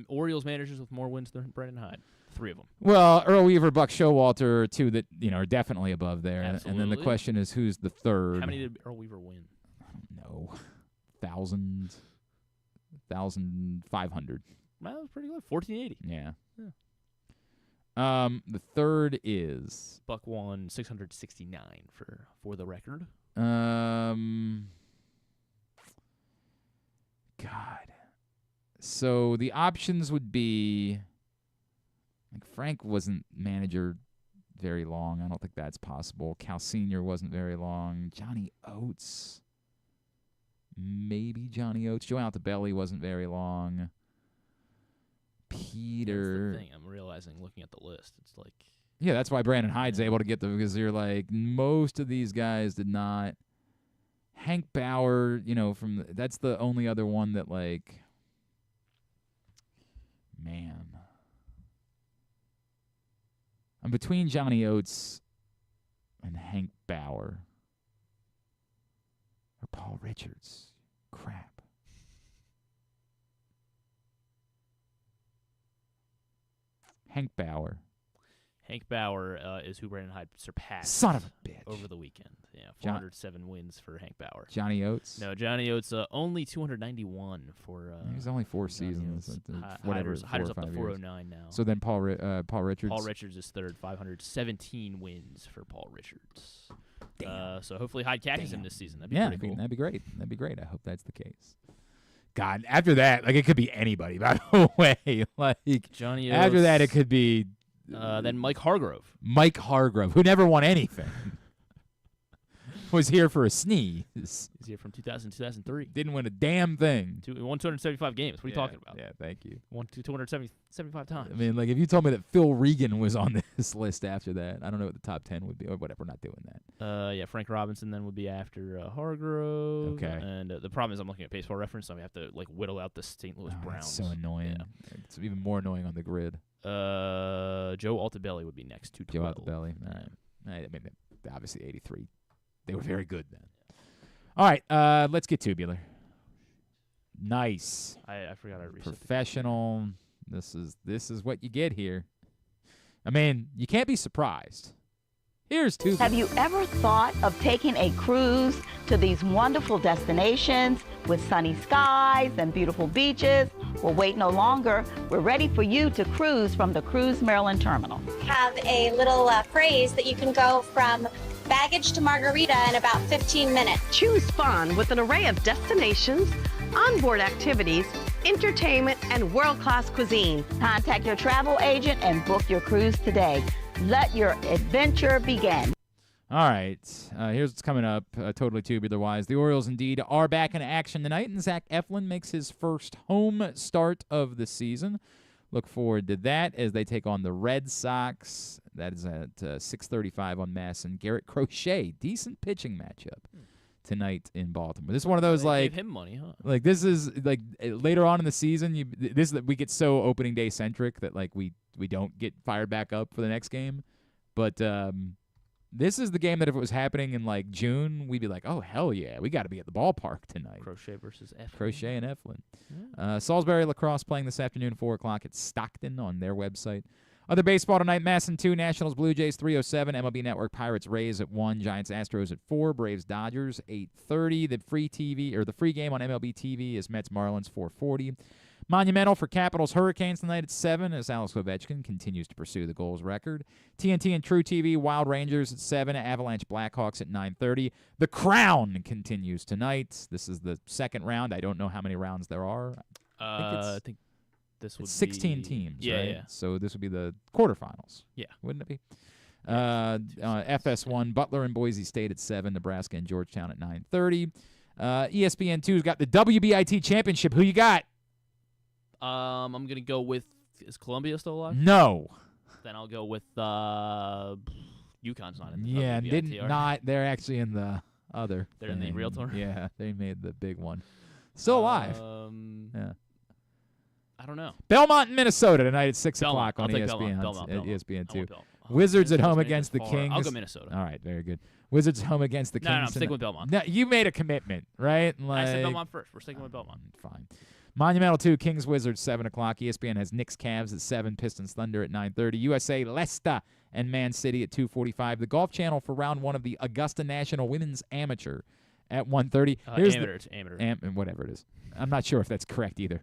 Orioles managers with more wins than Brandon Hyde. 3 of them. Well, Earl Weaver, Buck Showalter, 2 that are definitely above there. Absolutely. And then the question is, who's the third? How many did Earl Weaver win? I don't know. 1,500. Well, that was pretty good. 1480. Yeah. The third is Buck won 669 for the record. God. So the options would be Frank wasn't manager very long. I don't think that's possible. Cal Sr. wasn't very long. Johnny Oates. maybe Johnny Oates. Joe Altobelli wasn't very long. Peter. That's the thing. I'm realizing looking at the list, it's like. Yeah, that's why Brandon Hyde's able to get them, because you're like, most of these guys did not. Hank Bauer, that's the only other one that, like, man. I'm between Johnny Oates and Hank Bauer. Or Paul Richards. Crap. Hank Bauer. Hank Bauer is who Brandon Hyde surpassed. Son of a bitch. Over the weekend. Yeah, 407 wins for Hank Bauer. Johnny Oates? No, Johnny Oates only 291 for. He was only 4 seasons. Whatever. Hyder's up to 409 years. now. So then Paul Richards. Paul Richards is third, 517 wins for Paul Richards. So hopefully Hyde catches him this season. That'd be pretty cool. That'd be great. That'd be great. I hope that's the case. God, after that, like, it could be anybody, by the way. Like, Johnny after Oates, that, it could be. Then Mike Hargrove. Mike Hargrove, who never won anything. Was here for a sneeze. He's here from 2000 2003. Didn't win a damn thing. He won 275 games. What are you talking about? Yeah, thank you. Won 275 times. I mean, like, if you told me that Phil Regan was on this list after that, I don't know what the top 10 would be, or whatever. We're not doing that. Yeah, Frank Robinson then would be after Hargrove. Okay. And the problem is I'm looking at Baseball Reference, so we have to, like, whittle out the St. Louis Browns. That's so annoying. Yeah. It's even more annoying on the grid. Joe Altobelli would be next, 212. Joe Altobelli. I mean, obviously 83. They were very good then. All right, let's get tubular. Nice. I forgot I reset. Professional. This is what you get here. I mean, you can't be surprised. Here's tubular. Have you ever thought of taking a cruise to these wonderful destinations with sunny skies and beautiful beaches? Well, wait no longer. We're ready for you to cruise from the Cruise Maryland Terminal. Have a little phrase that you can go from baggage to margarita in about 15 minutes. Choose fun with an array of destinations, onboard activities, entertainment, and world-class cuisine. Contact your travel agent and book your cruise today. Let your adventure begin. All right, here's what's coming up, totally tubular-wise. The Orioles, indeed, are back in action tonight, and Zach Eflin makes his first home start of the season. Look forward to that as they take on the Red Sox. That is at 6:35 on Masson. Garrett Crochet, decent pitching matchup tonight in Baltimore. This is one of those, like, gave him money, huh? Like, this is like later on in the season. We get so opening day centric that, like, we don't get fired back up for the next game. But this is the game that if it was happening in, like, June, we'd be like, oh, hell yeah, we got to be at the ballpark tonight. Crochet versus Eflin. Crochet and Eflin. Salisbury Lacrosse playing this afternoon, 4 o'clock at Stockton on their website. Other baseball tonight, Masson 2, Nationals, Blue Jays 3:07, MLB Network, Pirates, Rays at 1, Giants, Astros at 4, Braves, Dodgers 8:30. The free game on MLB TV is Mets, Marlins 4:40. Monumental for Capitals, Hurricanes tonight at 7 as Alex Ovechkin continues to pursue the goals record. TNT and True TV, Wild Rangers at 7, Avalanche, Blackhawks at 9:30. The Crown continues tonight. This is the second round. I don't know how many rounds there are. I think this would 16 be teams, yeah, right? Yeah. So this would be the quarterfinals. Yeah. Wouldn't it be? FS1, Butler and Boise State at 7, Nebraska and Georgetown at 9:30. ESPN2's got the WBIT Championship. Who you got? I'm going to go with, is Columbia still alive? No. Then I'll go with UConn's not in the WBIT. They're actually in the other. They're in the real tour? Yeah, they made the big one. Still alive. Yeah. I don't know. Belmont, Minnesota tonight at 6 Belmont. o'clock on I'll take ESPN. Belmont. ESPN2. Wizards at home against the far. Kings. I'll go Minnesota. All right, very good. Wizards home against the Kings. No, I'm sticking with Belmont. No, you made a commitment, right? I said Belmont first. We're sticking with Belmont. Fine. Monumental 2, Kings Wizards 7 o'clock. ESPN has Knicks Cavs at 7, Pistons Thunder at 9:30. USA Leicester and Man City at 2:45. The Golf Channel for round 1 of the Augusta National Women's Amateur at 1:30. Amateur. Whatever it is. I'm not sure if that's correct either.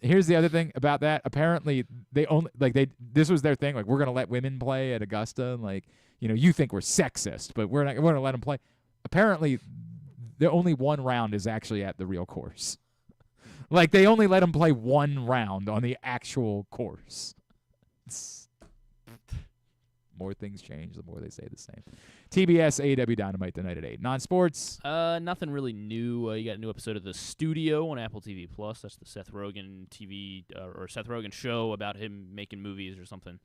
Here's the other thing about that. Apparently, this was their thing. Like, we're gonna let women play at Augusta. Like, you think we're sexist, but we're gonna let them play. Apparently, the only one round is actually at the real course. Like, they only let them play one round on the actual course. more things change, the more they stay the same. TBS, AEW Dynamite tonight at 8. Non-sports? Nothing really new. You got a new episode of The Studio on Apple TV+. That's the Seth Rogen TV or Seth Rogen show about him making movies or something.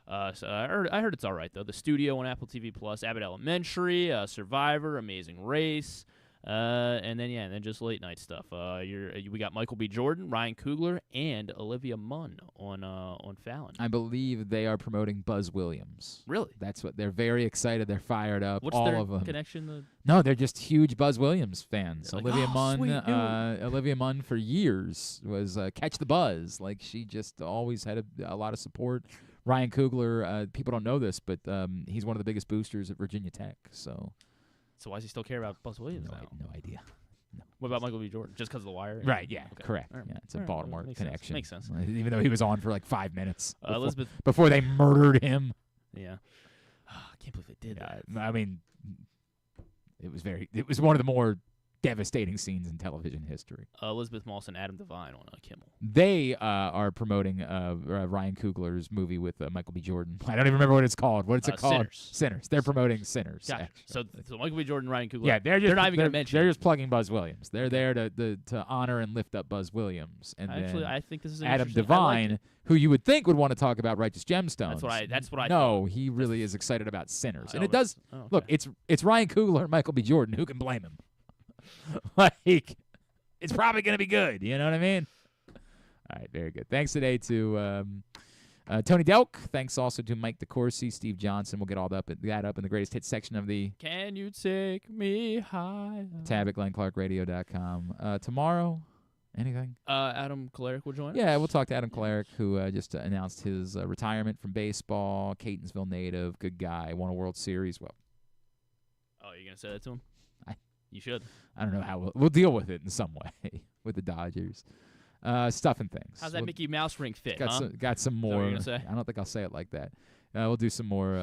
So I heard it's all right, though. The Studio on Apple TV+, Abbott Elementary, Survivor, Amazing Race, and then just late night stuff. We got Michael B. Jordan, Ryan Coogler, and Olivia Munn on Fallon. I believe they are promoting Buzz Williams. Really? That's what they're very excited. They're fired up. What's all their of them. connection? No, they're just huge Buzz Williams fans. Like, Olivia Munn, sweet, Olivia Munn for years was Catch the Buzz. Like she just always had a lot of support. Ryan Coogler, people don't know this, but he's one of the biggest boosters at Virginia Tech. So why does he still care about Buzz Williams now? No idea. No. What about Michael B. Jordan? Just because of The Wire? Right, yeah, Okay. correct. All right. Yeah, it's a All right. Baltimore Makes connection. Makes sense. Even though he was on for like 5 minutes Elizabeth before they murdered him. Yeah. I can't believe they did that. I mean, it was one of the more devastating scenes in television history. Elizabeth Moss and Adam Devine on Kimmel. They are promoting Ryan Coogler's movie with Michael B. Jordan. I don't even remember what it's called. What's it called? Sinners. They're promoting Sinners. Gotcha. actually. So Michael B. Jordan, Ryan Coogler. Yeah, they're not even going to mention. They're just plugging Buzz Williams. They're there to honor and lift up Buzz Williams. And Actually, then I think this is an Adam interesting- I like Devine, it. who you would think would want to talk about Righteous Gemstones. That's what I No, thought. he really is excited about Sinners, and Oh, it does. oh, okay. Look, it's Ryan Coogler and Michael B. Jordan. Who can blame him? Like, it's probably going to be good. You know what I mean? All right, very good. Thanks today to Tony Delk. Thanks also to Mike DeCourcy, Steve Johnson. We'll get all that up in the greatest hits section of the Can You Take Me High? tab at GlennClarkRadio.com. Tomorrow, anything? Adam Klarick will join us. Yeah, we'll talk to Adam Klarick, who just announced his retirement from baseball. Catonsville native, good guy, won a World Series. Well, Oh, you're going to say that to him? You should. I don't know how we'll deal with it in some way with the Dodgers. Stuff and things. How's that Mickey Mouse ring fit, got huh? got some Is that more. what you're gonna say? I don't think I'll say it like that. We'll do some more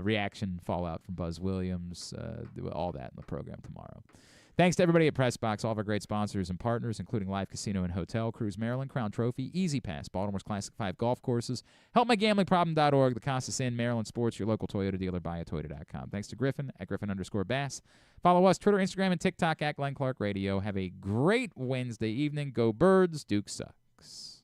reaction fallout from Buzz Williams. Do all that in the program tomorrow. Thanks to everybody at PressBox, all of our great sponsors and partners, including Live Casino and Hotel, Cruise Maryland, Crown Trophy, Easy Pass, Baltimore's Classic 5 golf courses, HelpMyGamblingProblem.org, the Casa Sin, Maryland Sports, your local Toyota dealer, buyatoyota.com. Thanks to Griffin at Griffin_Bass. Follow us, Twitter, Instagram, and TikTok at Glenn Clark Radio. Have a great Wednesday evening. Go Birds. Duke sucks.